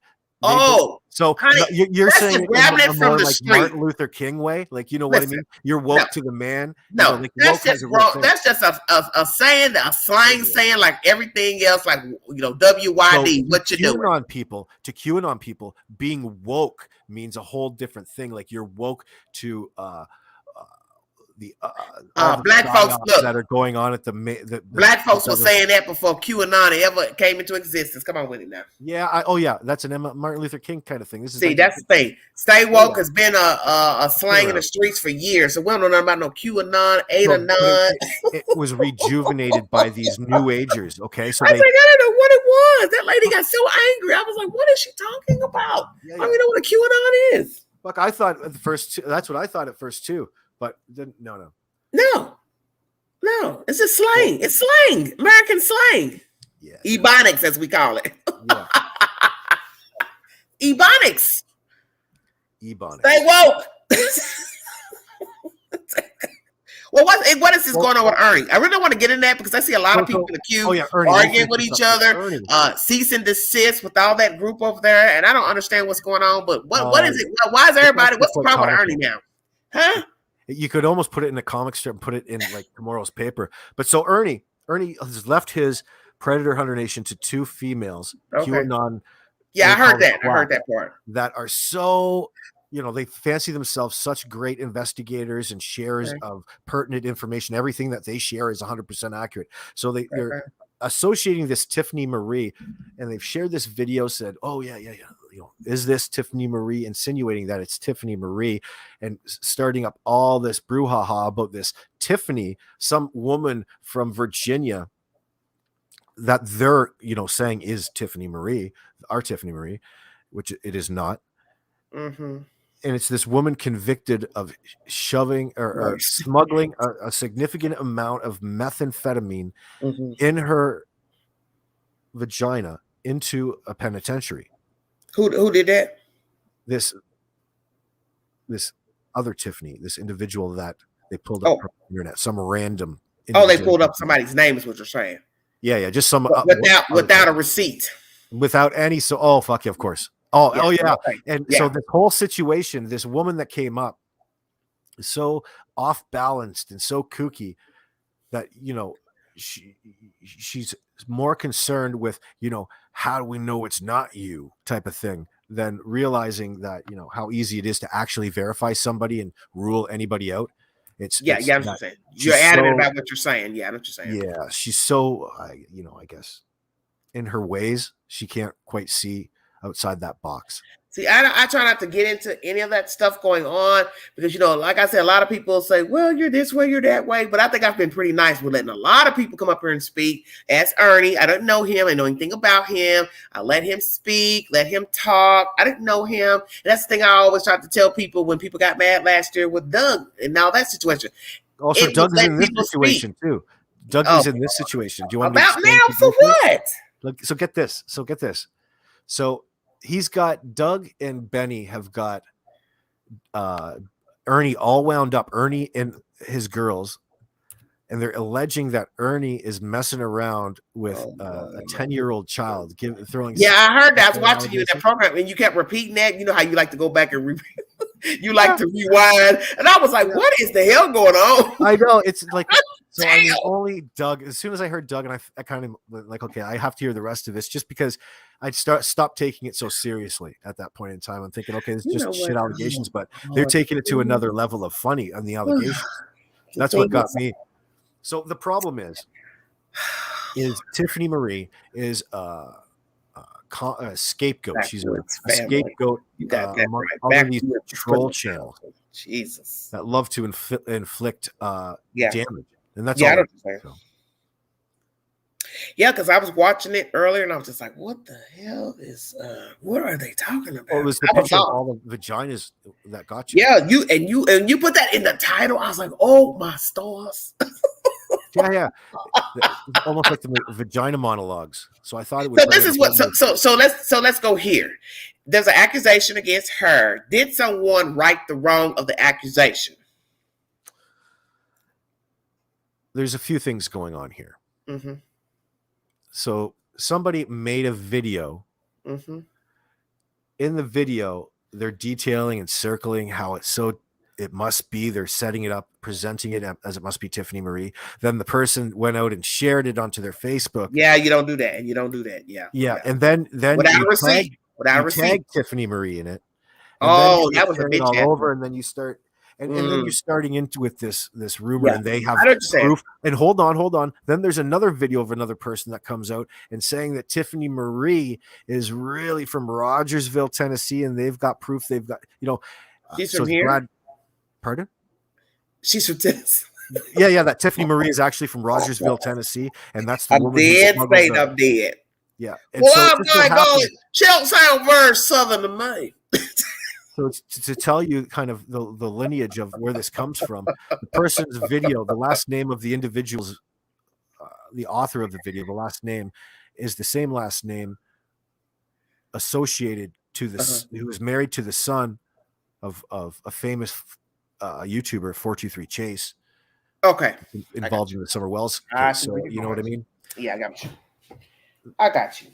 so honey, you're saying grabbing it from the like street. Martin Luther King way, like what I mean. You're woke to the man. No, like that's just a saying, a slang saying, like everything else, like WYD. What you doing? To QAnon people, being woke means a whole different thing. Like you're woke to the black folks that are going on at the black folks were saying that before QAnon ever came into existence. Come on with it now. Yeah, that's an Martin Luther King kind of thing. This is that's the thing. Stay woke has been a slang in the streets for years, so we don't know nothing about no QAnon, Adanon. It was rejuvenated by these new agers. Okay, so I was like, I don't know what it was. That lady got so angry. I was like, what is she talking about? I don't even know what a QAnon is. Look, I thought at first that's what I thought at first too. But no, it's a slang. It's slang, American slang. Yeah, Ebonics, as we call it. Yeah. Ebonics. Stay woke. Well, what is this going on with Ernie? I really don't want to get in that because I see a lot of people in the queue arguing with each other, cease and desist with all that group over there, and I don't understand what's going on. But what is it? Why is everybody? What's the problem with Ernie now? Huh? You could almost put it in a comic strip and put it in like tomorrow's paper. But so Ernie has left his Predator Hunter Nation to 2 females, Okay. QAnon. Yeah, I heard that. quack, I heard that part. That are so, they fancy themselves such great investigators and sharers of pertinent information. Everything that they share is 100% accurate. So they're associating this Tiffany Marie, and they've shared this video, said, oh yeah. Is this Tiffany Marie, insinuating that it's Tiffany Marie, and starting up all this brouhaha about this Tiffany, some woman from Virginia that they're, saying is Tiffany Marie, our Tiffany Marie, which it is not. Mm-hmm. And it's this woman convicted of shoving or smuggling a significant amount of methamphetamine in her vagina into a penitentiary. Who did that? This other Tiffany, this individual that they pulled up from the internet, some random. They pulled up somebody's name, is what you're saying. Yeah, just some without a receipt, without any. So, fuck yeah, of course. Oh yeah, okay. And so this whole situation, this woman that came up, is so off balanced and so kooky that she's more concerned with how do we know it's not you type of thing than realizing that how easy it is to actually verify somebody and rule anybody out. It's what you're saying. You're adamant about what you're saying. Yeah, I know what you're saying. Yeah, she's so I guess in her ways she can't quite see outside that box. See, I try not to get into any of that stuff going on because, like I said, a lot of people say, well, you're this way, you're that way. But I think I've been pretty nice with letting a lot of people come up here and speak. Ask Ernie. I don't know him. I know anything about him. I let him speak, let him talk. I didn't know him. And that's the thing I always try to tell people when people got mad last year with Doug and all that situation. Also, Doug's in this situation too. Doug is in this situation. Do you want about now for what? So get this. So he's got Doug and Benny have got Ernie all wound up, Ernie and his girls, and they're alleging that Ernie is messing around with a 10-year-old child, throwing. Yeah, I heard that. I was watching you in that program, and you kept repeating that. You know how you like to go back and you like to rewind, and I was like, "What is the hell going on?" I know it's like. So I mean, only Doug. As soon as I heard Doug, and I kind of like, okay, I have to hear the rest of this, just because I'd stop taking it so seriously at that point in time. I'm thinking, okay, it's just shit allegations, but they're taking it to another level of funny on the allegations. That's what got me. So the problem is Tiffany Marie is a scapegoat. She's a scapegoat among all these troll channels. Jesus, that love to inflict damage. And that's all. Yeah, because I was watching it earlier and I was just like, what the hell is what are they talking about? Well, it was the picture of all the vaginas that got you. Yeah, you put that in the title. I was like, oh my stars. Yeah. Almost like the vagina monologues. So I thought it was. So this is what so let's go here. There's an accusation against her. Did someone right the wrong of the accusation? There's a few things going on here. Mm-hmm. So somebody made a video. Mm-hmm. In the video, they're detailing and circling how it must be. They're setting it up, presenting it as it must be Tiffany Marie. Then the person went out and shared it onto their Facebook. Yeah, you don't do that. Yeah. And then without a receipt. Tag Tiffany Marie in it. That was a bitch all over, and then you start. And then you're starting into with this rumor, and they have proof. And hold on. Then there's another video of another person that comes out and saying that Tiffany Marie is really from Rogersville, Tennessee, and they've got proof. They've got, she's from here. Pardon? She's from Tennessee. Yeah. That Tiffany Marie is actually from Rogersville, Tennessee, and that's the woman. I'm dead. Yeah. And well, I'm going. She don't sound very southern to me. So it's to tell you kind of the lineage of where this comes from. The person's video, the last name of the individual's, the author of the video, the last name is the same last name associated to this, who was married to the son of a famous YouTuber, 423 Chase. Okay. Involved in the Summer Wells case, so you know what I mean? Yeah, I got you.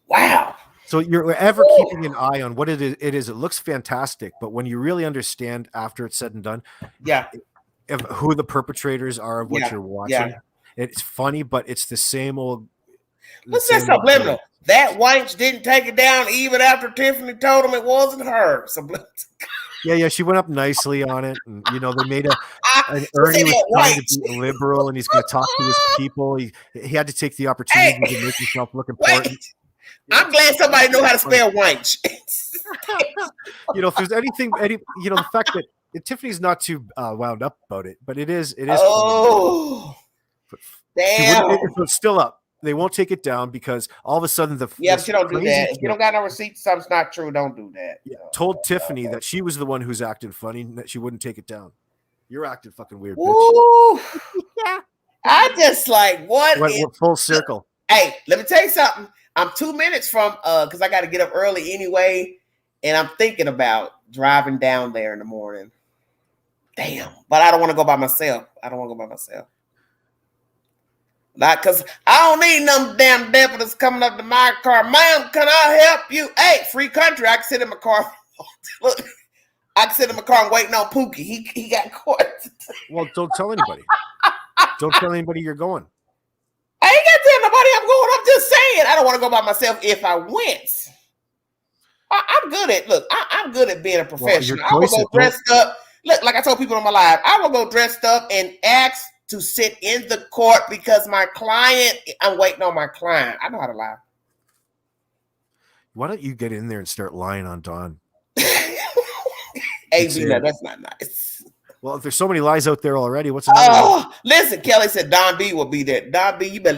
Wow. So you're ever keeping an eye on what it is. It looks fantastic, but when you really understand after it's said and done, yeah, who the perpetrators are of what you're watching, It's funny, but it's the same old. What's that subliminal? That wench didn't take it down even after Tiffany told him it wasn't her. Subliminal. Yeah, she went up nicely on it, and they made an Ernie was trying to be liberal, and he's going to talk to his people. He had to take the opportunity to make himself look important. I'm glad somebody know how to spell wench. If there's anything, the fact that Tiffany's not too wound up about it, but it is. Oh, damn! It's still up. They won't take it down because all of a sudden but you don't do that. If you don't got no receipts, something's not true. Don't do that. Yeah, told Tiffany that she was the one who's acting funny, and that she wouldn't take it down. You're acting fucking weird, bitch. Yeah. I just like what? What full circle? Hey, let me tell you something. I'm 2 minutes from because I got to get up early anyway, and I'm thinking about driving down there in the morning. Damn, but I don't want to go by myself. Not because I don't need them damn deputies coming up to my car. Ma'am, can I help you? Hey, free country. I can sit in my car. Look, I can sit in my car and waiting on Pookie. He got caught. Well, don't tell anybody. Don't tell anybody you're going. I ain't got to tell nobody I'm going. I'm just saying I don't want to go by myself if I went. I'm good at I'm good at being a professional. I will go dressed up. Look, like I told people on my live, I will go dressed up and ask to sit in the court because I'm waiting on my client. I know how to lie. Why don't you get in there and start lying on Don? AB, no, that's not nice. Well, if there's so many lies out there already, what's another one? Listen, Kelly said Don B will be there. Don B, you better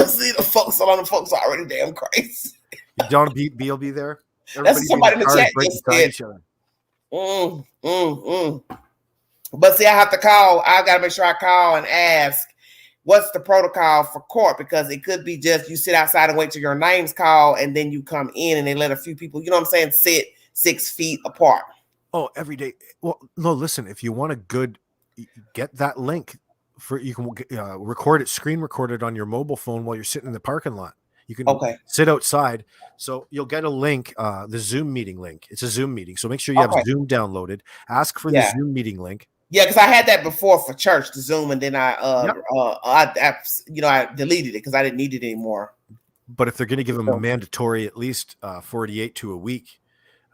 see the folks. A lot of folks are already damn crazy. Don B will be there. That's somebody in the chat just said. But see, I have to call. I got to make sure I call and ask, what's the protocol for court? Because it could be just you sit outside and wait till your name's called, and then you come in and they let a few people, you know what I'm saying, sit 6 feet apart. Oh, every day. Well, no, listen, if you want get that link you can screen record it on your mobile phone while you're sitting in the parking lot. You can sit outside. So you'll get a link, the Zoom meeting link. It's a Zoom meeting. So make sure you have Zoom downloaded. Ask for the Zoom meeting link. Yeah, because I had that before for church, the Zoom, and then I deleted it because I didn't need it anymore. But if they're going to give them a mandatory at least 48 to a week,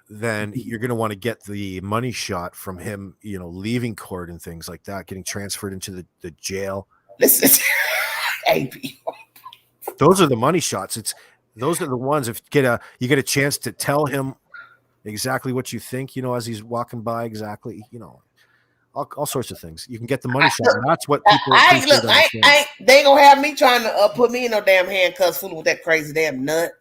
then you're going to want to get the money shot from him, leaving court and things like that, getting transferred into the jail. Listen, AP. Those are the money shots. Those are the ones. If you get a chance to tell him exactly what you think, as he's walking by, exactly, all sorts of things. You can get the money shot. And that's what people. They ain't gonna have me trying to put me in no damn handcuffs, fooling with that crazy damn nut.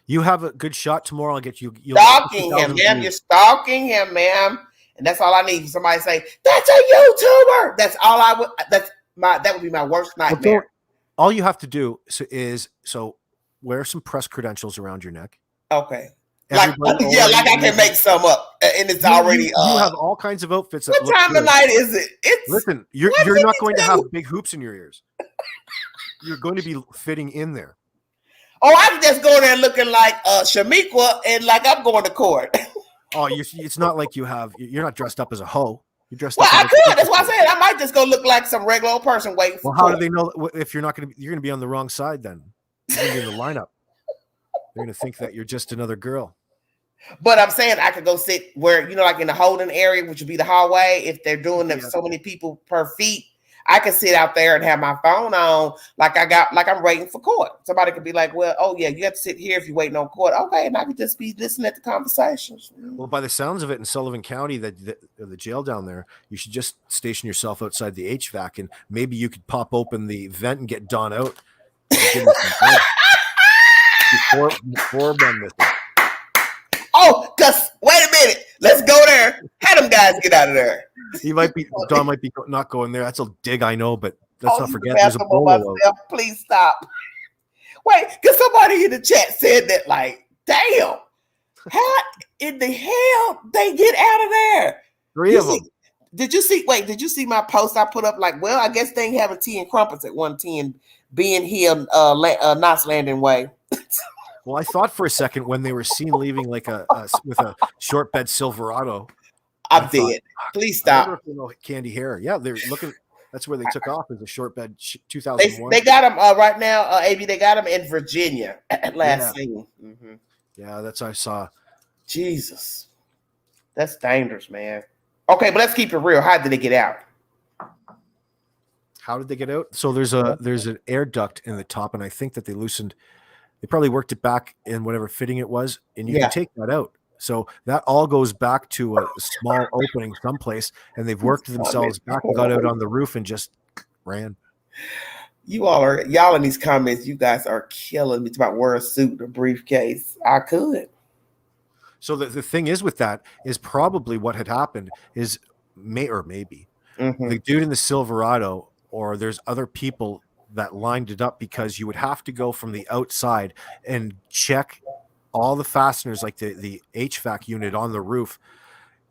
You have a good shot tomorrow. I'll get you. Stalking him, ma'am. You're stalking him, ma'am. And that's all I need. Somebody say that's a YouTuber. That's all I would. That would be my worst nightmare. All you have to do is wear some press credentials around your neck. Okay. Like I can make some up, and it's already. You have all kinds of outfits. What time of night is it? Listen, you're not going to have big hoops in your ears. You're going to be fitting in there. Oh, I'm just going there looking like Shamiqua, and like I'm going to court. Oh, it's not like you're not dressed up as a hoe. You're dressed up. Well, I could. That's why I said I might just go look like some regular old person waiting for. Well, how do they know if you're not going to? You're going to be on the wrong side then. You're going to be in the lineup. They're going to think that you're just another girl. But I'm saying I could go sit where, like in the holding area, which would be the hallway. If they're doing so many people per feet, I could sit out there and have my phone on like I'm waiting for court. Somebody could be like, well, oh yeah, you have to sit here if you're waiting on court. Okay, and I could just be listening at the conversations. Well, by the sounds of it in Sullivan County, the jail down there, you should just station yourself outside the HVAC, and maybe you could pop open the vent and get Don out. Before Ben missed it. Oh, Gus, wait a minute. Let's go there. Have them guys get out of there. Don might be not going there. That's a dig, I know, but let's not forget there's a bolo. Please stop. Wait, because somebody in the chat said that, like, damn, how in the hell they get out of there? Three of them. Did you see my post I put up? Like, well, I guess they ain't having tea and crumpets at 110 being here, Knots Landing Way. Well, I thought for a second when they were seen leaving with a short bed Silverado. I'm dead. Please stop. Candy hair. Yeah, they're looking. That's where they took off as a short bed. They 2001. they got him right now. AB, they got him in Virginia last seen. Mm-hmm. Yeah, that's I saw. Jesus, that's dangerous, man. Okay, but let's keep it real. How did they get out? How did they get out? So there's an air duct in the top, and I think that they probably worked it back in whatever fitting it was, and you can take that out. So that all goes back to a small opening someplace, and they've worked themselves back and got out on the roof and just ran. Y'all in these comments, you guys are killing me. It's about wear a suit or briefcase. I could. So the thing is with that is probably what had happened is maybe the dude in the Silverado, or there's other people that lined it up, because you would have to go from the outside and check all the fasteners, like the HVAC unit on the roof.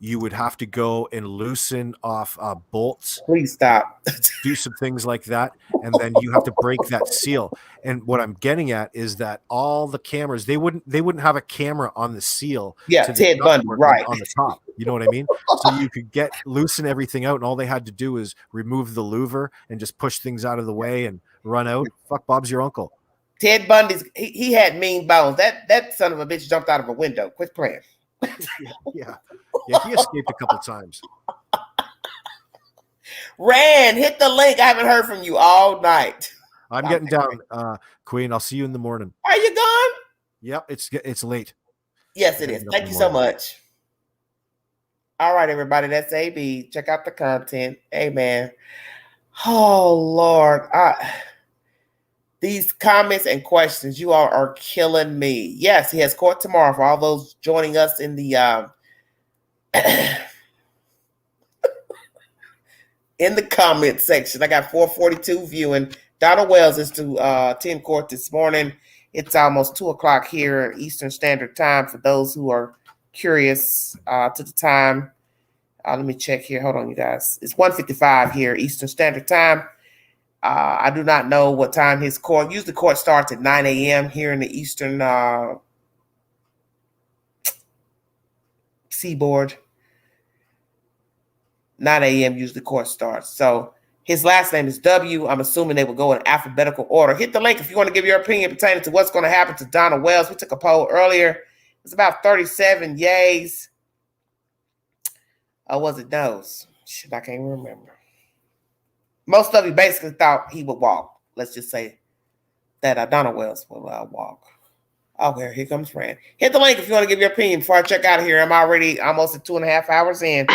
You would have to go and loosen off bolts. Please stop. Do some things like that, and then you have to break that seal. And what I'm getting at is that all the cameras, they wouldn't have a camera on the seal. Yeah, Ted Bundy, right on the top. You know what I mean? So you could loosen everything out, and all they had to do is remove the louver and just push things out of the way and run out. Fuck, Bob's your uncle. Ted Bundy's he had mean bones. That son of a bitch jumped out of a window. Quit playing. Yeah, he escaped a couple times. Rand, hit the link. I haven't heard from you all night. I'm getting down, Queen. I'll see you in the morning. Are you gone? Yep, it's late. Yes, it is. Thank you so much. All right, everybody. That's AB. Check out the content. Amen. Oh, Lord. These comments and questions, you all are killing me. Yes, he has court tomorrow for all those joining us in the in the comment section. I got 442 viewing. Donald Wells is to attend court this morning. It's almost 2:00 here Eastern Standard Time for those who are curious to the time. Let me check here. Hold on, you guys. It's 1:55 here Eastern Standard Time. I do not know what time his court. Usually court starts at 9 a.m. here in the Eastern Seaboard. 9 a.m. usually court starts. So his last name is W. I'm assuming they will go in alphabetical order. Hit the link if you want to give your opinion pertaining to what's going to happen to Donald Wells. We took a poll earlier. It was about 37 yays. Or was it no's? Shit, I can't remember. Most of you basically thought he would walk. Let's just say that Donald Wells will walk. Okay, here comes Rand. Hit the link if you want to give your opinion before I check out of here. I'm already almost at 2.5 hours in.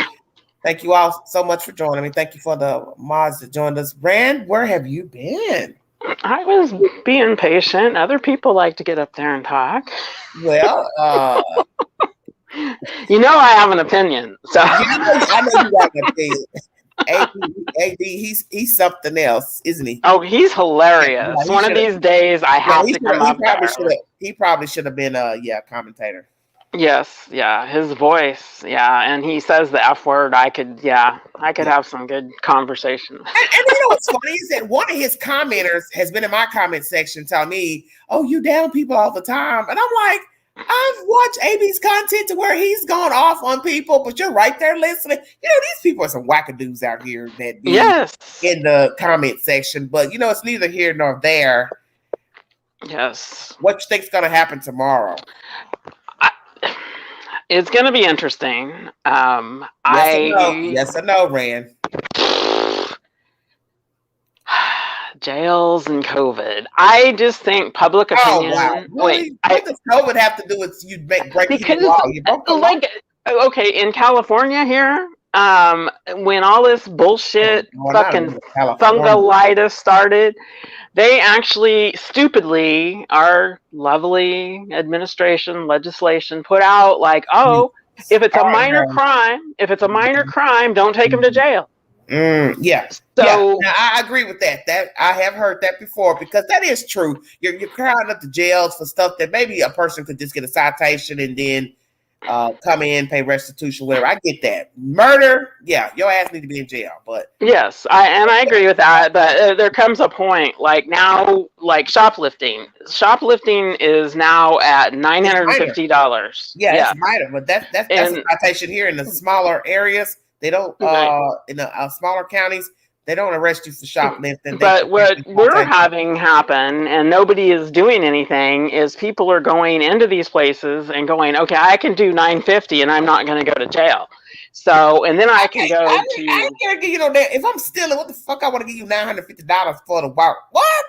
Thank you all so much for joining me. Thank you for the mods that joined us. Rand, where have you been? I was being patient. Other people like to get up there and talk. Well, I have an opinion. So I know you got an opinion. AD, he's something else, isn't he? Oh, he's hilarious. Yeah, One of these days, I have to come up there. He probably should have been a commentator. Yes, yeah, his voice, yeah, and he says the F word. I could have some good conversation. And you know what's funny is that one of his commenters has been in my comment section telling me, "Oh, you down people all the time," and I'm like, I've watched AB's content to where he's gone off on people, but you're right there listening. You know, these people are some wackadoos out here that be in the comment section, but it's neither here nor there. Yes. What you think's going to happen tomorrow? It's going to be interesting. Yes or no, Rand? Jails and COVID. I just think public opinion. Oh, wow. Really? What does COVID have to do with you breaking the law? You broke the law. Okay, in California here, when all this bullshit fucking fungolitis started, they actually stupidly, our lovely legislation put out if it's a minor crime, don't take them to jail. So now, I agree with that. That I have heard that before, because that is true. You're crowding up the jails for stuff that maybe a person could just get a citation and then come in, pay restitution, whatever. I get that. Murder, your ass need to be in jail. But yes, I agree with that. But there comes a point now, shoplifting. Shoplifting is now at $950. Yeah, it's minor, but that's a citation here in the smaller areas. They don't in the smaller counties. They don't arrest you for shoplifting. But what we're having happen, and nobody is doing anything, is people are going into these places and going, okay, I can do $950 and I'm not going to go to jail. So, and then I can go to. I can't give you no damn. If I'm stealing, what the fuck I want to give you $950 for the work? What?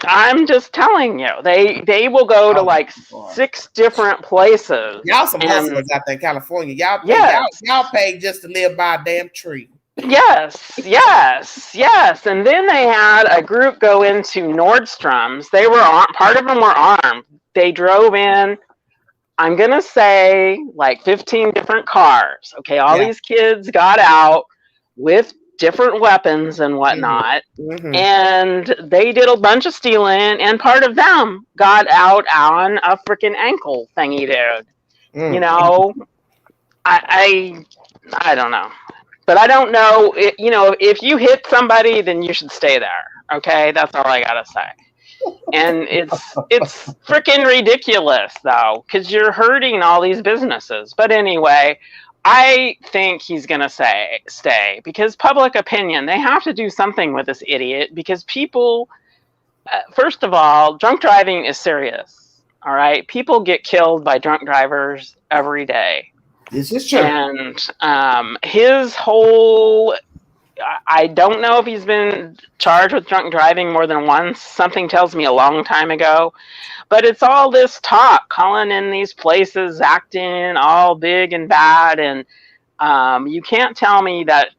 I'm just telling you, they will go to like 6 different places. Y'all some hustlers out there in California. Y'all pay just to live by a damn tree. Yes. And then they had a group go into Nordstrom's. They were part of them were armed. They drove in, I'm going to say, like 15 different cars. Okay, all these kids got out with different weapons and whatnot. Mm-hmm. And they did a bunch of stealing, and part of them got out on a freaking ankle thingy, dude. Mm. You know, I don't know. But I don't know, if you hit somebody, then you should stay there. Okay, that's all I gotta say. And it's freaking ridiculous, though, because you're hurting all these businesses. But anyway, I think he's gonna stay because public opinion. They have to do something with this idiot because people. First of all, drunk driving is serious. All right, people get killed by drunk drivers every day. This is true. And his whole, I don't know if he's been charged with drunk driving more than once. Something tells me a long time ago. But it's all this talk, calling in these places, acting all big and bad. And you can't tell me that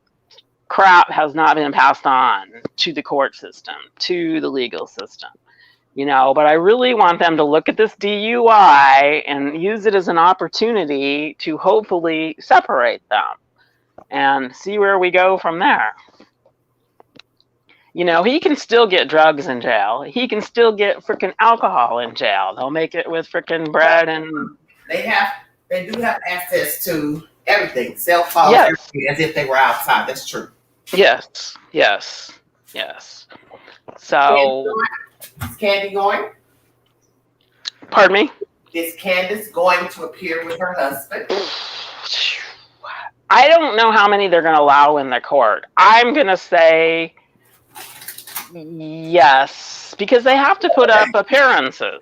crap has not been passed on to the court system, to the legal system. But I really want them to look at this DUI and use it as an opportunity to hopefully separate them and see where we go from there. He can still get drugs in jail. He can still get freaking alcohol in jail. They'll make it with freaking bread and... They do have access to everything. Cell phones, everything, as if they were outside. That's true. Yes. So... Is Candy going? Pardon me? Is Candace going to appear with her husband? I don't know how many they're going to allow in the court. I'm going to say yes, because they have to put up appearances.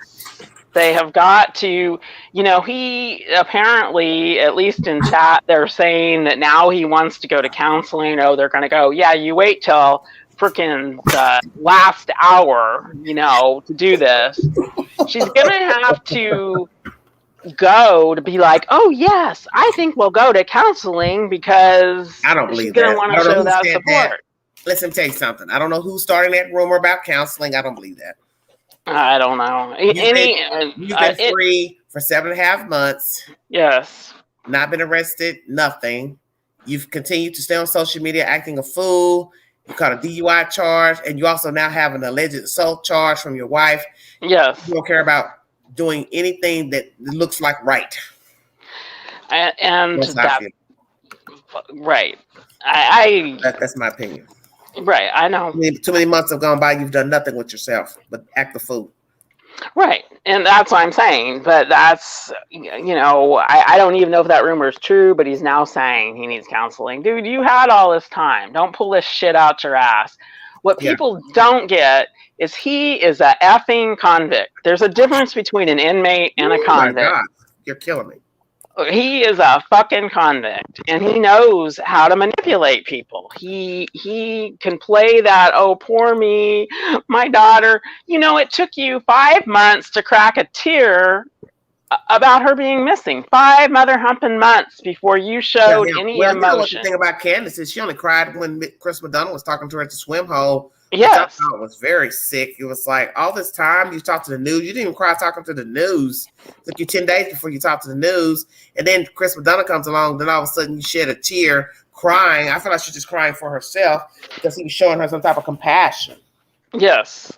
They have got to, he apparently, at least in chat, they're saying that now he wants to go to counseling. Oh, they're going to go, yeah, you wait till freaking the last hour, to do this. She's gonna have to go to be like, oh yes, I think we'll go to counseling because I don't believe she's gonna want to show that support. That. Listen, tell you something. I don't know who's starting that rumor about counseling. I don't believe that. I don't know. You've been free for 7.5 months. Yes. Not been arrested. Nothing. You've continued to stay on social media acting a fool. You caught a DUI charge, and you also now have an alleged assault charge from your wife. Yes. You don't care about doing anything that looks like right. And that, right. That's my opinion. Right, I know. Too many months have gone by. You've done nothing with yourself but act the fool. Right, and that's what I'm saying. But that's, I don't even know if that rumor is true, but he's now saying he needs counseling. Dude, you had all this time. Don't pull this shit out your ass. What people don't get is he is a effing convict. There's a difference between an inmate and a convict. My God, you're killing me. He is a fucking convict, and he knows how to manipulate people. He can play that, oh, poor me, my daughter. It took you 5 months to crack a tear about her being missing. 5 mother humping months before you showed any emotion. The thing about Candace is she only cried when Chris McDonough was talking to her at the swim hole. Yes. I thought it was very sick. It was like all this time you talked to the news. You didn't even cry talking to the news. It took you 10 days before you talked to the news. And then Chris McDonough comes along. Then all of a sudden you shed a tear crying. I feel like she's just crying for herself because he was showing her some type of compassion. Yes.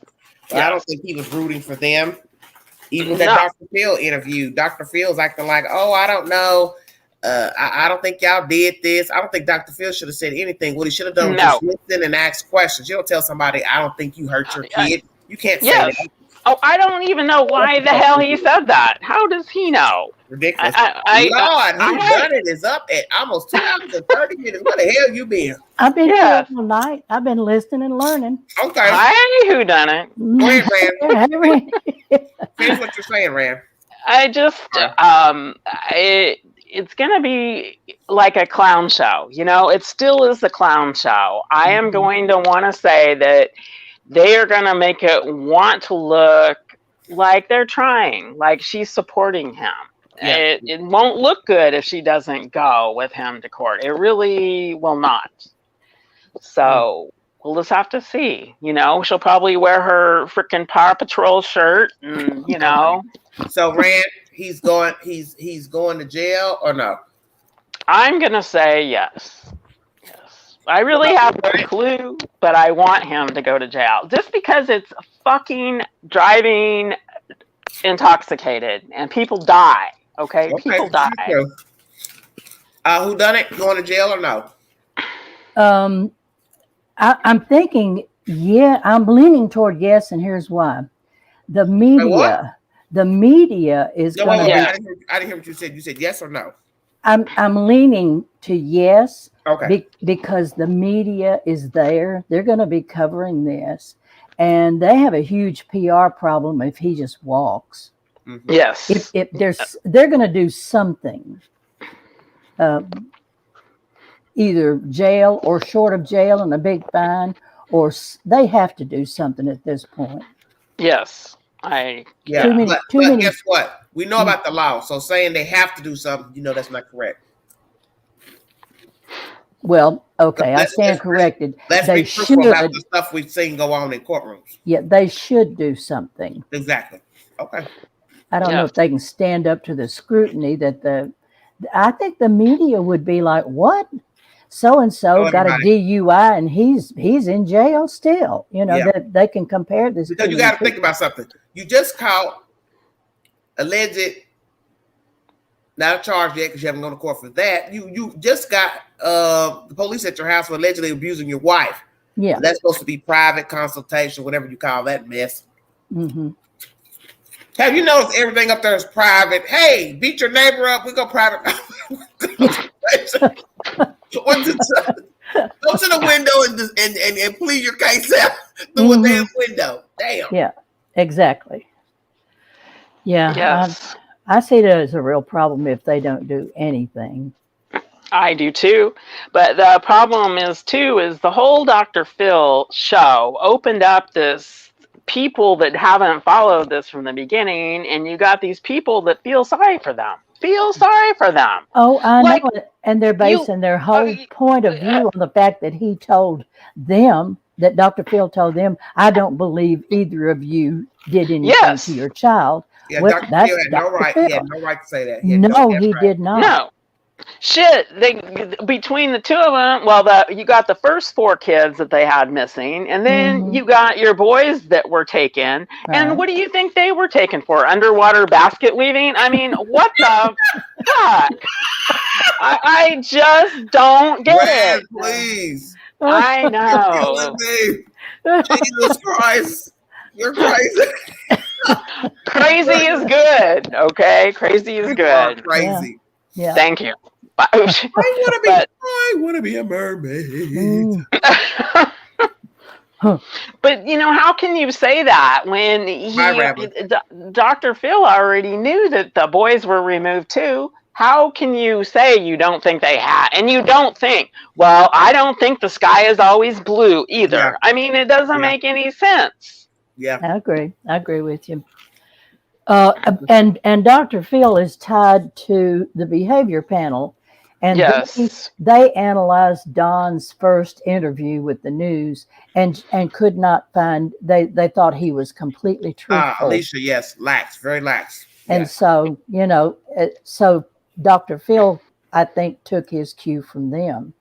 I don't think he was rooting for them. Even that Dr. Phil interview, Dr. Phil's acting like, oh, I don't know. I don't think y'all did this. I don't think Dr. Phil should have said anything. What he should have done was just listen and ask questions. You don't tell somebody, I don't think you hurt your kid. You can't say that. Oh, I don't even know why the hell he said that. How does he know? Ridiculous. Lord, who done it is up at almost 2 hours and 30 minutes. Where the hell you been? I've been here all night. I've been listening and learning. Okay. Hi, who done it? Go ahead, Rand. Hey, Rand. Finish what you're saying, Rand. I just, it's going to be like a clown show. You know, it still is a clown show. I am going to want to say that they are going to make it want to look like they're trying, like she's supporting him. Yeah. It won't look good if she doesn't go with him to court. It really will not. So we'll just have to see. You know, she'll probably wear her freaking Power Patrol shirt, and you know. So Rand, he's going to jail or no? I'm gonna say yes. Yes. I really have no clue, but I want him to go to jail just because it's fucking driving intoxicated and people die. Okay, people die. Who done it? Going to jail or no? I'm thinking, yeah, I'm leaning toward yes, and here's why. The media is going to be. I didn't hear what you said. You said yes or no? I'm leaning to yes. Okay. Because the media is there. They're going to be covering this, and they have a huge PR problem if he just walks. Mm-hmm. Yes. If they're going to do something. Either jail or short of jail and a big fine, or they have to do something at this point. Yes, but guess what? We know about the law, so saying they have to do something, you know, that's not correct. Well, okay, I stand corrected. Let's be truthful about the stuff we've seen go on in courtrooms. Yeah, they should do something. Exactly. Okay. I don't know if they can stand up to the scrutiny that I think the media would be like, what? So-and-so got a DUI and he's in jail still. You know, that they can compare this. Because you got to think about something. You just caught alleged, not a charge yet because you haven't gone to court for that. You just got the police at your house for allegedly abusing your wife. Yeah. So that's supposed to be private consultation, whatever you call that mess. Mm-hmm. Have you noticed everything up there is private? Hey, beat your neighbor up. We go private. Go to the window and plead your case out through a damn window. Damn. Yeah, exactly. Yeah. Yes. I see that as a real problem if they don't do anything. I do too. But the problem is the whole Dr. Phil show opened up this people that haven't followed this from the beginning, and you got these people that feel sorry for them. Oh, I know. And they're basing their whole point of view on the fact that he told them, that Dr. Phil told them, I don't believe either of you did anything to your child. Yeah, well, Dr. Phil had no right. He had no right to say that. He did not. No. Shit, between the two of them, you got the first 4 kids that they had missing, and then you got your boys that were taken. Right. And what do you think they were taken for? Underwater basket weaving? I mean, what the fuck? I just don't get it. Please. I know. Jesus Christ. You're crazy. Crazy is good, okay? Crazy is good. Crazy. Yeah. Thank you. I want to be a mermaid. But you know, how can you say that when Dr. Phil already knew that the boys were removed too? How can you say you don't think they had? And you don't think, well, I don't think the sky is always blue either. Yeah. I mean, it doesn't make any sense. Yeah, I agree with you. And Dr. Phil is tied to the behavior panel. And they analyzed Don's first interview with the news and could not find, they thought he was completely truthful. Alicia, yes, lax, very lax. And so, you know, so Dr. Phil, I think, took his cue from them.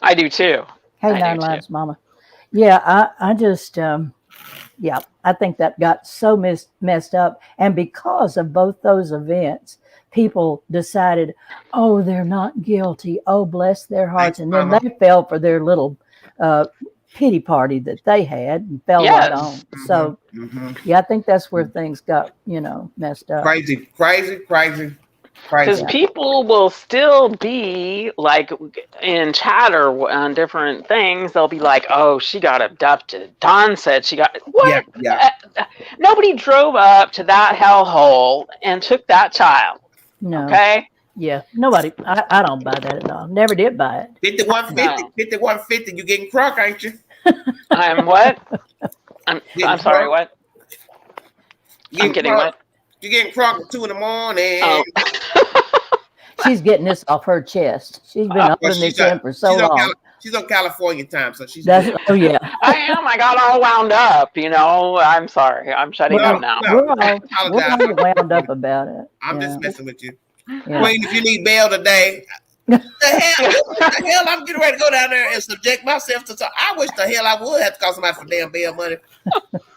I do too. Hey, 9 Lives, Mama. Yeah, I just, I think that got so messed up. And because of both those events, people decided, oh, they're not guilty. Oh, bless their hearts. And then they fell for their little pity party that they had and fell right on. So, yeah, I think that's where things got, messed up. Crazy. Because people will still be like in chatter on different things. They'll be like, "Oh, she got abducted." Dawn said she got what? Yeah. Nobody drove up to that hellhole and took that child. No. Okay. Yeah. Nobody. I don't buy that at all. Never did buy it. 5150. You getting crunk, ain't you? I'm what? I'm sorry. What? I'm getting crunk. what? You getting crunk at 2 in the morning? Oh. She's getting this off her chest. She's been holding this in for so long. She's on California time, so she's. Oh yeah. I am. I got all wound up. I'm sorry. I'm shutting up now. We're all wound up about it. I'm just messing with you. Queen, if you need bail today, the hell I'm getting ready to go down there and subject myself to. I wish the hell I would have to call somebody for damn bail money.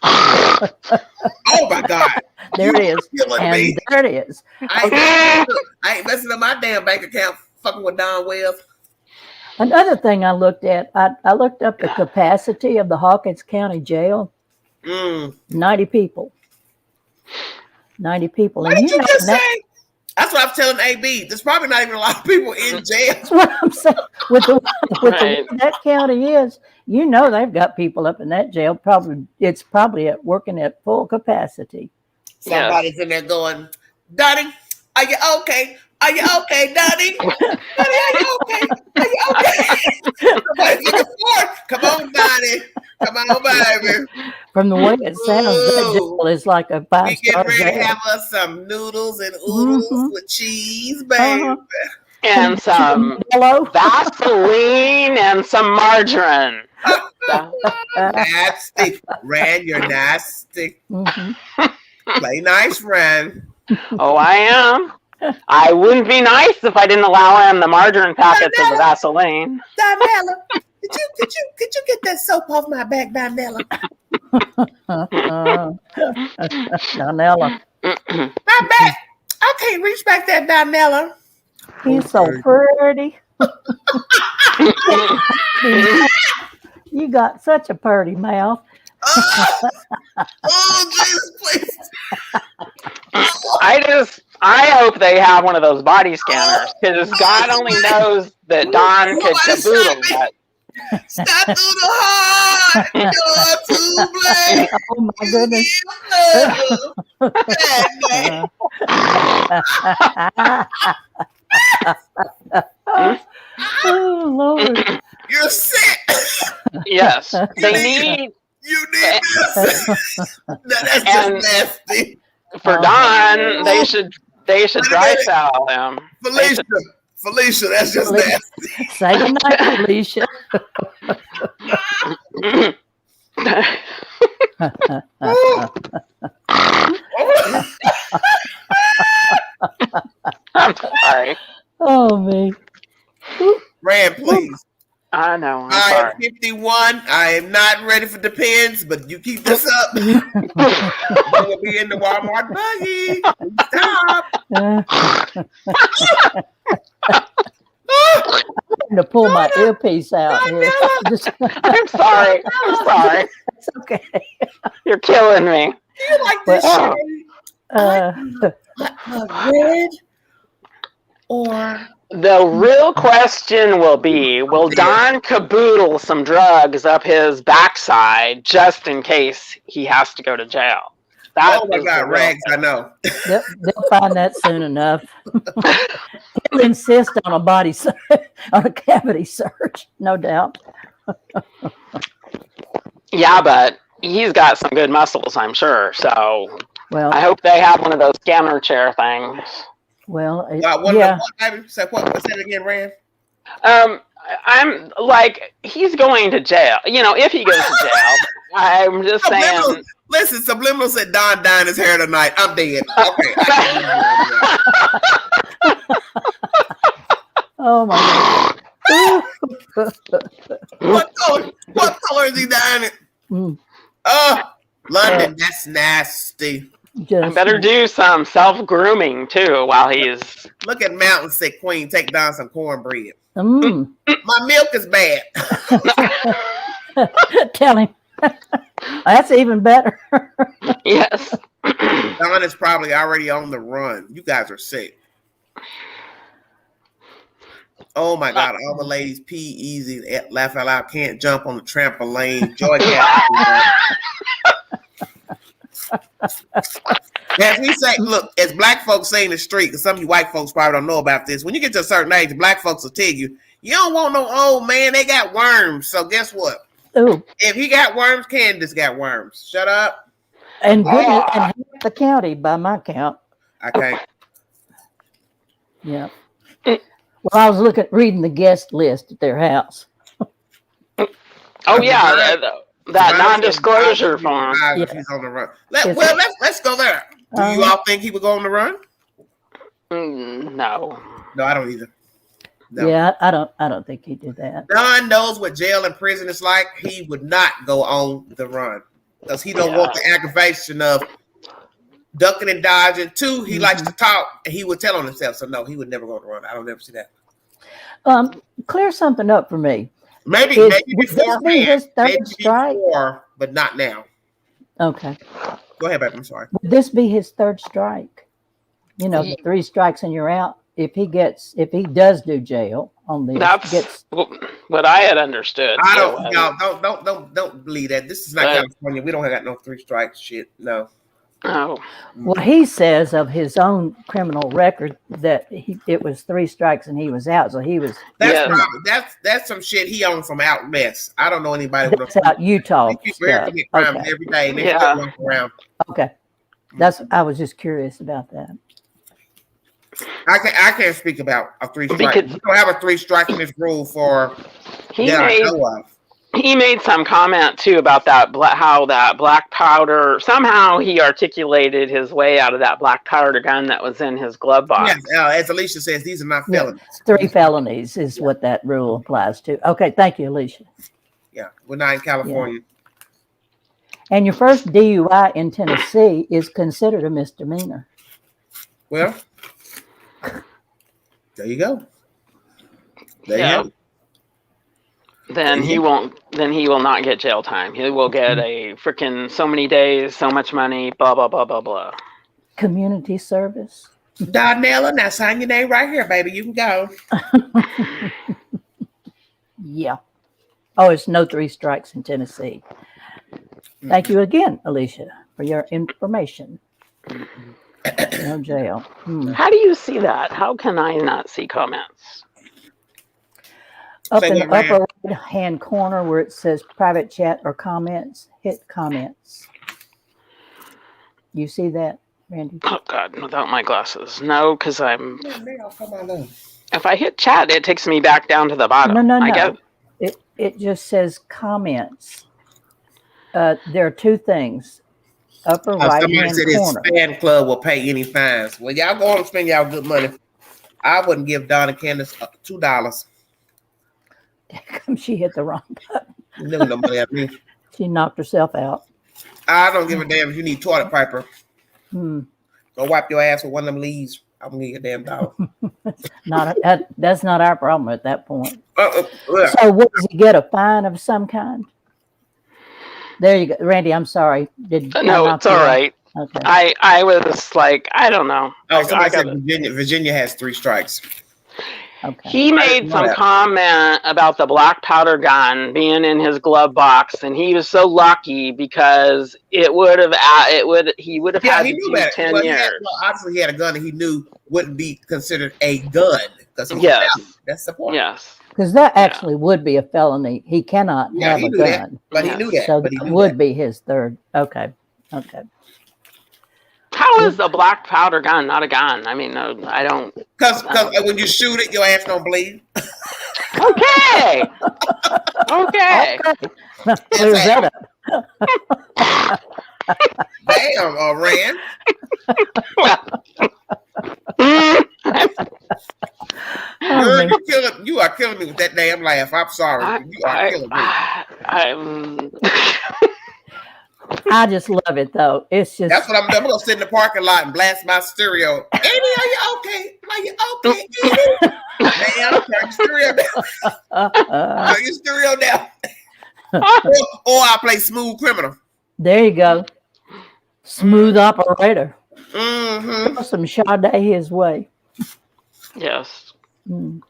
Oh my God. There it is. And there it is. I ain't messing up my damn bank account fucking with Don Wells. Another thing I looked at, I looked up the capacity of the Hawkins County Jail. 90 people. 90 people. What did you just say? That's what I'm telling AB. There's probably not even a lot of people in jail. That's what I'm saying. With the way that county is, they've got people up in that jail. It's probably working at full capacity. Somebody's in there going, Donnie, are you okay? Are you okay, Donnie? Donnie, are you okay? Are you okay? Somebody's looking for it. Come on, Donnie. Come on, baby. From the way it sounds, that jail is like a 5-star We get ready jail. to have us some noodles and oodles with cheese, baby. And some Vaseline and some margarine. Nasty. Ran, you're nasty. Play nice, Ran. Oh, I am. I wouldn't be nice if I didn't allow him the margarine packets of the Vaseline. Donella, could you get that soap off my back, Donella? Donella. My back. I can't reach back there, Donella. He's so pretty. You got such a pretty mouth. Oh, Jesus, please. I hope they have one of those body scanners, because God only knows that Don could caboodle that. Stop through the heart. You're too black. Oh my goodness. Oh Lord. You're sick. Yes. They need. You need this. That's just nasty. For Don, they should dry towel him. Felicia, that's just nasty. Say goodnight, Felicia. I'm sorry. Oh me. Ran, please. I know. I am 51. I am not ready for Depends, but you keep this up. We'll be in the Walmart buggy. Stop. I'm to pull my earpiece out here. I'm sorry. It's okay. You're killing me. Do you like this shade? Red or... The real question will be, will Don caboodle some drugs up his backside just in case he has to go to jail? Oh my God, Rags, I know. They'll find that soon enough. They'll insist on a body search, on a cavity search, no doubt. Yeah, but he's got some good muscles, I'm sure. So I hope they have one of those scanner chair things. Well, what's that again, Rand? I'm like, he's going to jail. If he goes to jail, I'm just saying. Listen, Subliminal said Don dying his hair tonight. I'm dead. Okay. Oh my God. What color is he dying in? London, that's nasty. I better do some self-grooming too while he's... Look at Mountain Sick Queen take down some cornbread. My milk is bad. Tell him. That's even better. Yes. Don is probably already on the run. You guys are sick. Oh my God! All the ladies pee easy, laugh out loud, can't jump on the trampoline. Joy cat. As we say, look, as black folks say in the street, because some of you white folks probably don't know about this. When you get to a certain age, black folks will tell you, you don't want no old man. They got worms. So guess what? Ooh. If he got worms, Candace got worms. Shut up. And goodness, and half the county by my count. I can't. Yeah. Well, I was reading the guest list at their house. Oh yeah, that non-disclosure form. He's on the run. Let's go there. Do you all think he would go on the run? No. No, I don't either. No. Yeah, I don't think he did that. Don knows what jail and prison is like. He would not go on the run because he don't want the aggravation of ducking and dodging. Two, he likes to talk, and he would tell on himself. So no, he would never go on the run. I don't ever see that. Clear something up for me. Maybe beforehand, maybe before, but not now. Okay. Go ahead, babe. I'm sorry. Would this be his third strike? You know, the 3 strikes and you're out. If he does do jail on this, that's what I had understood. Don't believe that. This is not California. We don't have got no 3 strikes shit. No. Oh. Well, he says of his own criminal record that it was 3 strikes and he was out. So he was. That's some shit he owned from out west. I don't know anybody. That's out Utah. Every day and they still walk around. Okay, I was just curious about that. I can't speak about a 3 strike. We don't have a 3 strike in this rule for I know of. He made some comment too about that how that black powder, somehow he articulated his way out of that black powder gun that was in his glove box. Yes, as Alicia says, these are not felonies. 3 felonies is what that rule applies to. Okay, thank you, Alicia. Yeah, we're not in California. Yeah. And your first DUI in Tennessee is considered a misdemeanor. Well, there you go. There you go. Then he won't. Then he will not get jail time. He will get a freaking so many days, so much money, blah blah blah blah blah. Community service. Darnella, now sign your name right here, baby. You can go. Yeah. Oh, it's no 3 strikes in Tennessee. Thank you again, Alicia, for your information. No jail. How do you see that? How can I not see comments? Up in the upper right-hand corner where it says private chat or comments, hit comments. You see that, Randy? Oh, God, without my glasses. No, because I'm... If I hit chat, it takes me back down to the bottom. No. It just says comments. There are 2 things. Upper right-hand corner. His fan club will pay any fines. Well, y'all go on and spend y'all good money. I wouldn't give Don and Candace $2. She hit the wrong button. No money at me. She knocked herself out. I don't give a damn if you need toilet paper. Go wipe your ass with one of them leaves. I'm gonna give you a damn $1. That's not our problem at that point. Yeah. So, what does he get? A fine of some kind? There you go, Randy. I'm sorry. No, it's all right. Okay. I was like, I don't know. Oh, somebody said Virginia has 3 strikes. Okay. He made some comment about the black powder gun being in his glove box, and he was so lucky because he would have had to do 10 years. Obviously, he had a gun that he knew wouldn't be considered a gun. That's the point. Yes. Because that actually would be a felony. He cannot have a gun. That, but he knew that. So that would be his third. Okay. How is a black powder gun not a gun? I mean, no, I don't. Because when you shoot it, your ass don't bleed. Okay. Clears that up. Damn, Rand. You are killing me with that damn laugh. I'm sorry. You are killing me. I just love it though. It's just that's what I'm doing. I'm gonna sit in the parking lot and blast my stereo. Amy, are you okay? Are you okay, Amy? Man, turn your stereo down. Turn your stereo down. I play smooth criminal. There you go. Smooth operator. Mm-hmm. Throw some Sade his way. Yes. Mm.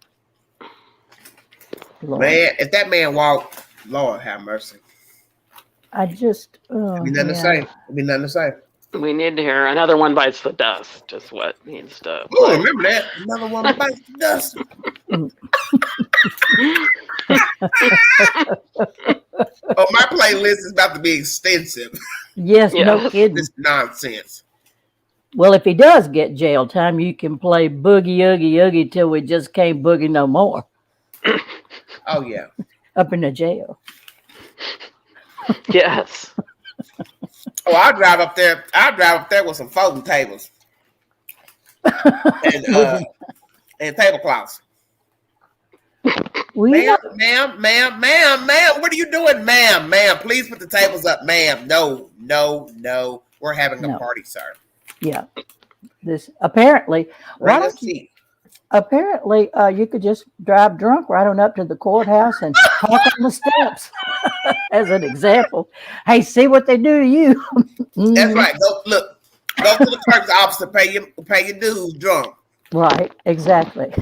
Man, if that man walked, Lord have mercy. I just. It'd be nothing to say. It'd be nothing to say. We need to hear another one bites the dust. Just what needs to. Oh, remember that? Another one bites the dust. Oh, my playlist is about to be extensive. Yes, no kidding. This nonsense. Well, if he does get jail time, you can play Boogie Oogie Oogie till we just can't boogie no more. Oh, yeah. Up in the jail. Yes. Oh, I'll drive up there. I'll drive up there with some folding tables and tablecloths. Ma'am, what are you doing, ma'am? Please put the tables up, ma'am. No. We're having a party, sir. Yeah. This apparently. Apparently, you could just drive drunk right on up to the courthouse and talk on the steps as an example. Hey, see what they do to you. That's right. Go to the clerk's office and pay your dues drunk. Right, exactly.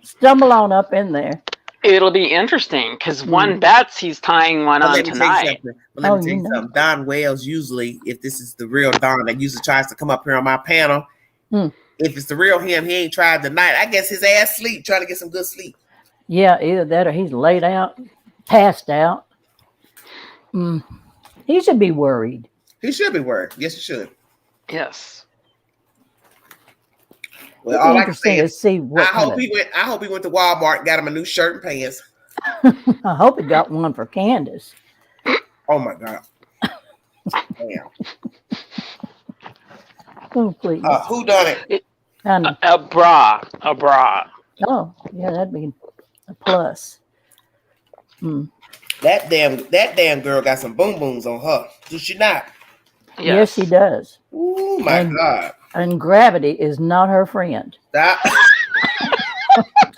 Stumble on up in there. It'll be interesting because one bets he's tying one on tonight. Let me tell you something. Don Wales usually, if this is the real Don that usually tries to come up here on my panel, if it's the real him, he ain't tried tonight. I guess his ass sleep, trying to get some good sleep. Yeah, either that or he's laid out, passed out. He should be worried. He should be worried. Yes, he should. Yes. Well, all I can say is see what I hope he went to Walmart and got him a new shirt and pants. I hope he got one for Candace. Oh my God. Damn. Oh, please. Who done it? A bra. Oh, yeah, that'd be a plus. That damn girl got some boom booms on her. Does she not? Yes, she does. Oh my God. And gravity is not her friend.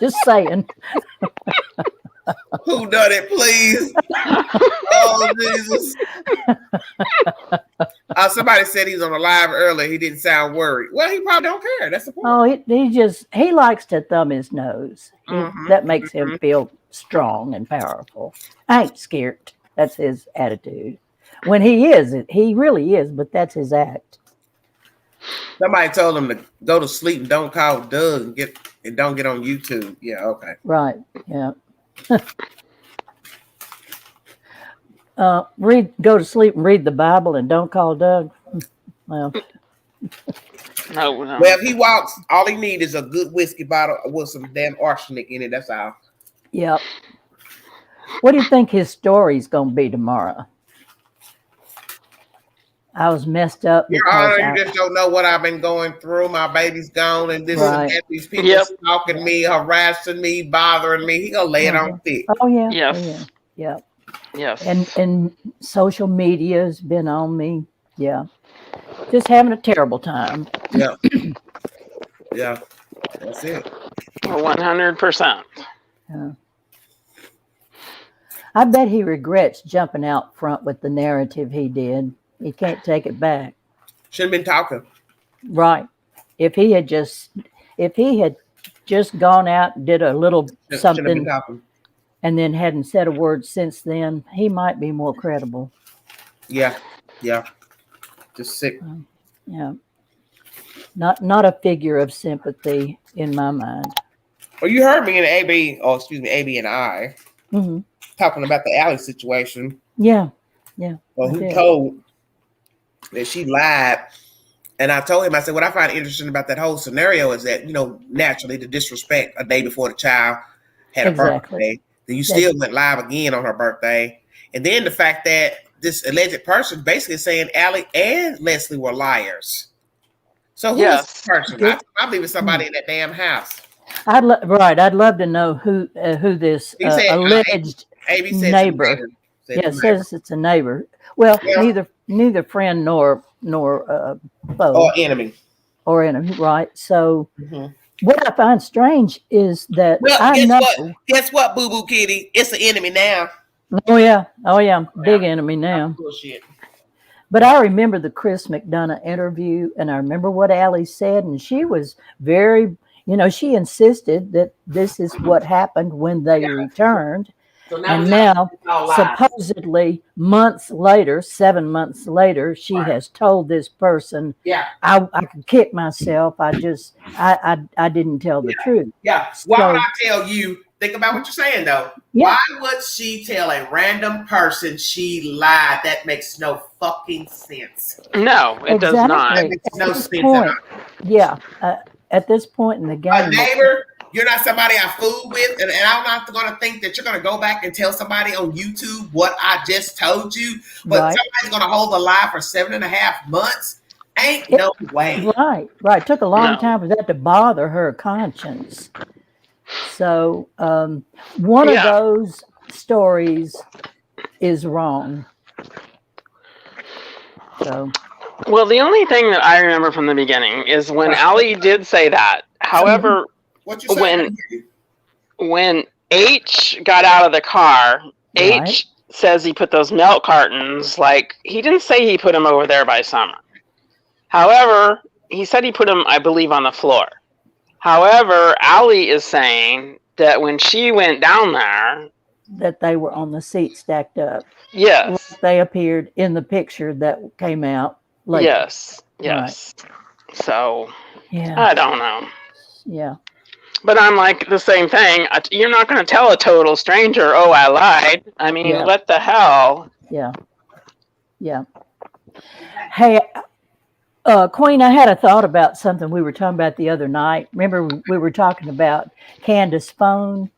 Just saying. Who done it, please? Oh, Jesus. Somebody said he's on a live earlier. He didn't sound worried. Well, he probably don't care. That's the point. Oh, he likes to thumb his nose. That makes him feel strong and powerful. I ain't scared. That's his attitude. When he really is, but that's his act. Somebody told him to go to sleep and don't call Doug and don't get on YouTube. Yeah, okay. Right. Yeah. Go to sleep and read the Bible and don't call Doug. Well. No. Well, if he walks, all he needs is a good whiskey bottle with some damn arsenic in it. That's all. Yep. What do you think his story's going to be tomorrow? I was messed up. Your Honor, you just don't know what I've been going through. My baby's gone, and these people stalking me, harassing me, bothering me. He gonna lay it on thick. Oh yeah. Yes. Oh, yeah. Yep. Yes. And social media's been on me. Yeah. Just having a terrible time. Yeah. Yeah. That's it. 100%. Yeah. I bet he regrets jumping out front with the narrative he did. He can't take it back. Shouldn't have been talking. Right. If he had just gone out and did a little something and then hadn't said a word since then, he might be more credible. Yeah. Yeah. Just sick. Yeah. Not a figure of sympathy in my mind. Well, you heard me and AB and I talking about the Allie situation. Yeah. Yeah. Well, who told that she lied? And I told him, I said, what I find interesting about that whole scenario is that, naturally the disrespect a day before the child had a birthday, then you still went live again on her birthday. And then the fact that this alleged person basically saying Allie and Leslie were liars. So who is this person? I believe it's somebody in that damn house. I'd love to know who this alleged neighbor. It says it's a neighbor. Well, neither friend nor foe or enemy. Right? So, what I find strange is that Guess what, Boo Boo Kitty? It's an enemy now. Oh yeah, big enemy now. Bullshit. But I remember the Chris McDonough interview, and I remember what Allie said, and she was very, she insisted that this is what happened when they returned. So and now supposedly months later, 7 months later, she has told this person, I could kick myself. I didn't tell the truth. Yeah. Why would I tell you? Think about what you're saying, though. Yeah. Why would she tell a random person she lied? That makes no fucking sense. No, it does not. That makes no sense at all. Yeah. At this point in the game. A neighbor, you're not somebody I fool with, and I'm not going to think that you're going to go back and tell somebody on YouTube what I just told you, but somebody's going to hold a lie for 7.5 months. Ain't no way. Right. It took a long time for that to bother her conscience. So one of those stories is wrong. So. Well, the only thing that I remember from the beginning is when Allie did say that. However, when H got out of the car, H says he put those milk cartons, he didn't say he put them over there by Summer. However, he said he put them, I believe, on the floor. However, Allie is saying that when she went down there, that they were on the seat stacked up. Yes. Like they appeared in the picture that came out later. Yes. Right. So, I don't know. Yeah. But I'm like the same thing. You're not going to tell a total stranger, oh, I lied. I mean, what the hell? Yeah. Hey, Queen, I had a thought about something we were talking about the other night. Remember, we were talking about Candace's phone?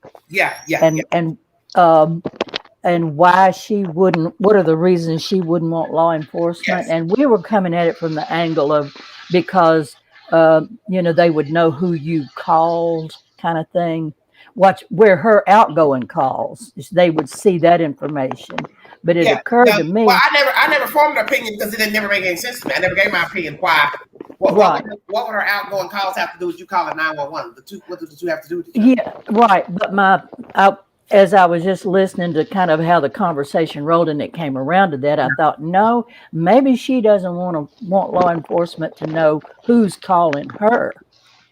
And why she wouldn't, what are the reasons she wouldn't want law enforcement? Yes. And we were coming at it from the angle of because, they would know who you called kind of thing. Watch where her outgoing calls, they would see that information. But it occurred to me. Well, I never formed an opinion because it didn't never make any sense to me. I never gave my opinion why. What would her outgoing calls have to do with you calling 911? What do the two have to do with each other? Yeah, right. But as I was just listening to kind of how the conversation rolled and it came around to that, I thought, no, maybe she doesn't want law enforcement to know who's calling her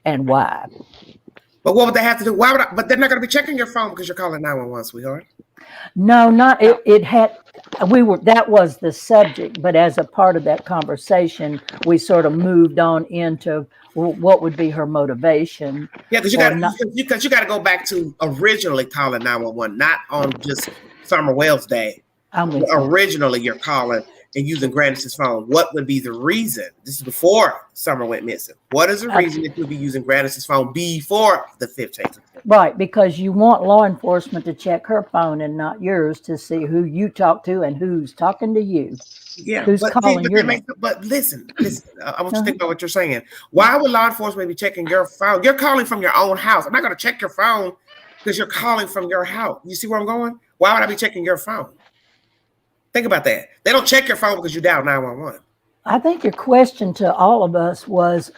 and why. But what would they have to do? But they're not going to be checking your phone because you're calling 911, sweetheart. No, not it had. That was the subject, but as a part of that conversation, we sort of moved on into what would be her motivation. Yeah, because you got to go back to originally calling 911, not on just Summer Wells Day. Originally, you're calling and using Grandis's phone. What would be the reason? This is before Summer went missing. What is the reason that you'd be using Grandis's phone before the 15th? Right, because you want law enforcement to check her phone and not yours to see who you talk to and who's talking to you. Yeah, who's calling your name. But listen, I want you to think about what you're saying. Why would law enforcement be checking your phone? You're calling from your own house. I'm not going to check your phone because you're calling from your house. You see where I'm going? Why would I be checking your phone? Think about that. They don't check your phone because you dial 911. I think your question to all of us was,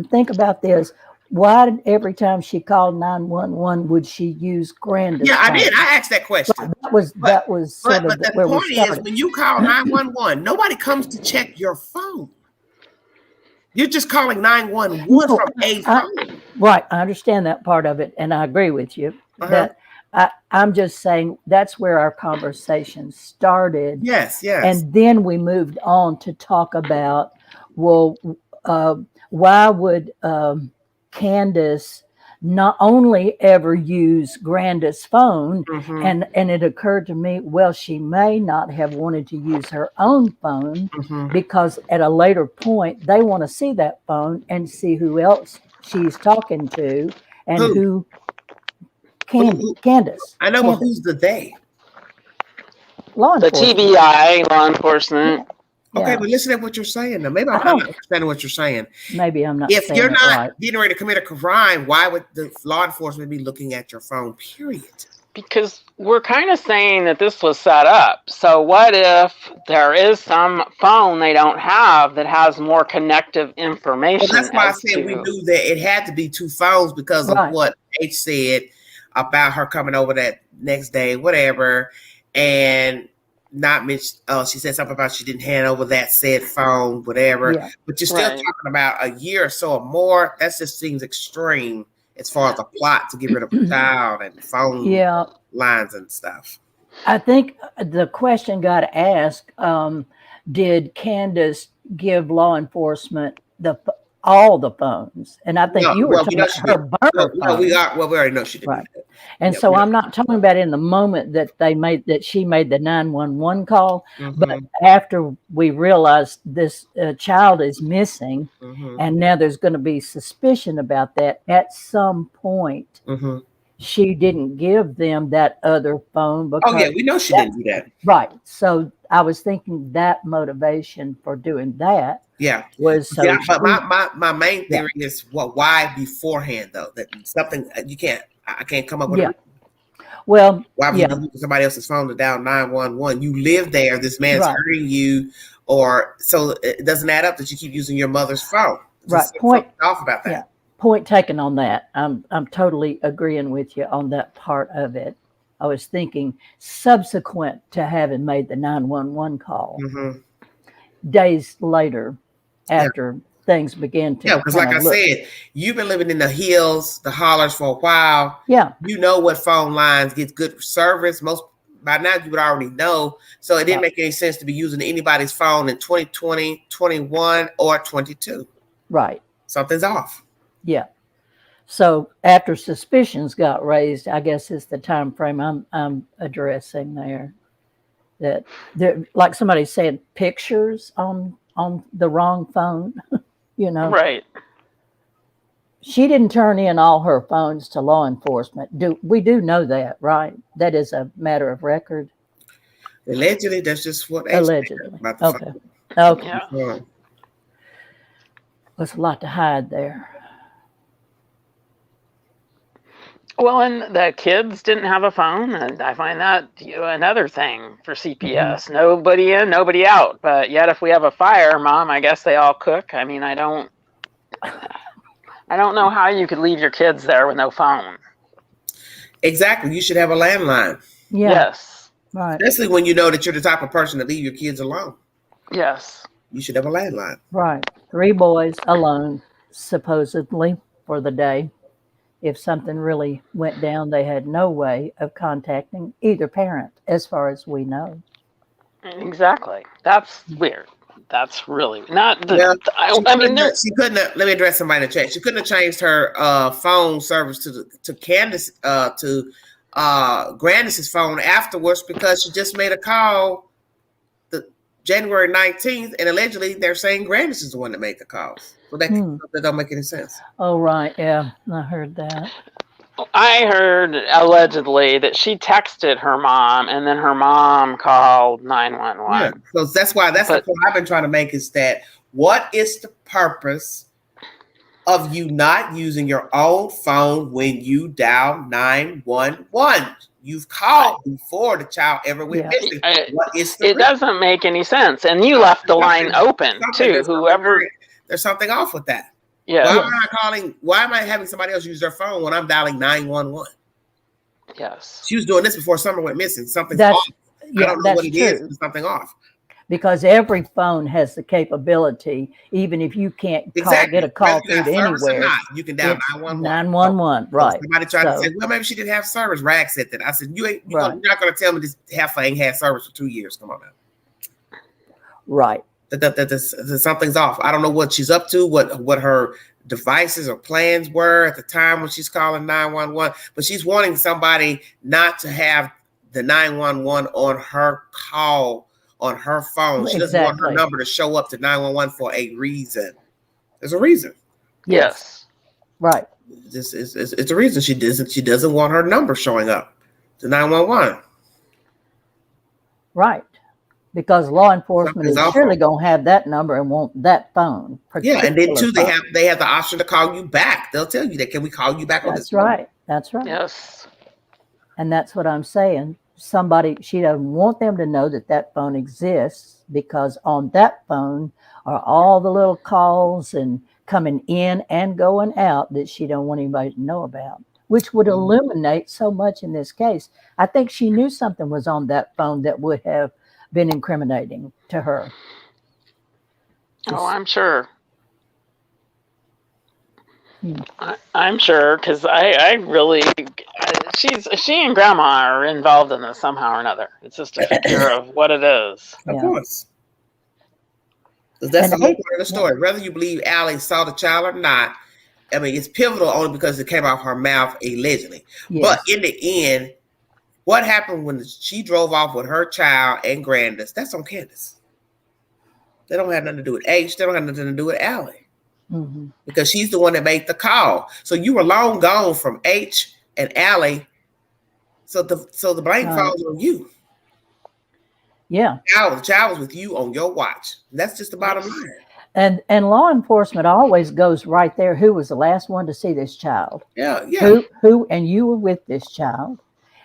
think about this. Why did every time she called 911 would she use Grandis? Yeah, I did. I asked that question. That was sort of the where point we started. is when you call 911, nobody comes to check your phone. You're just calling 911 from a phone. Right. I understand that part of it, and I agree with you. That I'm just saying that's where our conversation started. Yes. And then we moved on to talk about, why would Candace not only ever use Grandis' phone, and it occurred to me, she may not have wanted to use her own phone because at a later point they want to see that phone and see who else she's talking to and who Candace. I know, but who's the they? Law enforcement. The TBI, law enforcement. Okay, but listen to what you're saying. Now, maybe I'm not understanding what you're saying. Maybe I'm not. If you're not right. getting ready to commit a crime, why would the law enforcement be looking at your phone? Period. Because we're kind of saying that this was set up. So what if there is some phone they don't have that has more connective information? Well, that's why I said we knew that it had to be two phones because of what H said about her coming over that next day, whatever. and not mention. Oh, she said something about she didn't hand over that said phone, whatever. Yeah. But you're still talking about a year or so or more. That just seems extreme as far as a plot to get rid of a child and phone lines and stuff. I think the question got asked: did Candace give law enforcement all the phones? And I think you were talking about her burner phone. We already know she did. Right. And so I'm not talking about in the moment that she made the 911 call, but after we realized this child is missing, and now there's going to be suspicion about that at some point. She didn't give them that other phone because we know she didn't do that. Right. So I was thinking that motivation for doing that. Was so. Yeah, but my main theory is why beforehand though, that something I can't come up with. Well, why would you use somebody else's phone to dial 911? You live there. This man's hurting you, or so it doesn't add up that you keep using your mother's phone. Point off about that. Yeah. Point taken on that. I'm totally agreeing with you on that part of it. I was thinking subsequent to having made the 911 call, days later, after things began to because like I said, you've been living in the hills, the hollers for a while. You know what phone lines get good service. Most by now you would already know. So it didn't make any sense to be using anybody's phone in 2020, 21, or 22. Right. Something's off. Yeah. So after suspicions got raised, I guess is the time frame I'm addressing there. That there, like somebody said, pictures on the wrong phone. Right. She didn't turn in all her phones to law enforcement. We do know that, right? That is a matter of record. Allegedly, that's just what. Allegedly. Okay. Yeah. There's a lot to hide there. Well, and the kids didn't have a phone, and I find that another thing for CPS. Nobody in, nobody out. But yet, if we have a fire, Mom, I guess they all cook. I mean, I don't know how you could leave your kids there with no phone. Exactly. You should have a landline. Yes. Right. Especially when you know that you're the type of person to leave your kids alone. Yes. You should have a landline. Right. 3 boys alone, supposedly, for the day. If something really went down, they had no way of contacting either parent, as far as we know. Exactly. That's weird. That's really not. She couldn't have, let me address somebody in the chat. She couldn't have changed her phone service to Candace to Grandis's phone afterwards because she just made a call the January 19th, and allegedly they're saying Grandis is the one that made the calls. So that don't make any sense. Oh, right. Yeah, I heard that. I heard allegedly that she texted her mom and then her mom called 911. Yeah, so that's the point I've been trying to make is that what is the purpose of you not using your own phone when you dial 911? You've called before the child ever went missing. What is the reason? Doesn't make any sense. And you left the line open too. There's something off with that. Yeah. Why am I having somebody else use their phone when I'm dialing 911? Yes. She was doing this before Summer went missing. Something's off. I don't know what it is. There's something off. Because every phone has the capability, even if you can't get a call through to anywhere. You can dial 911. 911, right. Somebody tried to say, well, maybe she didn't have service. Rag said that. I said, you're not going to tell me this heifer ain't had service for 2 years. Come on now. Right. That something's off. I don't know what she's up to, what her devices or plans were at the time when she's calling 911, but she's wanting somebody not to have the 911 on her call on her phone. She doesn't want her number to show up to 911 for a reason. There's a reason. Yes. Right. It's a reason she doesn't want her number showing up to 911. Right. Because law enforcement is surely going to have that number and want that phone. Yeah, and then too, they have the option to call you back. They'll tell you that. Can we call you back on this phone? Right. That's right. Yes. And that's what I'm saying. She doesn't want them to know that phone exists because on that phone are all the little calls and coming in and going out that she don't want anybody to know about. which would illuminate so much in this case. I think she knew something was on that phone that would have been incriminating to her. Oh, I'm sure. I'm sure, because I really, she and Grandma are involved in this somehow or another. It's just a figure of what it is. Of course. That's the whole point of the story. Whether you believe Allie saw the child or not, I mean, it's pivotal only because it came out her mouth allegedly. Yes. But in the end, what happened when she drove off with her child and Grandis? That's on Candace. They don't have nothing to do with H. They don't have nothing to do with Allie. Mm-hmm. Because she's the one that made the call. So you were long gone from H and Allie. So the blame falls on you. Yeah. The child was with you on your watch. That's just the bottom line. And law enforcement always goes right there. Who was the last one to see this child? Yeah. Who and you were with this child,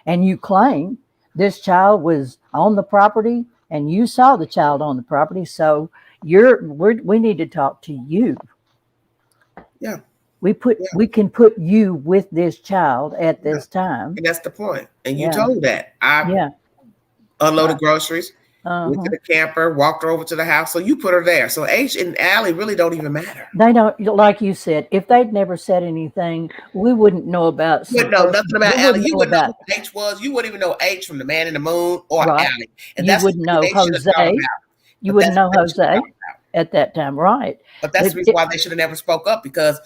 and you claim this child was on the property and you saw the child on the property. So we need to talk to you. Yeah. We can put you with this child at this time. And that's the point. And you told that. I unloaded groceries, went to the camper, walked her over to the house. So you put her there. So H and Allie really don't even matter. They don't, like you said, if they'd never said anything, we wouldn't know about. You wouldn't know nothing about Allie. You wouldn't know who H was. You wouldn't even know H from the Man in the Moon or Allie. And you wouldn't know Jose. You wouldn't know Jose at that time, right? But that's the reason why they should have never spoke up, because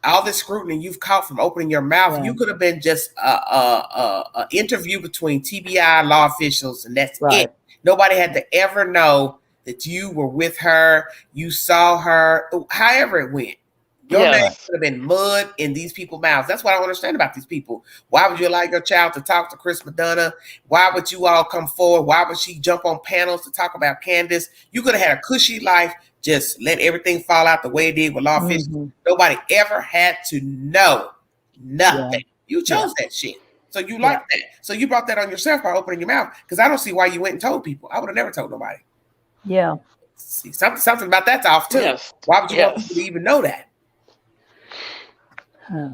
all this scrutiny you've caught from opening your mouth, you could have been just a interview between TBI law officials, and that's it. Nobody had to ever know that you were with her, you saw her, however it went. Your name could have been mud in these people's mouths. That's what I don't understand about these people. Why would you allow your child to talk to Chris Madonna? Why would you all come forward? Why would she jump on panels to talk about Candace? You could have had a cushy life. Just let everything fall out the way it did with law officials. Nobody ever had to know nothing. Yeah. You chose that shit. So you liked that. So you brought that on yourself by opening your mouth. Because I don't see why you went and told people. I would have never told nobody. Yeah. See, something about that's off too. Yes. Why would you want people to even know that? Huh.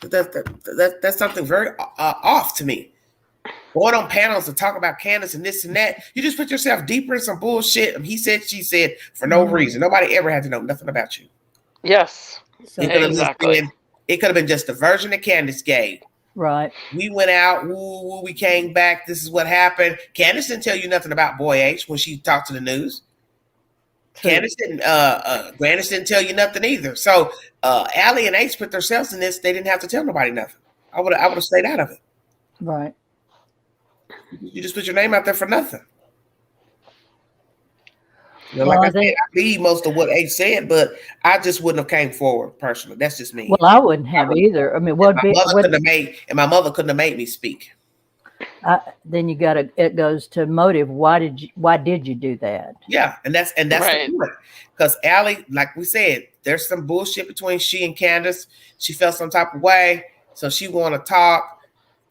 That's something very off to me. Going on panels to talk about Candace and this and that, you just put yourself deeper in some bullshit. He said, she said, for no reason. Nobody ever had to know nothing about you. Yes, exactly. It could have been just the version that Candace gave. Right. We went out, we came back. This is what happened. Candace didn't tell you nothing about Boy H when she talked to the news. True. Candace didn't. Grandis didn't tell you nothing either. So Allie and H put themselves in this. They didn't have to tell nobody nothing. I would have stayed out of it. Right. You just put your name out there for nothing. Like I said, I believe most of what H said, but I just wouldn't have came forward personally. That's just me. Well, I wouldn't have either. I mean, my mother couldn't have made me speak. Then it goes to motive. Why did you do that? Yeah, and that's right. The point. Because Allie, like we said, there's some bullshit between she and Candace. She felt some type of way, so she wanted to talk.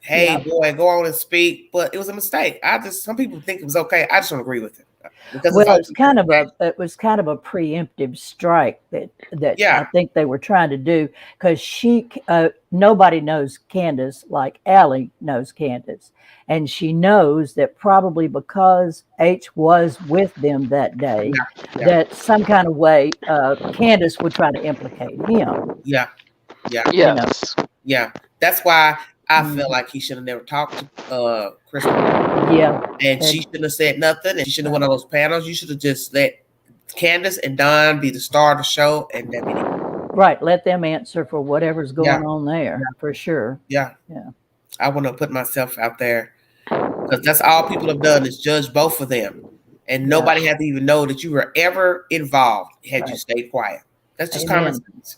Hey, boy, go on and speak. But it was a mistake. Some people think it was okay. I just don't agree with it. Well, it was kind of a preemptive strike that I think they were trying to do, because nobody knows Candace like Allie knows Candace, and she knows that probably because H was with them that day, that some kind of way Candace would try to implicate him. Yeah. Yes. Yeah. That's why I feel like he should have never talked to Chris. Yeah. And she shouldn't have said nothing, and she shouldn't have went on those panels. You should have just let Candace and Don be the star of the show, and that be it. Right. Let them answer for whatever's going on there, for sure. Yeah. I wouldn't have put myself out there, because that's all people have done is judge both of them. And nobody had to even know that you were ever involved had you stayed quiet. That's just common sense.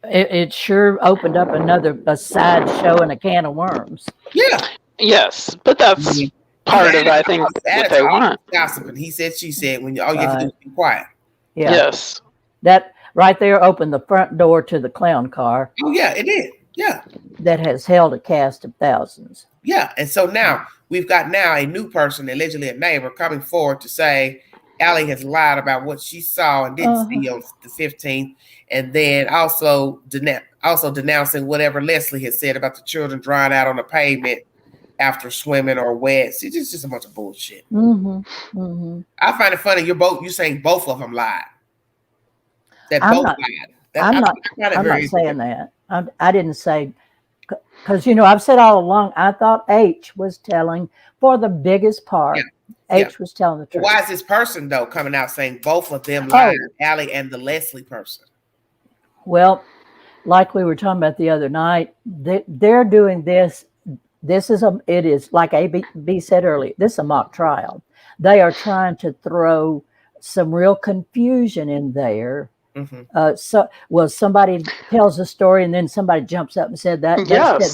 It sure opened up a side show and a can of worms. Yeah. Yes, but that's part of, I think, what they want. Gossiping. He said, she said, when all you have to do is be quiet. Yeah. Yes. That right there opened the front door to the clown car. Oh, yeah, it did. Yeah. That has held a cast of thousands. Yeah. And so now we've got a new person, allegedly a neighbor, coming forward to say Allie has lied about what she saw and didn't see on the 15th. And then also Danette also denouncing whatever Leslie had said about the children drying out on the pavement after swimming or wet. It's just a bunch of bullshit. I find it funny. You saying both of them lied. I'm not saying that. I didn't say, because I've said all along, I thought H was telling for the biggest part. H was telling the truth. Why is this person though coming out saying both of them lied, Allie and the Leslie person? Well, like we were talking about the other night, they're doing this. It is like AB said earlier, this is a mock trial. They are trying to throw some real confusion in there. Somebody tells a story and then somebody jumps up and said that.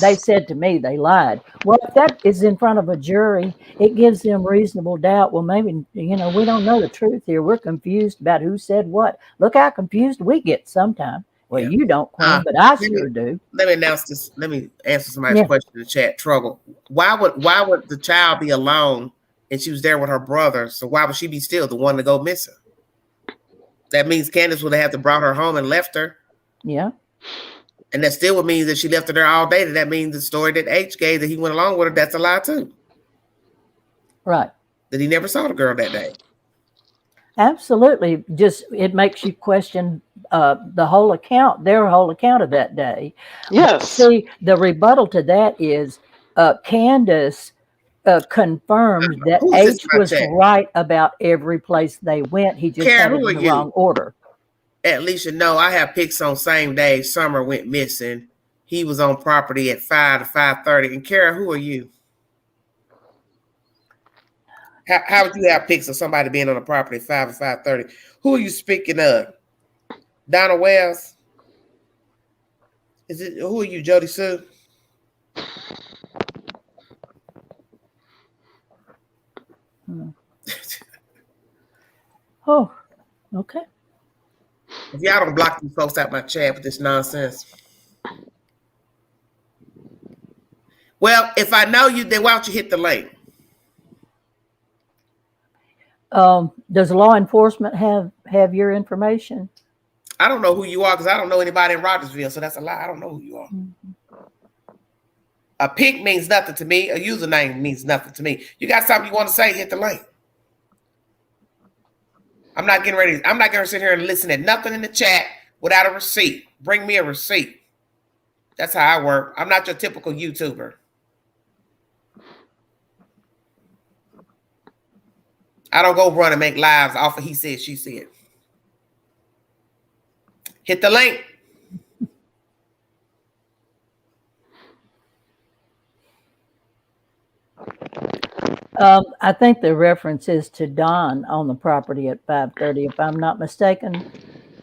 They said to me they lied. Well, if that is in front of a jury, it gives them reasonable doubt. Well, maybe, we don't know the truth here. We're confused about who said what. Look how confused we get sometimes. Well, you don't, Quinn, but I sure do. Let me announce this. Let me answer somebody's question in the chat. Trouble. Why would the child be alone and she was there with her brother? So why would she be still the one to go missing? That means Candace would have to brought her home and left her. Yeah. And that still would mean that she left her there all day. That means the story that H gave that he went along with her, that's a lie too. Right. That he never saw the girl that day. Absolutely. Just, it makes you question their whole account of that day. Yes. But see, the rebuttal to that is Candace confirmed that H was right about every place they went. He just had it in the wrong order. At least I have pics on same day Summer went missing. He was on property at 5 to 5:30. And Kara, who are you? How would you have pics of somebody being on the property at 5 to 5:30? Who are you speaking of? Donna Wells? Who are you, Jody Sue? Oh, okay. If y'all don't block these folks out my chat with this nonsense. Well, if I know you, then why don't you hit the link? Does law enforcement have your information? I don't know who you are because I don't know anybody in Rogersville, so that's a lie. I don't know who you are. A pic means nothing to me. A username means nothing to me. You got something you want to say, hit the link. I'm not getting ready. I'm not going to sit here and listen to nothing in the chat without a receipt. Bring me a receipt. That's how I work. I'm not your typical YouTuber. I don't go run and make lives off of he said, she said. Hit the link. I think the reference is to Don on the property at 5:30, if I'm not mistaken.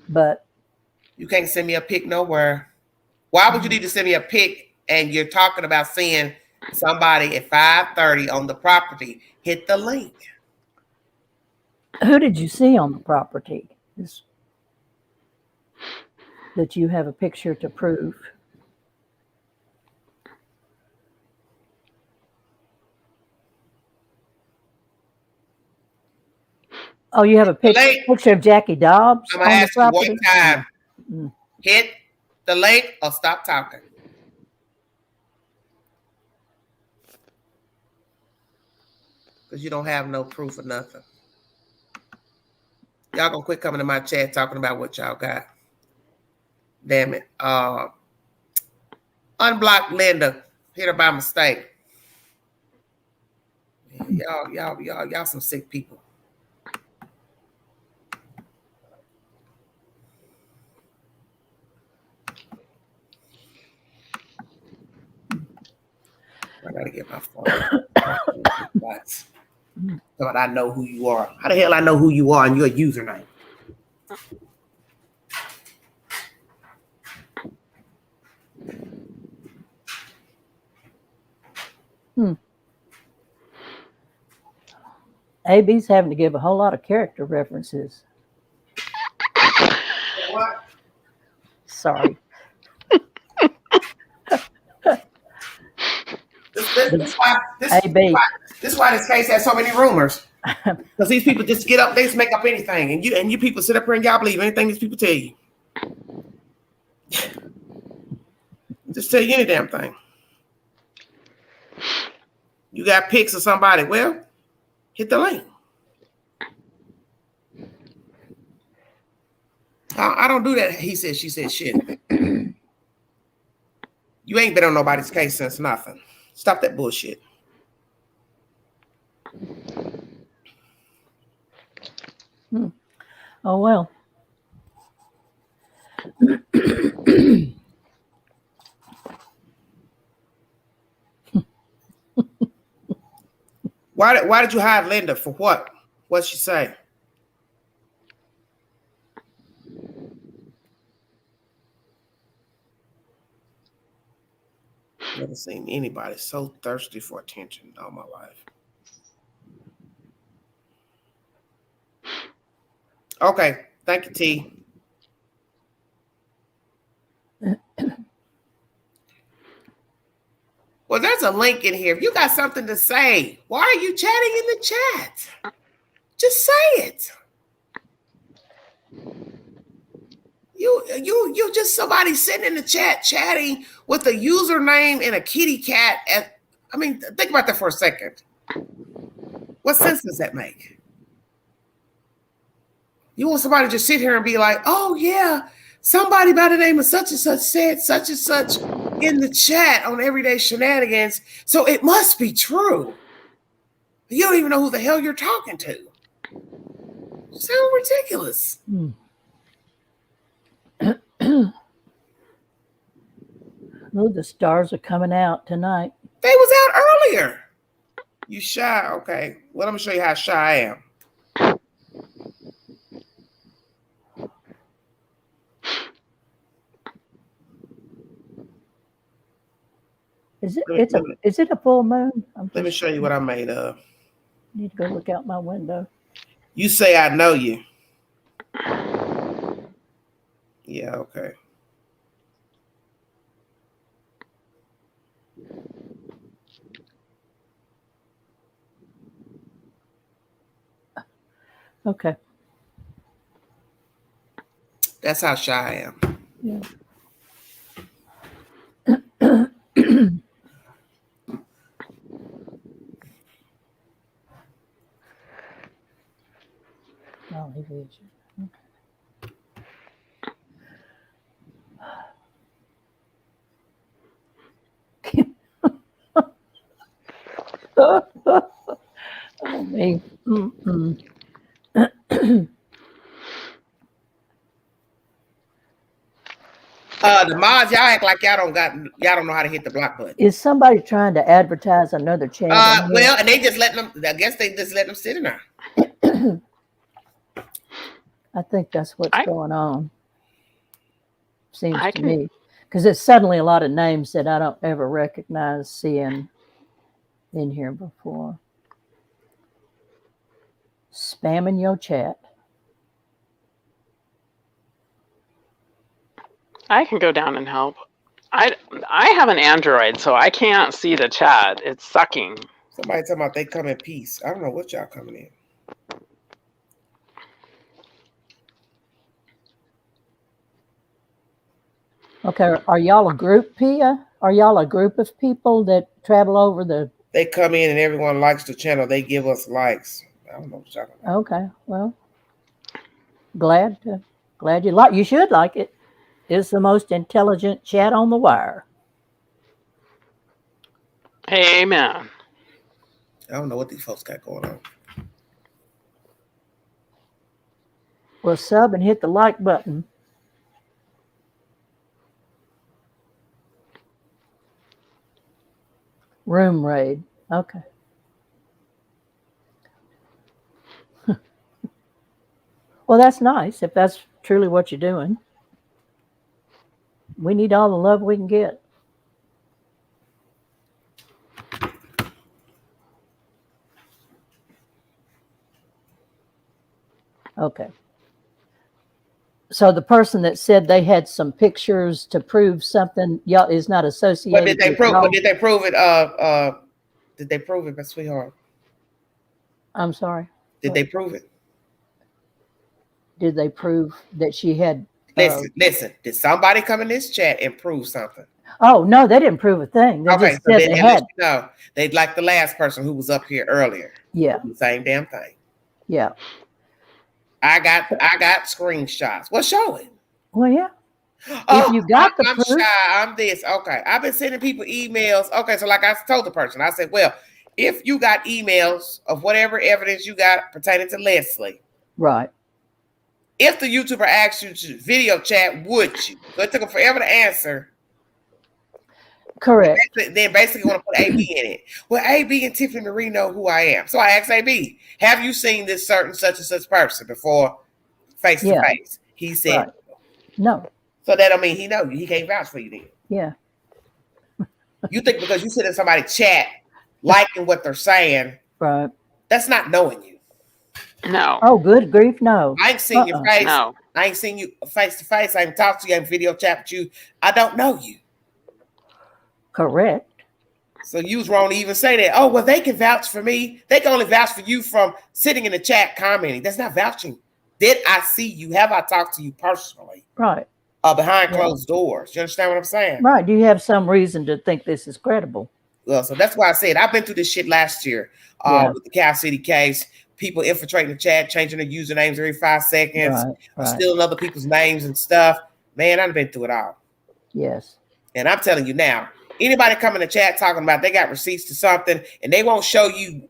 But you can't send me a pic nowhere. Why would you need to send me a pic and you're talking about seeing somebody at 5:30 on the property? Hit the link. Who did you see on the property? That you have a picture to prove. Oh, you have a picture of Jackie Dobbs I'm going to ask you one time. Hit the link or stop talking. Because you don't have no proof of nothing. Y'all gonna quit coming to my chat talking about what y'all got. Damn it. Unblock Linda. Hit her by mistake. Y'all some sick people. I gotta get my phone. But I know who you are. How the hell I know who you are and your username? AB's having to give a whole lot of character references. What? Sorry. This is why this case has so many rumors. Because these people just get up, they just make up anything, and you people sit up here and y'all believe anything these people tell you. Just tell you any damn thing. You got pics of somebody. Well, hit the link. I don't do that. He said, she said shit. You ain't been on nobody's case since nothing. Stop that bullshit. Oh, well. Why did you hire Linda? For what? What'd she say? Never seen anybody so thirsty for attention all my life. Okay, thank you, T. Well, there's a link in here. If you got something to say, why are you chatting in the chat? Just say it. You just somebody sitting in the chat chatting with a username and a kitty cat. I mean, think about that for a second. What sense does that make? You want somebody to just sit here and be like, oh yeah, somebody by the name of such and such said such and such in the chat on Everyday Shenanigans, so it must be true. You don't even know who the hell you're talking to. You sound ridiculous. Oh, the stars are coming out tonight. They was out earlier. You shy? Okay. Well, let me show you how shy I am. Is it a full moon? Let me show you what I made of. Need to go look out my window. You say I know you. Yeah, okay. Okay. That's how shy I am. Yeah. I'll leave it. Okay. Oh, me. The mods, y'all act like y'all don't know how to hit the block button. Is somebody trying to advertise another channel? Well, and they just letting them. I guess they just let them sit in there. I think that's what's going on. Seems to me, because it's suddenly a lot of names that I don't ever recognize seeing in here before. Spamming your chat. I can go down and help. I have an Android, so I can't see the chat. It's sucking. Somebody talking about they come in peace. I don't know what y'all coming in. Okay, are y'all a group, Pia? Are y'all a group of people that travel over the... They come in and everyone likes the channel. They give us likes. I don't know what y'all talking about. Okay, well, glad you like. You should like it. It's the most intelligent chat on the wire. Amen. I don't know what these folks got going on. Well, sub and hit the like button. Room raid. Okay. Well, that's nice if that's truly what you're doing. We need all the love we can get. Okay. So the person that said they had some pictures to prove something y'all is not associated. What did they prove? What did they prove it? Did they prove it, sweetheart? I'm sorry. Did they prove it? Did they prove that she had? Listen. Did somebody come in this chat and prove something? Oh no, they didn't prove a thing. They Okay, just so said then they at least had. you know, they'd like the last person who was up here earlier. Yeah. The same damn thing. Yeah. I got screenshots. Well, show it. Well, yeah. Oh, If you got the I'm proof, shy. I'm this. Okay. I've been sending people emails. Okay, so like I told the person, I said, well, if you got emails of whatever evidence you got pertaining to Leslie, right? if the YouTuber asked you to video chat, would you? So it took them forever to answer. Correct. Then basically want to put AB in it. Well, AB and Tiffany Marie know who I am. So I asked AB, have you seen this certain such and such person before face to face? He said right. No. So that don't mean he know you. He can't vouch for you then. Yeah. You think because you sit in somebody chat liking what they're saying, right? That's not knowing you. No. Oh, good grief, no. I ain't seen your face. No. I ain't seen you face to face. I ain't talked to you. I ain't video chat with you. I don't know you. Correct. So you was wrong to even say that. Oh, well, they can vouch for me. They can only vouch for you from sitting in the chat commenting. That's not vouching. Did I see you? Have I talked to you personally? Right. Behind closed doors. You understand what I'm saying? Right. Do you have some reason to think this is credible? Well, so that's why I said I've been through this shit last year with the Cal City case. People infiltrating the chat, changing their usernames every 5 seconds, stealing other people's names and stuff. Man, I've been through it all. Yes. And I'm telling you now, anybody come in the chat talking about they got receipts to something and they won't show you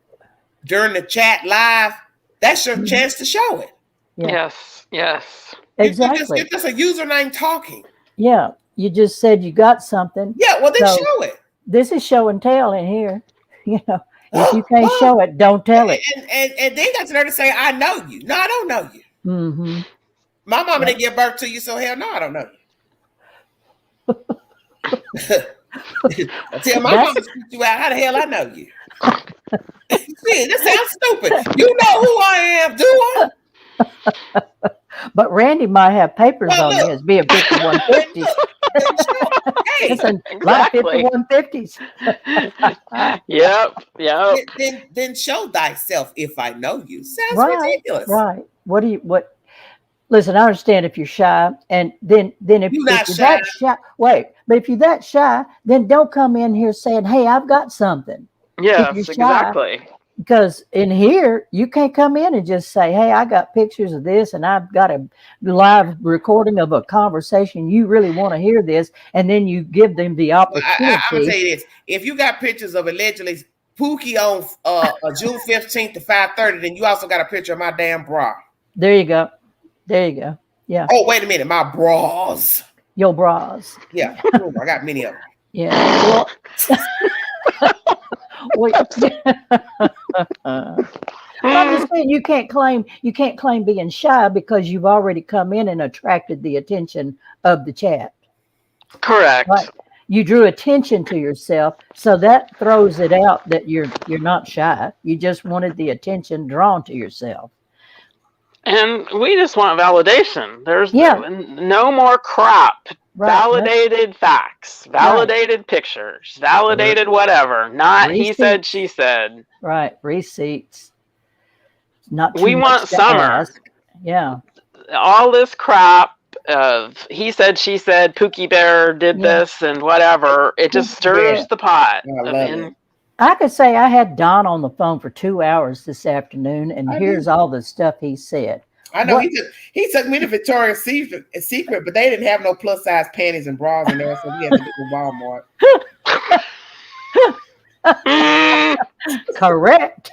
during the chat live, that's your chance to show it. Yeah. Yes. Yes. Exactly. You're just a username talking. Yeah. You just said you got something. Yeah. Well, then show it. This is show and tell in here. You know, if you can't show it, don't tell it. And they got to there to say, I know you. No, I don't know you. Mm-hmm. My mama didn't give birth to you, so hell no, I don't know you. I tell my mama to speak you out. How the hell I know you? See, this sounds stupid. You know who I am, do I? But Randy might have papers on you as being 5150s. It's a lot of 5150s. Yep. Then show thyself if I know you. Sounds ridiculous. Right. What? Listen, I understand if you're shy, and then if you're that shy, wait. But if you're that shy, then don't come in here saying, "Hey, I've got something." Yes, exactly. Because in here, you can't come in and just say, "Hey, I got pictures of this, and I've got a live recording of a conversation. You really want to hear this?" And then you give them the opportunity. I'm gonna tell you this: if you got pictures of allegedly Pookie on June 15th to 5:30, then you also got a picture of my damn bra. There you go. Yeah. Oh, wait a minute, my bras. Your bras. Yeah, I got many of them. Yeah. Well, I'm just saying you can't claim being shy because you've already come in and attracted the attention of the chat. Correct. Right? You drew attention to yourself, so that throws it out that you're not shy. You just wanted the attention drawn to yourself. And we just want validation. There's no more crap. Right. Validated facts, validated pictures, validated whatever. Not receipts. He said, she said. Right. Receipts. Not we want Summer. Ask. Yeah. All this crap of he said, she said, Pookie Bear did this and whatever. It just stirs the pot. I could say I had Don on the phone for 2 hours this afternoon, and here's all the stuff he said. I know he took me to Victoria's Secret, but they didn't have no plus size panties and bras in there, so we had to go to Walmart. Correct.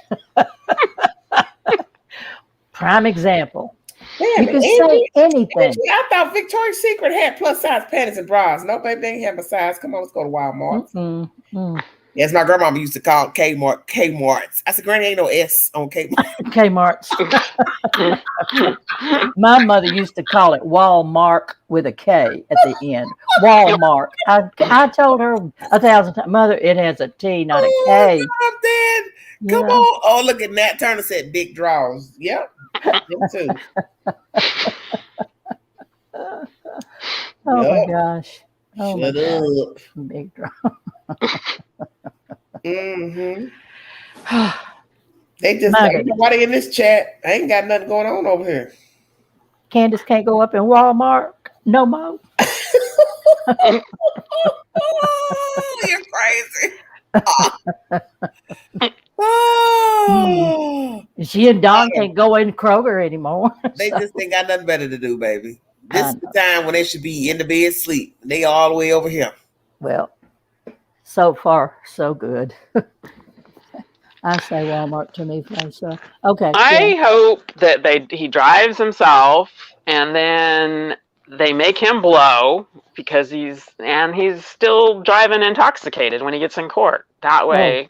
Prime example. Damn, you can say anything. I thought Victoria's Secret had plus size panties and bras. No, baby, they didn't have a size. Come on, let's go to Walmart. Yes, my grandmama used to call Kmart's. I said, Granny, ain't no S on Kmart's. My mother used to call it Walmart with a K at the end. Walmart. I told her 1,000 times, Mother, it has a T, not a K. I'm dead. Come on. Oh, look at Nat Turner said big draws. Yep. Them too. My gosh. Oh, shut up. Big draw. They just ain't nobody in this chat. I ain't got nothing going on over here. Candace can't go up in Walmart no more. You're crazy. Oh. She and Don can't go in Kroger anymore. They just ain't got nothing better to do, baby. This is the time when they should be in the bed sleep. They all the way over here. Well, so far, so good. I say Walmart to me, so okay. I hope that he drives himself, and then they make him blow because he's still driving intoxicated when he gets in court. That way,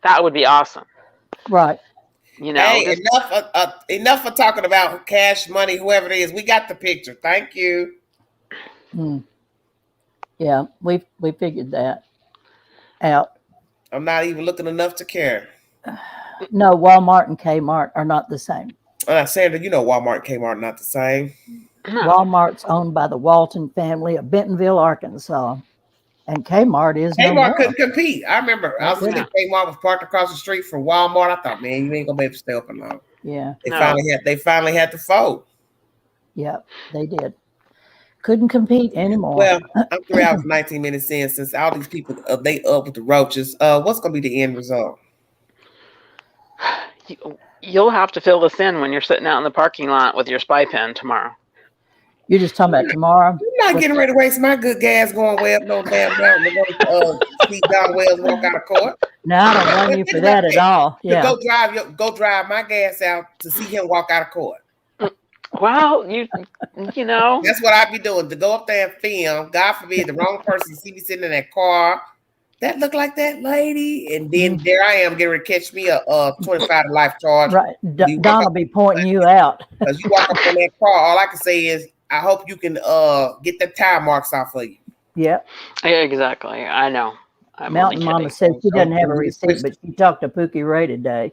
that would be awesome. Right. Hey, enough of talking about cash money, whoever it is. We got the picture. Thank you. Yeah, we figured that out. I'm not even looking enough to care. No, Walmart and Kmart are not the same. Sandra, Walmart and Kmart are not the same. Walmart's owned by the Walton family of Bentonville, Arkansas. And Kmart is Kmart couldn't compete. I remember I was looking at Kmart was parked across the street from Walmart. I thought, man, you ain't gonna be able to stay open long. Yeah. They finally had to fold. Yeah, they did. Couldn't compete anymore. Well, I'm 3 hours and 19 minutes in since all these people they up with the roaches. What's gonna be the end result? You'll have to fill this in when you're sitting out in the parking lot with your spy pen tomorrow. You're just talking about tomorrow? I'm not getting ready to waste my good gas going way up no damn mountain to see Don Wells walk out of court. No, I don't blame you for that at all. Yeah. Go drive my gas out to see him walk out of court. Well, you know. That's what I'd be doing, to go up there and film. God forbid the wrong person see me sitting in that car. That looked like that lady. And then there I am getting ready to catch me a 25 life charge. Right. Don will be pointing you out. Because you walk up in that car, all I can say is, I hope you can get the tire marks off of you. Yeah. Yeah, exactly. I know. Mountain Mama said she doesn't have a receipt, but she talked to Pookie Ray today.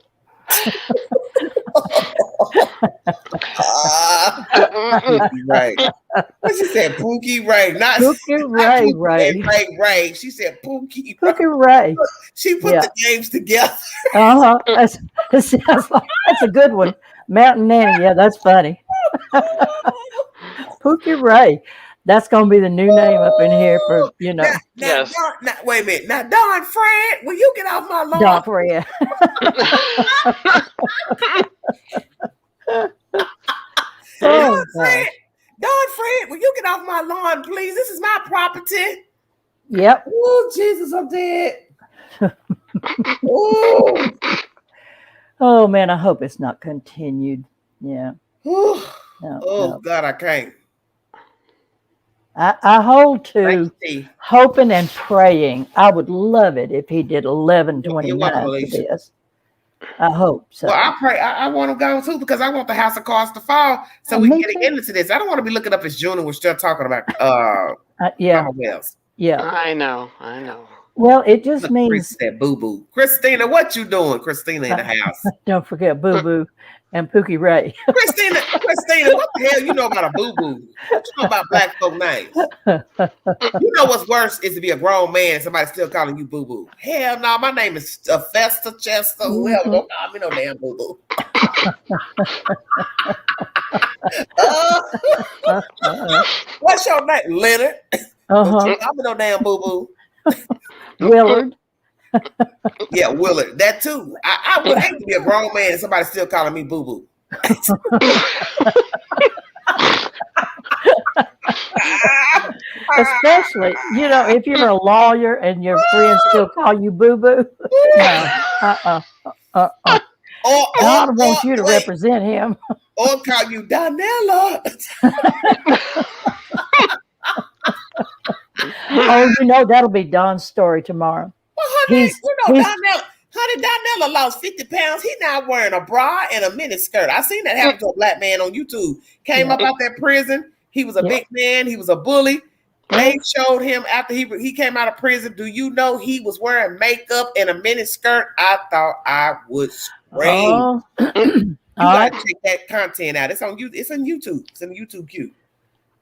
Pookie Ray. She said Pookie Ray, not Pookie Ray. Ray. She said Pookie Ray. She put the names together. That's a good one. Mountain Nanny. Yeah, that's funny. Pookie Ray. That's going to be the new name up in here for, Yes. Wait a minute. Now, Don Fred, will you get off my lawn? Don Fred. Don Fred, will you get off my lawn, please? This is my property. Yep. Oh, Jesus, I'm dead. Oh. Oh, man, I hope it's not continued. Yeah. No. God, I can't. I hold to hoping and praying. I would love it if he did 11/29 for this. I hope so. Well, I pray. I want him gone too because I want the House of Cards to fall so we can get into this. I don't want to be looking up as June and we're still talking about Wells. Yeah. I know. Well, it just means that Boo Boo. Christina, what you doing? Christina in the house. Don't forget Boo Boo and Pookie Ray. Christina, what the hell you know about a Boo Boo? What you know about black folk names? You know what's worse is to be a grown man and somebody still calling you Boo Boo. Hell no, my name is Festa Chester. Whoever, don't call me no damn Boo Boo. What's your name? Leonard. Don't call me no damn Boo Boo. Willard. Yeah, Willard. That too. I would hate to be a grown man and somebody still calling me Boo Boo. Especially, if you're a lawyer and your friends still call you Boo Boo. No. God wants you to represent him. Or call you Donella. Oh, that'll be Don's story tomorrow. Well, Donella lost 50 pounds. He's now wearing a bra and a mini skirt. I seen that happen to a black man on YouTube. Came up out that prison. He was a big man. He was a bully. They showed him after he came out of prison. Do you know he was wearing makeup and a mini skirt? I thought I would scream. You gotta check that content out. It's on YouTube. It's in YouTube Q.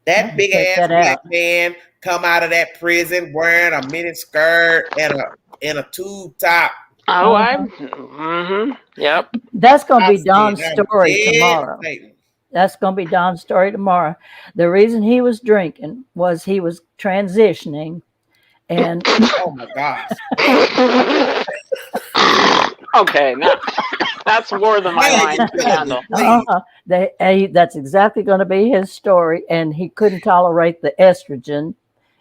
That big ass black man come out of that prison wearing a mini skirt and a tube top. Oh, yep. That's gonna be Don's story tomorrow. That's going to be Don's story tomorrow. The reason he was drinking was he was transitioning, and oh my gosh. Okay, now that's more than my mind can handle. That's exactly going to be his story, and he couldn't tolerate the estrogen.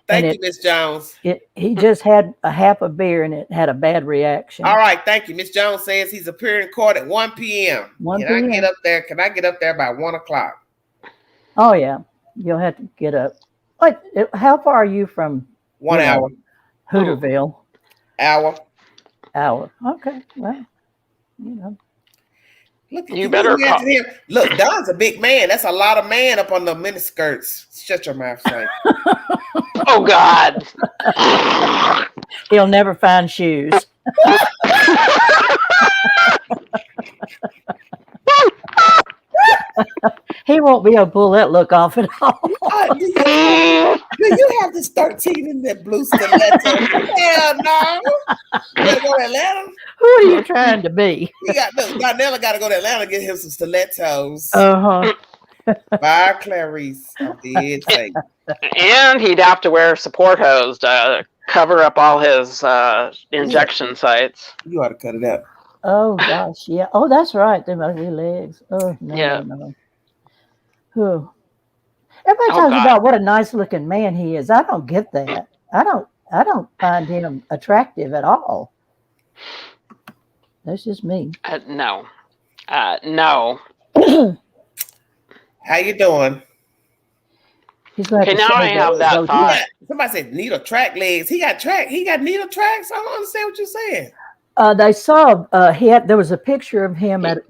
Thank you, Miss Jones. He just had a half a beer and it had a bad reaction. All right, thank you. Miss Jones says he's appearing in court at 1 p.m. 1 Can p.m. I get up there? Can I get up there by 1 o'clock? Oh yeah, you'll have to get up. What? How far are you from 1 hour? Hooterville. Hour. Okay, well, you know. Look, you better call him. Look, Don's a big man. That's a lot of man up on the miniskirts. Shut your mouth, Shane. Oh God. He'll never find shoes. He won't be able to pull that look off at all. Do you have this 13 in that blue stiletto? Hell no. You gotta go to Atlanta. Who are you trying to be? Darnella got to go to Atlanta and get him some stilettos. Uh-huh. By Clarice. I did say. And he'd have to wear support hose to cover up all his injection sites. You ought to cut it out. Oh gosh, yeah. Oh, that's right. Them ugly legs. Oh no, yeah. no. Who? Everybody talks about what a nice looking man he is. I don't get that. I don't find him attractive at all. That's just me. No. No. How you doing? Okay, now I have that thought. Somebody said needle track legs. He got needle tracks. I don't understand what you're saying. They saw there was a picture of him at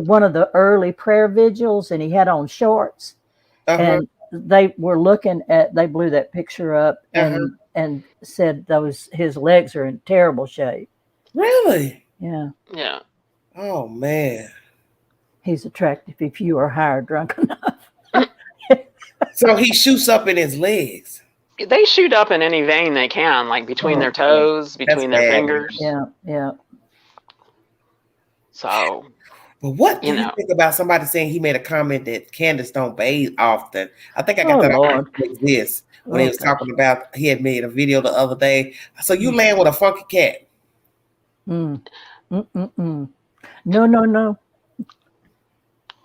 one of the early prayer vigils, and he had on shorts. And they blew that picture up and said his legs are in terrible shape. Really? Yeah. Yeah. Oh man. He's attractive if you are high drunk enough. So he shoots up in his legs. They shoot up in any vein they can, like between their toes, between their fingers. Yeah. So, but what do you think about somebody saying he made a comment that Candace don't bathe often? I think I got that on this when he was talking about he had made a video the other day. So you laying with a funky cat? No.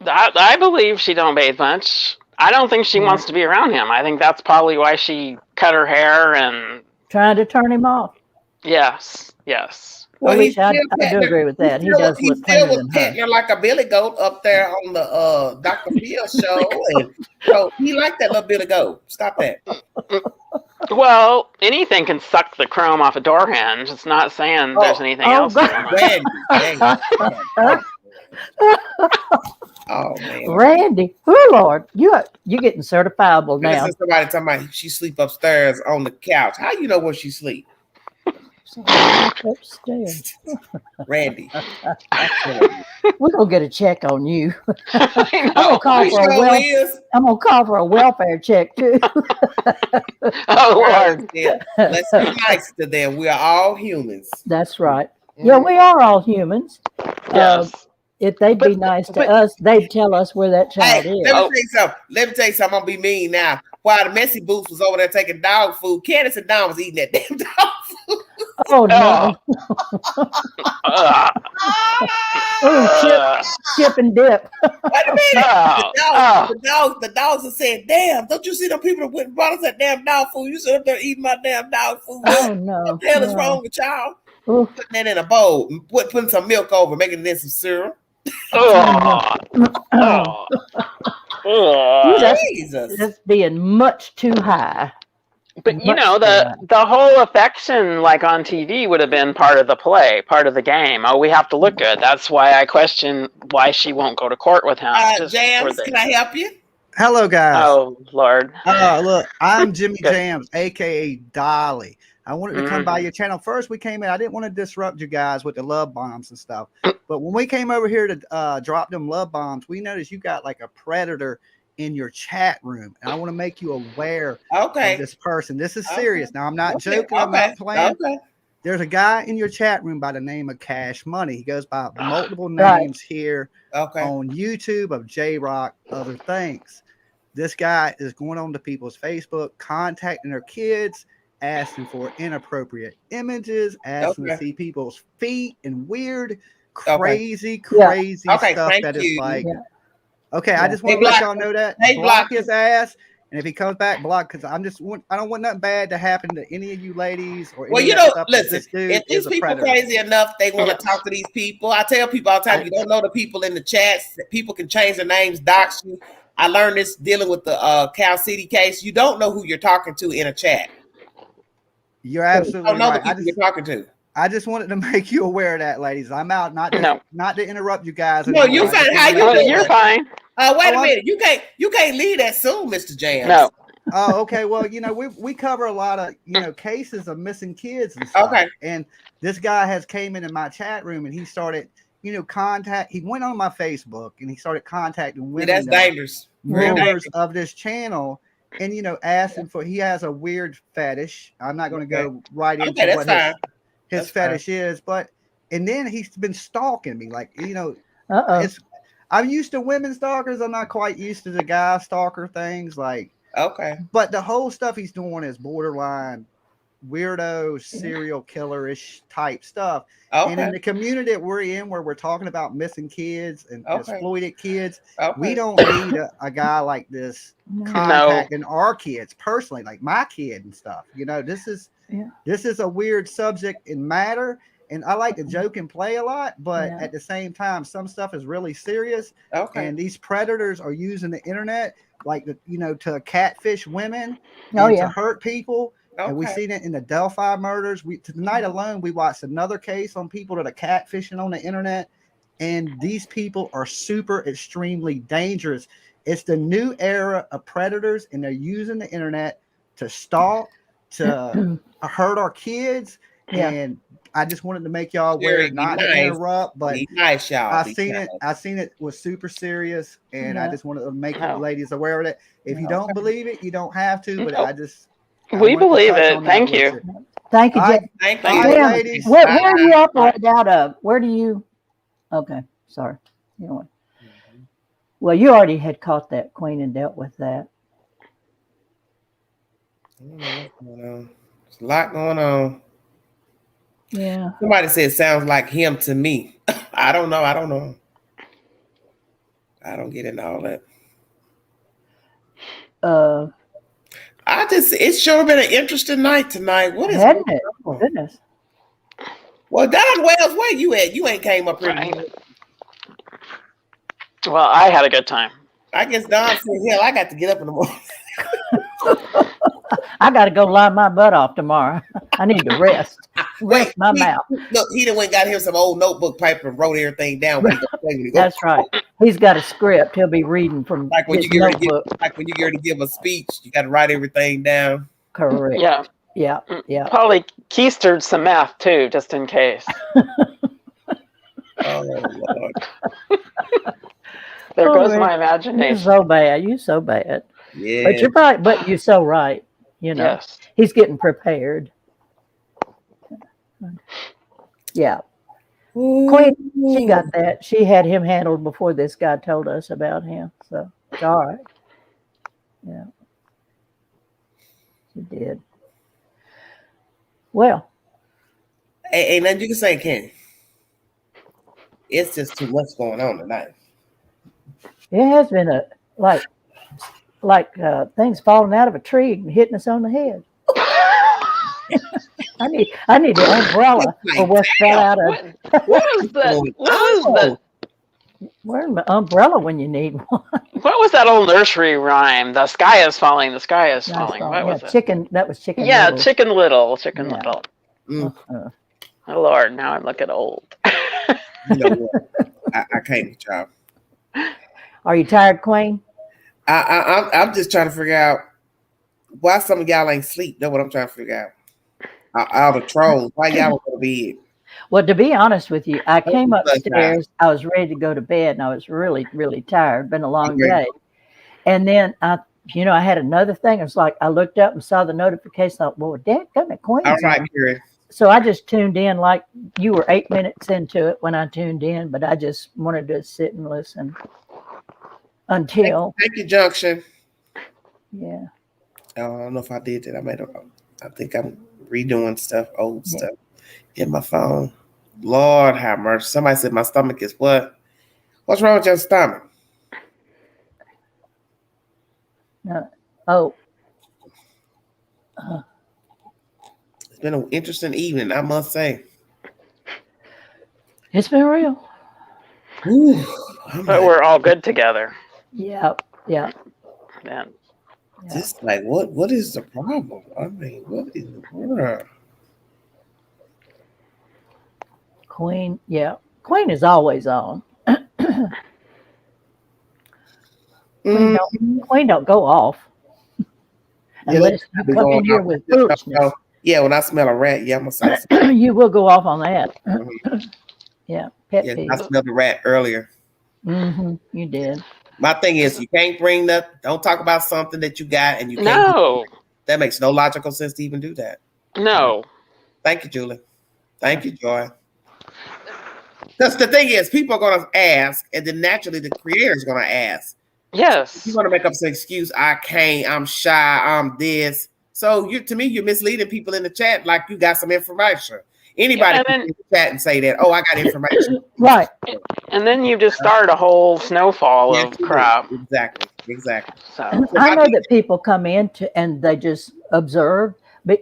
I believe she don't bathe much. I don't think she wants to be around him. I think that's probably why she cut her hair and trying to turn him off. Yes. Well, I do agree with that. He does look cleaner than her. He's like a Billy Goat up there on the Dr. Phil show, and so he liked that little Billy Goat. Stop that. Well, anything can suck the chrome off a door hinge. It's not saying there's anything else. Oh man, Randy, oh Lord, you're getting certifiable now. Somebody talking about she sleep upstairs on the couch. How you know where she sleep? Upstairs. Randy, we're gonna get a check on you. I'm gonna call for a welfare check too. Oh Lord, let's be nice to them. We are all humans. That's right. Yeah, we are all humans. Yes. If they'd be nice to us, they'd tell us where that child is. Let me tell you something. I'm gonna be mean now. While the messy boots was over there taking dog food, Candace and Don was eating that damn dog food. Oh no! Chip and dip. Wait a minute. The dogs are saying, "Damn! Don't you see the people that went and brought us that damn dog food? You sit up there eating my damn dog food. Oh no! What the hell is wrong with y'all? Putting that in a bowl, and putting some milk over, making it in some syrup." That's being much too high. But you know, the whole affection, like on TV, would have been part of the play, part of the game. Oh, we have to look good. That's why I question why she won't go to court with him. Jams, can I help you? Hello, guys. Oh Lord. Look, I'm Jimmy Jams, aka Dolly. I wanted to come by your channel. First, we came in. I didn't want to disrupt you guys with the love bombs and stuff. But when we came over here to drop them love bombs, we noticed you got like a predator in your chat room. And I want to make you aware of this person. This is serious. Now, I'm not joking. I'm not playing. there's a guy in your chat room by the name of Cash Money. He goes by multiple names here on YouTube of J-Rock, other things. This guy is going on to people's Facebook, contacting their kids, asking for inappropriate images, asking to see people's feet and weird, crazy stuff that is like, I just want to let y'all know that. Block his ass. And if he comes back, block, because I don't want nothing bad to happen to any of you ladies or any of that stuff. Listen, if these people crazy enough, they want to talk to these people. I tell people all the time, you don't know the people in the chats, that people can change their names, dox you. I learned this dealing with the Cal City case. You don't know who you're talking to in a chat. You're absolutely you don't know right. the people you're talking to. I just wanted to make you aware of that, ladies. I'm out, not to interrupt you guys. No, you're fine. How you doing? You're fine. Wait a minute. You can't leave that soon, Mr. Jams. No. Oh, okay. Well, we cover a lot of cases of missing kids and stuff. Okay. And this guy has came into my chat room and he started, he went on my Facebook and he started contacting women. That's dangerous. Members of this channel, and asking for. He has a weird fetish. I'm not going to go right into what his fetish is, but and then he's been stalking me, like I'm used to women stalkers. I'm not quite used to the guy stalker things, like but the whole stuff he's doing is borderline weirdo, serial killer-ish type stuff. And in the community that we're in, where we're talking about missing kids and exploited kids, we don't need a guy like this contacting our kids personally, like my kid and stuff. This is a weird subject and matter. And I like to joke and play a lot, but at the same time, some stuff is really serious. And these predators are using the internet, like to catfish women and to hurt people. And we've seen it in the Delphi murders. Tonight alone, we watched another case on people that are catfishing on the internet. And these people are super extremely dangerous. It's the new era of predators, and they're using the internet to stalk, to hurt our kids. And I just wanted to make y'all aware, not to interrupt, but I seen it was super serious, and I just wanted to make you ladies aware of it. If you don't believe it, you don't have to, but we believe it. Thank you. Thank you, Jim. Thank you, ladies. Where are you operate out of? Where do you? Okay, sorry. Well, you already had caught that, Queen, and dealt with that. I don't know what's going on. There's a lot going on. Yeah. Somebody said it sounds like him to me. I don't know. I don't get into all that. It's sure been an interesting night tonight. What is Hadn't it? Goodness. Well, Don Wells, where you at? You ain't came up here. Right. Well, I had a good time. I guess Don said, hell, I got to get up in the morning. I got to go lie my butt off tomorrow. I need to rest. Rest my mouth. Look, he done went and got him some old notebook paper and wrote everything down. That's right. He's got a script. He'll be reading from like when his you get ready notebook. like when you get ready to give a speech, you got to write everything down. Correct. Yeah. Probably keistered some math too, just in case. Oh Lord. There goes my imagination. You're so bad. Yeah. But you're right. But you're so right. Yes. He's getting prepared. Yeah. Queen, she got that. She had him handled before this guy told us about him. So it's all right. Yeah. She did. Well. Ain't nothing you can say, Kenny. It's just too much going on tonight. It has been like things falling out of a tree and hitting us on the head. I need an umbrella for what fell out of. What was that? Where's my umbrella when you need one? What was that old nursery rhyme? The sky is falling. The sky is falling. What was it? Chicken. That was Chicken. Yeah, Little. Chicken Little. Chicken Little. Mm. Oh Lord, now I'm looking old. You know what? I can't with y'all. Are you tired, Queen? I'm just trying to figure out why some of y'all ain't sleep. That's what I'm trying to figure out. All the trolls. Why y'all go to bed? Well, to be honest with you, I came upstairs. I was ready to go to bed, and I was really, really tired. Been a long day. And then I had another thing. It was like I looked up and saw the notification. Thought, well, dadgummit, Queen. All right, Karen. so I just tuned in, like you were 8 minutes into it when I tuned in, but I just wanted to sit and listen until. Thank you, Junction. Yeah. I don't know if I did that. I think I'm redoing stuff, old stuff in my phone. Lord have mercy. Somebody said my stomach is what? What's wrong with your stomach? Oh. It's been an interesting evening, I must say. It's been real. Ooh, but we're all good together. Yeah. Man. Just like what is the problem? I mean, what in the world? Queen, Queen is always on. Queen don't go off unless you come in here with foolishness. Yeah, when I smell a rat, I'm gonna say you will go off on that. Yeah, pet peeve. I smelled a rat earlier. You did. My thing is, you can't bring that. Don't talk about something that you got and you can't. No, that makes no logical sense to even do that. No. Thank you, Julie. Thank you, Joy. Because the thing is, people are going to ask, and then naturally the creator is going to ask. Yes. You're going to make up some excuse. I can't. I'm shy. I'm this. So to me, you're misleading people in the chat like you got some information. Anybody can in the chat and say that, oh, I got information. Right. And then you just start a whole snowfall of crap. Exactly. So I know that people come in and they just observe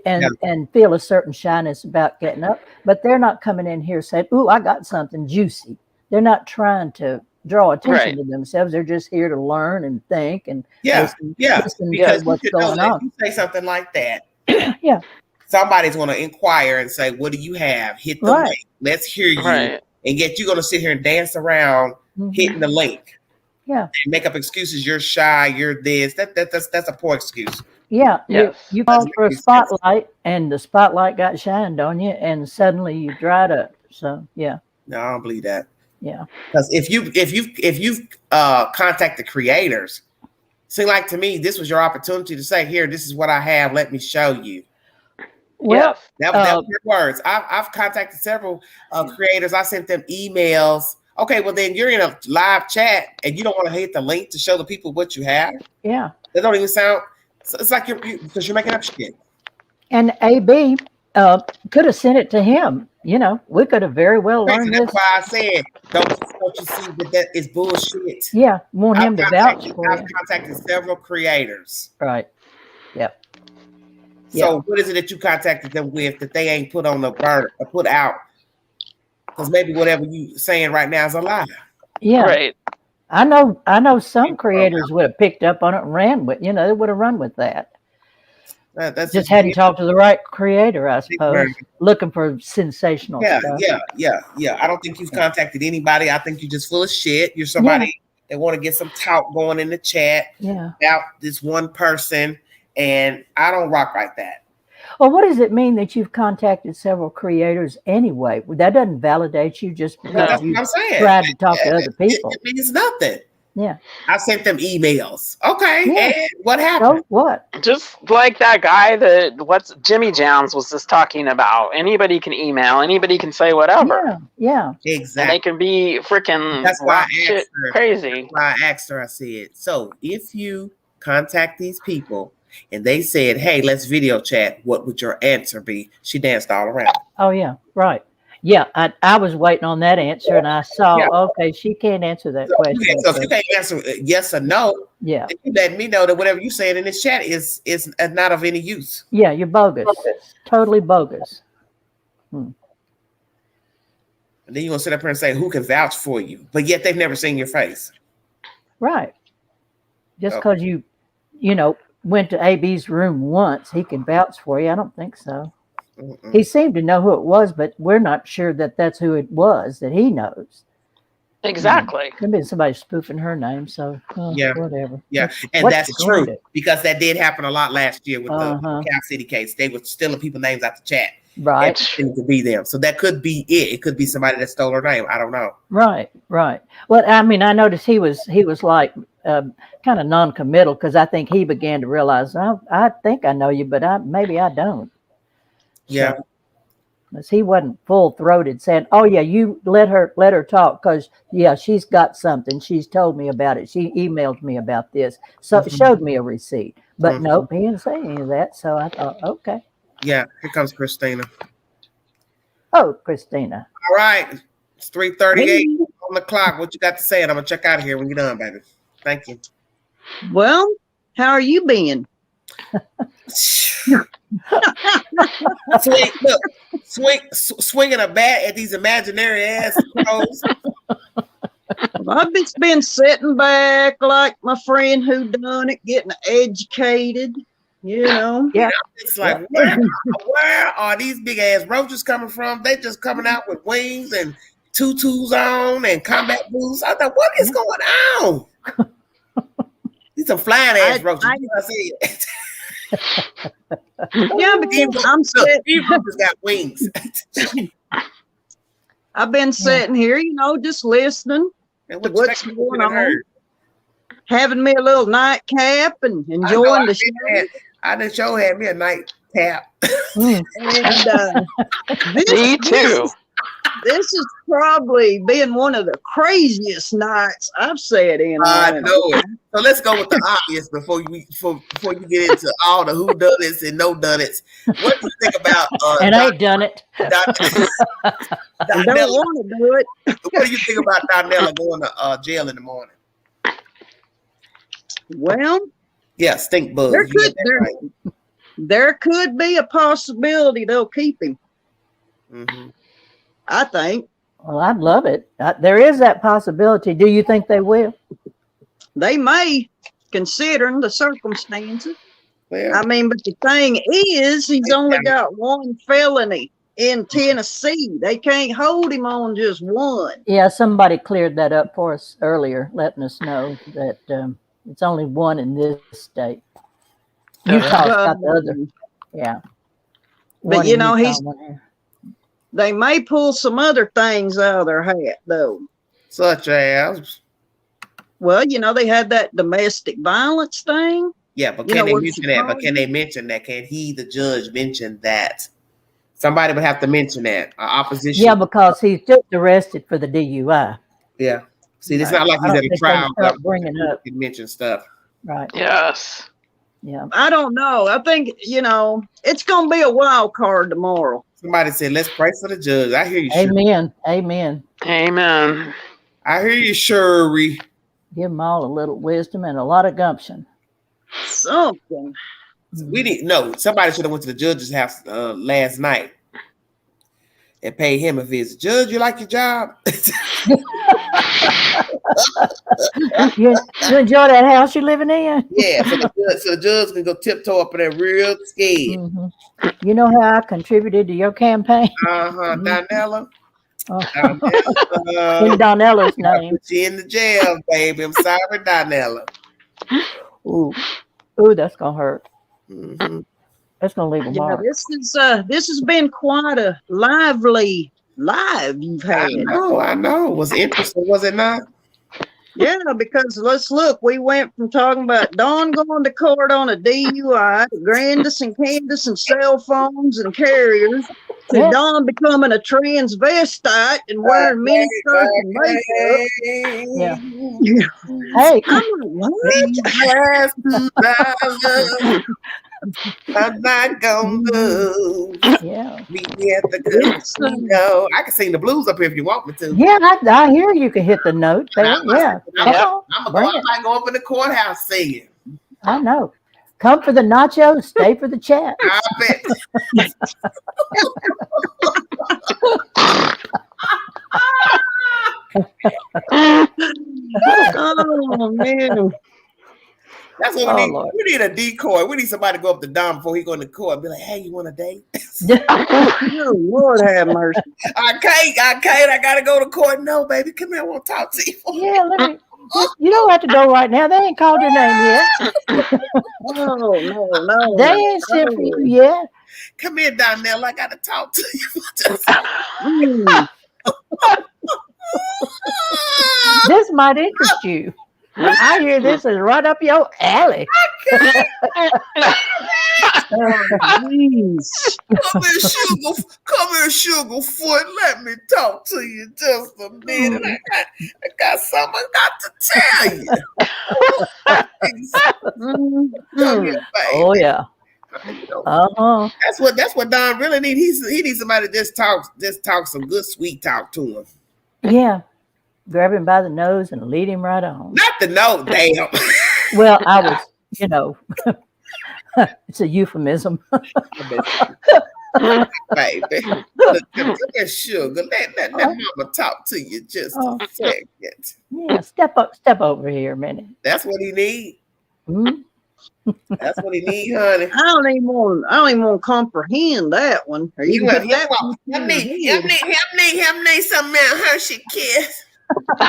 and feel a certain shyness about getting up, but they're not coming in here saying, ooh, I got something juicy. They're not trying to draw attention to themselves. They're just here to learn and think and listen to what's going on. If you say something like that, yeah, somebody's going to inquire and say, what do you have? Hit the link. Let's hear you. And yet you're going to sit here and dance around hitting the link. Yeah. And make up excuses. You're shy. You're this. That's a poor excuse. Yeah. You called for a spotlight and the spotlight got shined on you and suddenly you dried up. So, yeah. No, I don't believe that. Yeah. Because if you've contacted creators, seems like to me, this was your opportunity to say, here, this is what I have. Let me show you. Well, that was your words. I've contacted several creators. I sent them emails. Okay, well then you're in a live chat and you don't want to hit the link to show the people what you have. Yeah, that don't even sound. So it's like because you're making up shit. And AB could have sent it to him. You know, we could have very well learned this. That's why I said, don't you see that is bullshit? Yeah, want him to vouch for I've contacted several creators. Right. Yep. So what is it that you contacted them with that they ain't put on the burner or put out? Because maybe whatever you saying right now is a lie. Yeah. Right. I know some creators would have picked up on it and ran with, they would have run with that. That's just hadn't talked to the right creator, I suppose. Looking for sensational stuff. Yeah. I don't think you've contacted anybody. I think you're just full of shit. You're somebody that want to get some talk going in the chat about this one person, and I don't rock like that. Well, what does it mean that you've contacted several creators anyway? That doesn't validate you just because you tried to talk to other people. It means nothing. Yeah. I sent them emails. Okay. Yeah. And what happened? So what? Just like that guy that Jimmy Jams was just talking about. Anybody can email. Anybody can say whatever. Yeah. Exactly. And they can be freaking crazy. That's why I asked her. I said, so if you contact these people and they said, hey, let's video chat, what would your answer be? She danced all around. Oh, yeah. Right. Yeah, I was waiting on that answer, and I saw, okay, she can't answer that question. So if you can't answer yes or no, you let me know that whatever you're saying in this chat is not of any use. Yeah, you're bogus. Totally bogus. And then you're going to sit up here and say, who can vouch for you? But yet they've never seen your face. Right. Just because you went to AB's room once, he can vouch for you. I don't think so. He seemed to know who it was, but we're not sure that that's who it was that he knows. Exactly. Could have been somebody spoofing her name, so whatever. Yeah, and that's true because that did happen a lot last year with the Cal City case. They were stealing people's names out the chat. Right. It could be them. So that could be it. It could be somebody that stole her name. I don't know. Right. Well, I mean, I noticed he was like kind of non-committal because I think he began to realize, I think I know you, but maybe I don't. Yeah. Christmas. He wasn't full throated saying, "Oh yeah, you let her talk because yeah, she's got something. She's told me about it. She emailed me about this, so showed me a receipt." But nope, he didn't say any of that. So I thought, okay. Yeah, here comes Christina. Oh, Christina. All right, it's 3:38 on the clock. What you got to say? And I'm gonna check out of here when you're done, baby. Thank you. Well, how are you being? Swinging a bat at these imaginary ass crows. I've just been sitting back like my friend who done it, getting educated, you know. Yeah. It's like, where are these big ass roaches coming from? They just coming out with wings and tutus on and combat boots. I thought, what is going on? These are flying ass roaches. Yeah, because I'm sitting. These roaches got wings. I've been sitting here, you know, just listening to what's going on, having me a little nightcap and enjoying the show. I done show had me a nightcap. And Me too. This is probably been one of the craziest nights I've sat in. I know it. So let's go with the obvious before you get into all the who done it and no done it. What do you think about? And I done it. I don't want to do it. What do you think about Donella going to jail in the morning? Well, yeah, stink bug. There could be a possibility they'll keep him. Mm-hmm. I think. Well, I'd love it. There is that possibility. Do you think they will? They may, considering the circumstances. Well, I mean, but the thing is, he's only got one felony in Tennessee. They can't hold him on just one. Yeah, somebody cleared that up for us earlier, letting us know that it's only one in this state. Utah's got the other. Yeah. But, you know, they may pull some other things out of their hat, though. Such as? Well, you know, they had that domestic violence thing. Yeah, but can they mention that? But can they mention that? Can he, the judge, mention that? Somebody would have to mention that. Opposition. Yeah, because he's just arrested for the DUI. Yeah. See, it's not like he's at a trial. Bringing up. He mention stuff. Right. Yes. Yeah. I don't know. I think, you know, it's going to be a wild card tomorrow. Somebody said, let's pray for the judge. I hear you, Amen. Shuri. Amen. Amen. I hear you, Shuri. Give them all a little wisdom and a lot of gumption. Something. We didn't know. Somebody should have went to the judge's house last night and paid him a visit. Judge, you like your job? You enjoy that house you're living in? Yeah, so the judge can go tiptoe up in there real scared. Mm-hmm. You know how I contributed to your campaign? Donella. In Donella's name. Put you in the jail, baby. I'm sorry, Donella. Ooh, that's gonna hurt. Mm-hmm. That's gonna leave a mark. This has been quite a lively live you've had. I know. Was it interesting? Was it not? Yeah, because let's look. We went from talking about Dawn going to court on a DUI, to Grandis and Candace and cell phones and carriers, to Dawn becoming a transvestite and wearing mini skirts and makeup. Yeah. Hey, I'm not gonna lose. Yeah. Meet me at the good. No, I can sing the blues up here if you want me to. Yeah, I hear you can hit the note there. I'm gonna go up in the courthouse singing. I know. Come for the nachos, stay for the chat. I bet. Oh man. That's what we need. Lord. We need a decoy. We need somebody to go up to Dom before he go into court and be like, hey, you want a date? Oh, Lord have mercy. I can't. I gotta go to court. No, baby, come here. I want to talk to you. Yeah, let me. You don't have to go right now. They ain't called your name yet. No. They ain't sent for you yet. Come here, Donnell. I gotta talk to you. This might interest you. I hear this is right up your alley. Jeez. Come here, Sugarfoot. Let me talk to you just a minute. I got something I got to tell you. Come here, baby. Oh yeah. That's what Don really needs. He needs somebody to just talk some good sweet talk to him. Yeah. Grab him by the nose and lead him right on. Not the nose, damn. Well, I was, you know, it's a euphemism. Baby, look at Sugar. Let Mama talk to you just a second. Yeah, step over here a minute. That's what he need. Mm-hmm. That's what he need, honey. I don't even want to comprehend that one. Or you can put that one. Him need some Mount Hershey kiss. Him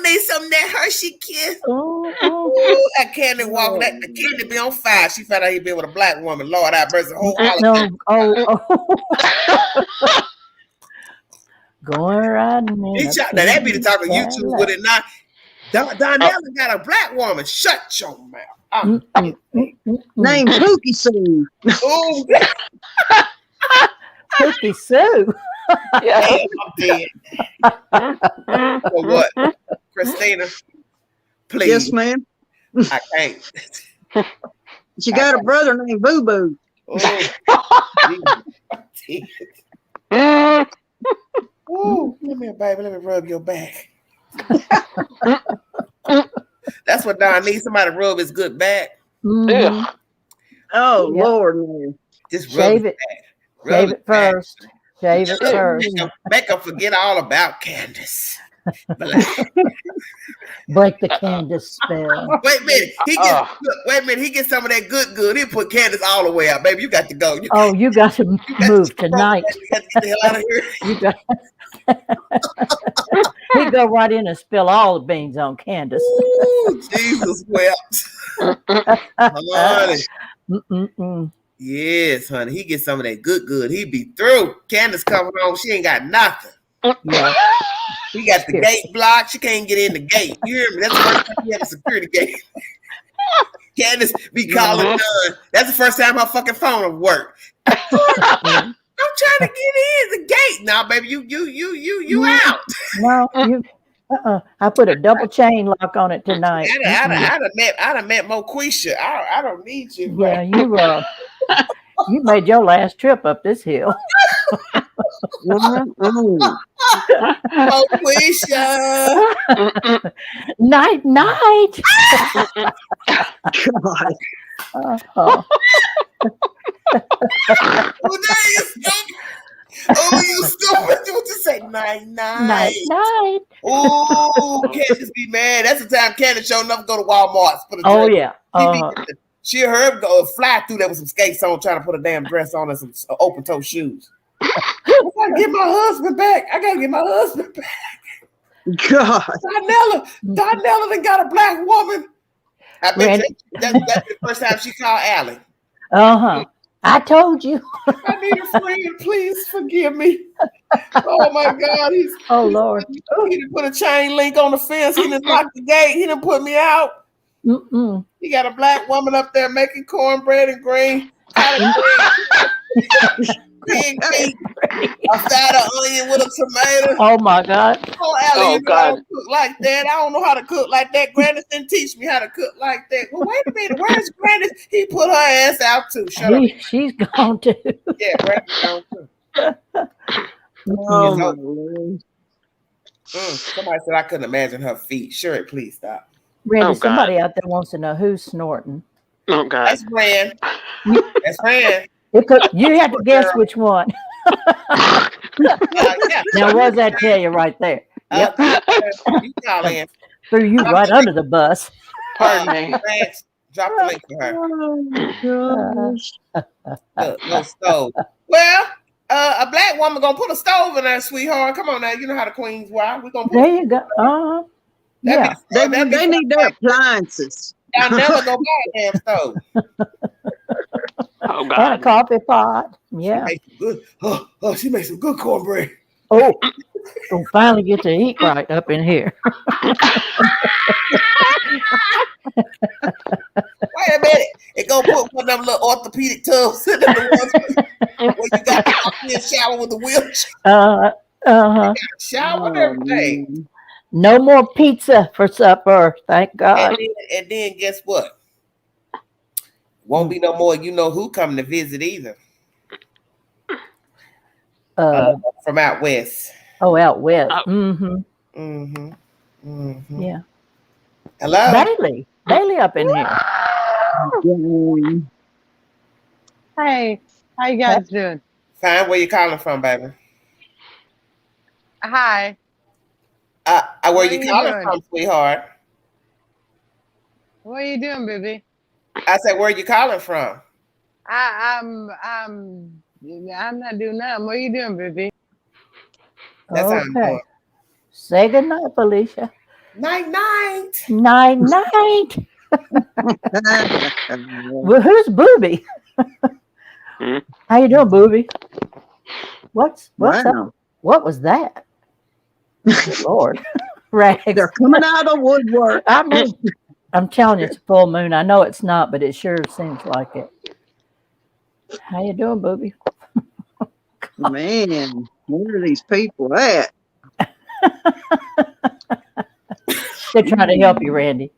need some of that Hershey kiss. That Candy walk, that the Candy be on fire. She found out he been with a black woman. Lord, I burst the whole holiday. Going riding in. Now that be the talk of YouTube, would it not? Donnell got a black woman. Shut your mouth. Named Pookie Sue. Oh, Pookie Sue. Yeah, I'm dead. For what? Christina, please. Yes, ma'am. I can't. She got a brother named Boo Boo. Ooh, come here, baby. Let me rub your back. That's what Don needs. Somebody to rub his good back. Mm-hmm. Oh, yeah. Lord, man. Just rub it. Shave it first. Shave it first. Make him forget all about Candace. Break the Candace spell. Wait a minute. He gets some of that good. He'll put Candace all the way out. Baby, you got to go. You got to move tonight. You got to get the hell out of here. He'd go right in and spill all the beans on Candace. Ooh, Jesus wept. Honey. Yes, honey. He gets some of that good. He be through. Candace coming home. She ain't got nothing. Yeah. He got the gate blocked. She can't get in the gate. You hear me? That's the first time he had a security gate. Candace be calling Don. That's the first time her fucking phone will work. I'm trying to get in the gate. Now, baby, you out. No, I put a double chain lock on it tonight. I'd have met Moquisha. I don't need you. Yeah, you made your last trip up this hill. Moquisha. Night. God. Oh, you stupid. What you say? Night. Oh, Candace be mad. That's the time Candace show enough go to Walmart. Yeah. She heard her go fly through there with some skates on, trying to put a damn dress on and some open toe shoes. I gotta get my husband back. God. Donnella done got a black woman. I bet that's the first time she called Allie. I told you. I need a friend. Please forgive me. Oh my God. Lord. He done put a chain link on the fence. He done locked the gate. He done put me out. He got a black woman up there making cornbread and green. Big meat, a side of onion with a tomato. Oh my God! Oh, Allie, you know how to cook like that? I don't know how to cook like that. Granny didn't teach me how to cook like that. Well, wait a minute, where's Granny? He put her ass out too. Shut up. She's gone too. Yeah, Granny's gone too. Somebody said I couldn't imagine her feet. Sure, please stop. Randy, somebody out there wants to know who's snorting. Oh God, that's Fran. That's Fran. You have to guess which one. Now, what does that tell you right there? Yep. You call in. Threw you right under the bus. Pardon me. Drop the link for her. No stove. Well, a black woman gonna put a stove in there, sweetheart. Come on now, you know how the queens wild. We gonna put there you go. Yeah, they need their appliances. I'll never go buy a damn stove. Oh God! And a coffee pot. Yeah. She makes some good cornbread. Oh, finally get to eat right up in here. Wait a minute. It go put one of them little orthopedic tubs in the ones where you got to shower with the wheelchair. Shower and everything. No more pizza for supper. Thank God. And then guess what? Won't be no more you know who coming to visit either. From out west. Oh, out west. Yeah. Hello? Bailey up in here. Hey, how you guys doing? Fine. Where you calling from, baby? Hi. Where you calling from, sweetheart? What are you doing, baby? I said, where you calling from? I'm not doing nothing. What are you doing, baby? That's how I'm doing. Say good night, Felicia. Night, night. Night, night. Well, who's Booby? How you doing, Booby? What's up? What was that? Good Lord. Rags. They're coming out of woodwork. I mean, I'm telling you, it's a full moon. I know it's not, but it sure seems like it. How you doing, Booby? Man, where are these people at? They're trying to help you, Randy.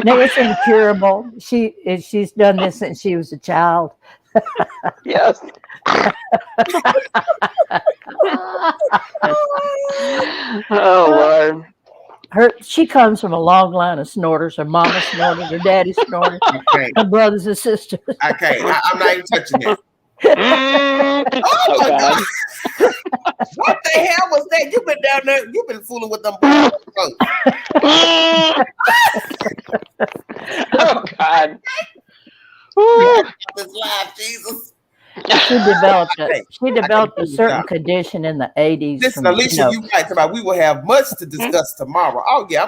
No, it's incurable. She's done this since she was a child. Yes. Oh Lord. She comes from a long line of snorters. Her mama snorted, her daddy snorted, her brothers and sisters. Okay, I'm not even touching it. Oh my God. What the hell was that? You've been down there. You've been fooling with them boys. Oh God. This live, Jesus. She developed a certain condition in the 80s. Listen, Alicia, you right about we will have much to discuss tomorrow. Oh yeah,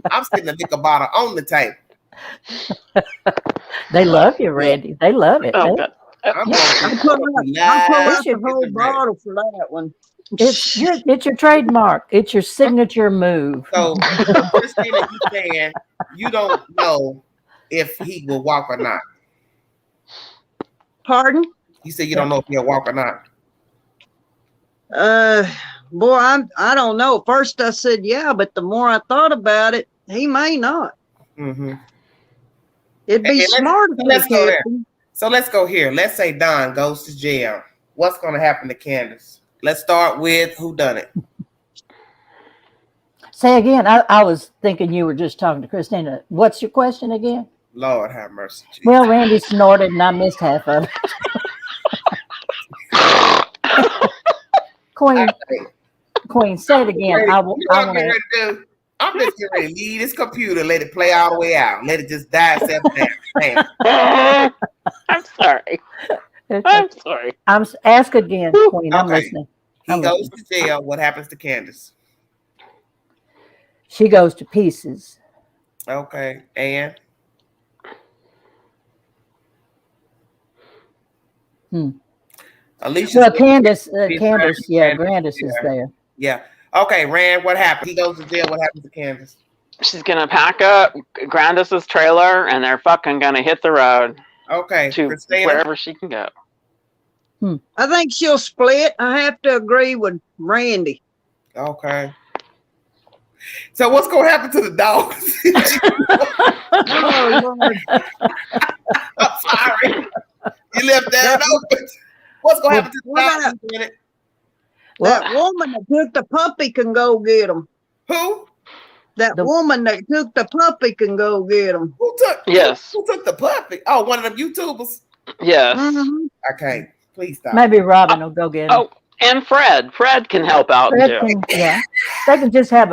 I'm sitting a liquor bottle on the table. They love you, Randy. They love it. Oh, God. I'm pulling out the whole bottle for that one. It's your trademark. It's your signature move. So the first thing that you saying, you don't know if he will walk or not. Pardon? You said you don't know if he'll walk or not. Boy, I don't know. First I said yeah, but the more I thought about it, he may not. Mm-hmm. It'd be smart. Let's go there. So let's go here. Let's say Don goes to jail. What's going to happen to Candace? Let's start with who done it. Say again. I was thinking you were just talking to Christina. What's your question again? Lord have mercy. Jesus. Well, Randy snorted and I missed half of it. Queen, say it again. I'm just getting ready to leave this computer, let it play all the way out. Let it just die itself down. I'm sorry. I'm sorry. Ask again, Queen. I'm listening. He goes to jail. What happens to Candace? She goes to pieces. Okay. And? Alicia. Well, Candace, Grandis is there. Yeah. Okay, Rand, what happened? He goes to jail. What happens to Candace? She's gonna pack up Grandis's trailer and they're fucking gonna hit the road. Okay. To Christina? wherever she can go. I think she'll split. I have to agree with Randy. Okay. So what's gonna happen to the dogs? Oh, Lord. I'm sorry. You left that open. What's gonna happen to the dogs? That woman that took the puppy can go get them. Who? That woman that took the puppy can go get them. Who took the puppy? Oh, one of them YouTubers? Yes. Mm-hmm. Okay, please stop. Maybe Robin will go get him. Oh, and Fred. Fred can help out too. Yeah. They can just have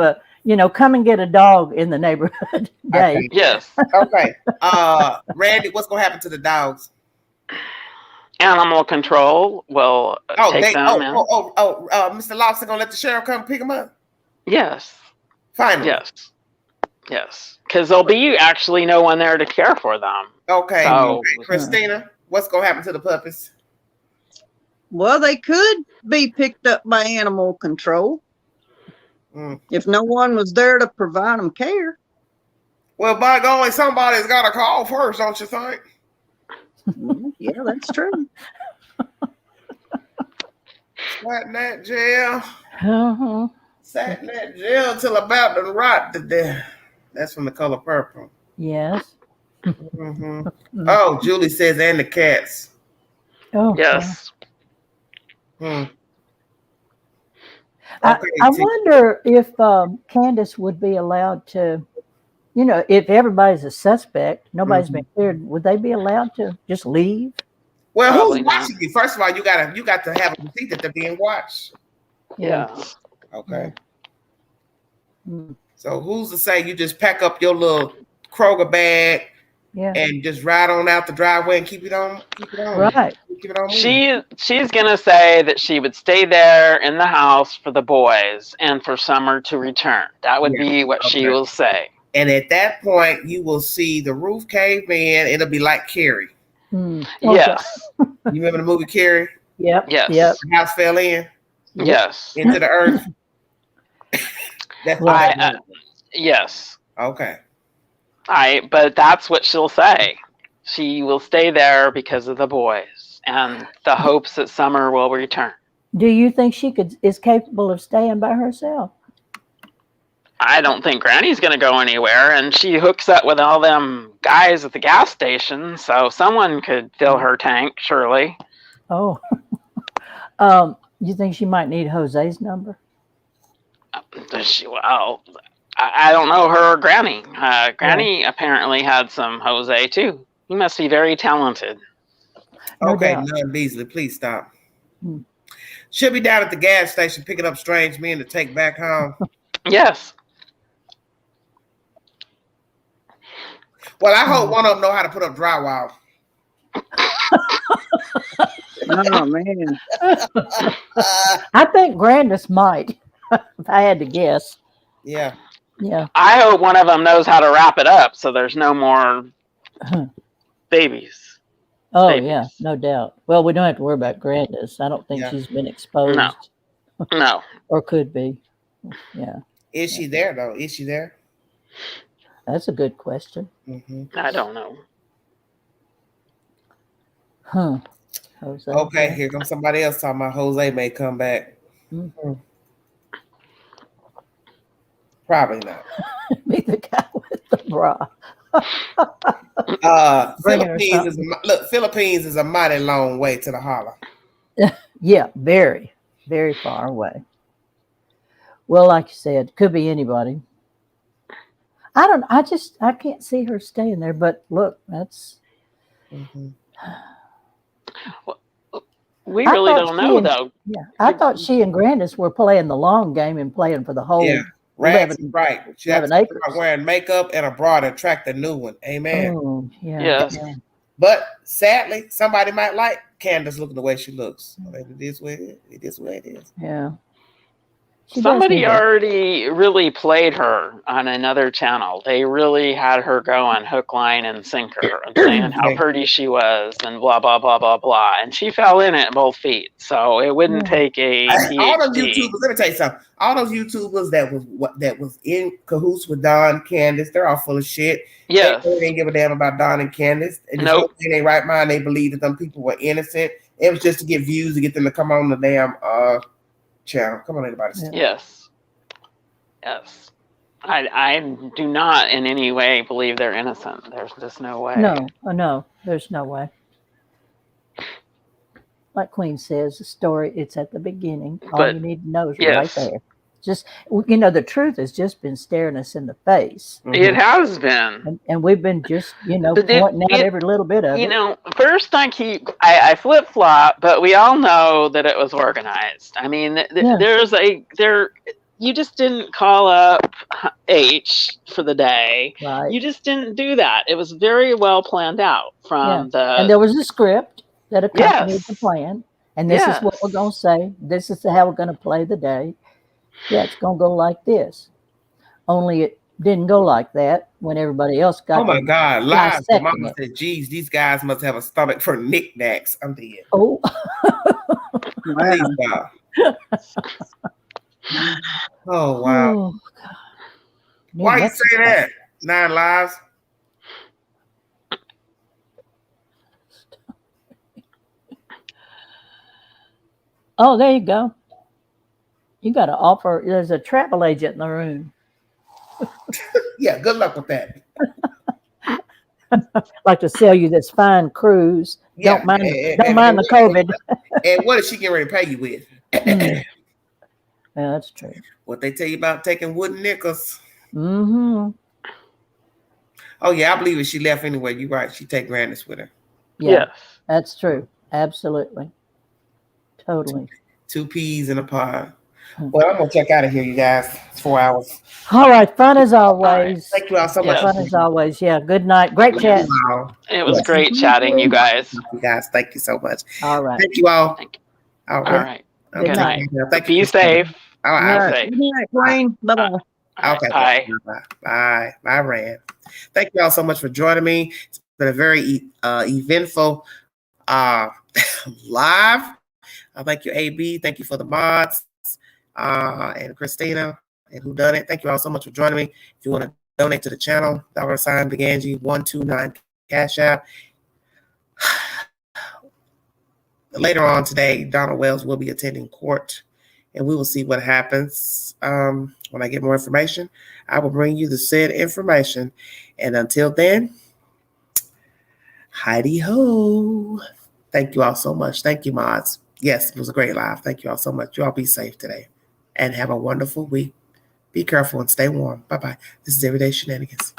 come and get a dog in the neighborhood day. Okay. Yes. Okay. Randy, what's gonna happen to the dogs? Animal control will take them. Mr. Lobster gonna let the sheriff come pick them up? Yes. Finally. Yes. Because there'll be actually no one there to care for them. Okay. So, okay. Christina, what's gonna happen to the puppies? Well, they could be picked up by animal control if no one was there to provide them care. Well, by golly, somebody's got to call first, don't you think? Yeah, that's true. Sat in that jail. Uh-huh. Sat in that jail till about to rot to death. That's from The Color Purple. Yes. Mm-hmm. Oh, Julie says, and the cats. Oh, Yes. Hmm. Okay, I wonder if Candace would be allowed to, if everybody's a suspect, nobody's been cleared, would they be allowed to just leave? Well, Probably who's watching you? First of all, you got to have a receipt that they're being watched. Yeah. Okay. Yeah. So who's to say you just pack up your little Kroger bag and just ride on out the driveway and keep it on? Right. Keep it on. She's gonna say that she would stay there in the house for the boys and for Summer to return. That would be what she will say. And at that point, you will see the roof cave in. It'll be like Carrie. Okay. Yes. You remember the movie Carrie? Yep. Yes. Yep. The house fell in. Yes. Into the earth. That's right. Yes. Okay. But that's what she'll say. She will stay there because of the boys and the hopes that Summer will return. Do you think she is capable of staying by herself? I don't think Granny's going to go anywhere, and she hooks up with all them guys at the gas station, so someone could fill her tank, surely. Oh. You think she might need Jose's number? Well, I don't know her or Granny. Granny apparently had some Jose, too. He must be very talented. Okay, None Beasley, please stop. She'll be down at the gas station picking up strange men to take back home. Yes. Well, I hope one of them know how to put up drywall. Oh, man. I think Grandis might, if I had to guess. Yeah. Yeah. I hope one of them knows how to wrap it up so there's no more babies. Oh, yeah, no doubt. Well, we don't have to worry about Grandis. I don't think she's been exposed. No. Or could be. Yeah. Is she there, though? Is she there? That's a good question. I don't know. Huh. Jose. Okay, here comes somebody else talking about Jose may come back. Probably not. Be the guy with the bra. Philippines is a mighty long way to the holler. Yeah, very, very far away. Well, like you said, could be anybody. I can't see her staying there, but look, that's we really don't know though. Yeah. I thought she and Grandis were playing the long game and playing for the whole right. She has to start wearing makeup and a bra to attract the new one. Amen. Oh, yeah. Yes. Yeah. But sadly, somebody might like Candace looking the way she looks. It is what it is. Yeah. Somebody already really played her on another channel. They really had her going hook, line, and sinker and saying how pretty she was and blah, blah, blah, blah, blah. And she fell in at both feet. So it wouldn't take a PhD. All those YouTubers, let me tell you something. All those YouTubers that was in cahoots with Don, Candace, they're all full of shit. Yes. They didn't give a damn about Don and Candace. And nope. In their right mind, they believed that them people were innocent. It was just to get views, to get them to come on the damn channel. Come on, everybody. Yes. I do not in any way believe they're innocent. There's just no way. No, there's no way. Like Queen says, the story, it's at the beginning. All you need to know is right there. Just, the truth has just been staring us in the face. It has been. And we've been just, pointing out every little bit of it. First I flip-flop, but we all know that it was organized. I mean, you just didn't call up H for the day. Right. You just didn't do that. It was very well planned out and there was a script that accompanied the plan. And this is what we're going to say. This is how we're going to play the day. Yeah, it's going to go like this. Only it didn't go like that when everybody else got. Oh my God! Live. Mama said, "Geez, these guys must have a stomach for knickknacks." I'm dead. Oh. Oh wow! Why you say that? 9 lives. Oh, there you go. You got to offer. There's a travel agent in the room. Yeah, good luck with that. Like to sell you this fine cruise. Yeah, Don't mind the COVID. And what is she getting ready to pay you with? Yeah, that's true. What they tell you about taking wooden nickels? Mm-hmm. Oh yeah, I believe if she left anyway. You're right. She take Grandis with her. Yeah, Yes. that's true. Absolutely. Totally. 2 peas in a pod. Well, I'm gonna check out of here, you guys. It's 4 hours. All right. Fun as always. Thank you all so much. Fun as always. Yeah. Good night. Great chat. It was great chatting, you guys. You guys, thank you so much. All right. Thank you all. Thank you. All All right. Good Good night. night. Thank you. Be safe. All right. Be safe. Good night, Wayne. Bye-bye. Okay. Bye. Bye, Rand. Thank you all so much for joining me. It's been a very eventful live. Thank you, AB. Thank you for the mods and Christina and who done it. Thank you all so much for joining me. If you want to donate to the channel, $ Big Angie 129 Cash App. Later on today, Donald Wells will be attending court, and we will see what happens. When I get more information, I will bring you the said information. And until then, Heidi ho. Thank you all so much. Thank you, mods. Yes, it was a great live. Thank you all so much. You all be safe today and have a wonderful week. Be careful and stay warm. Bye-bye. This is Everyday Shenanigans.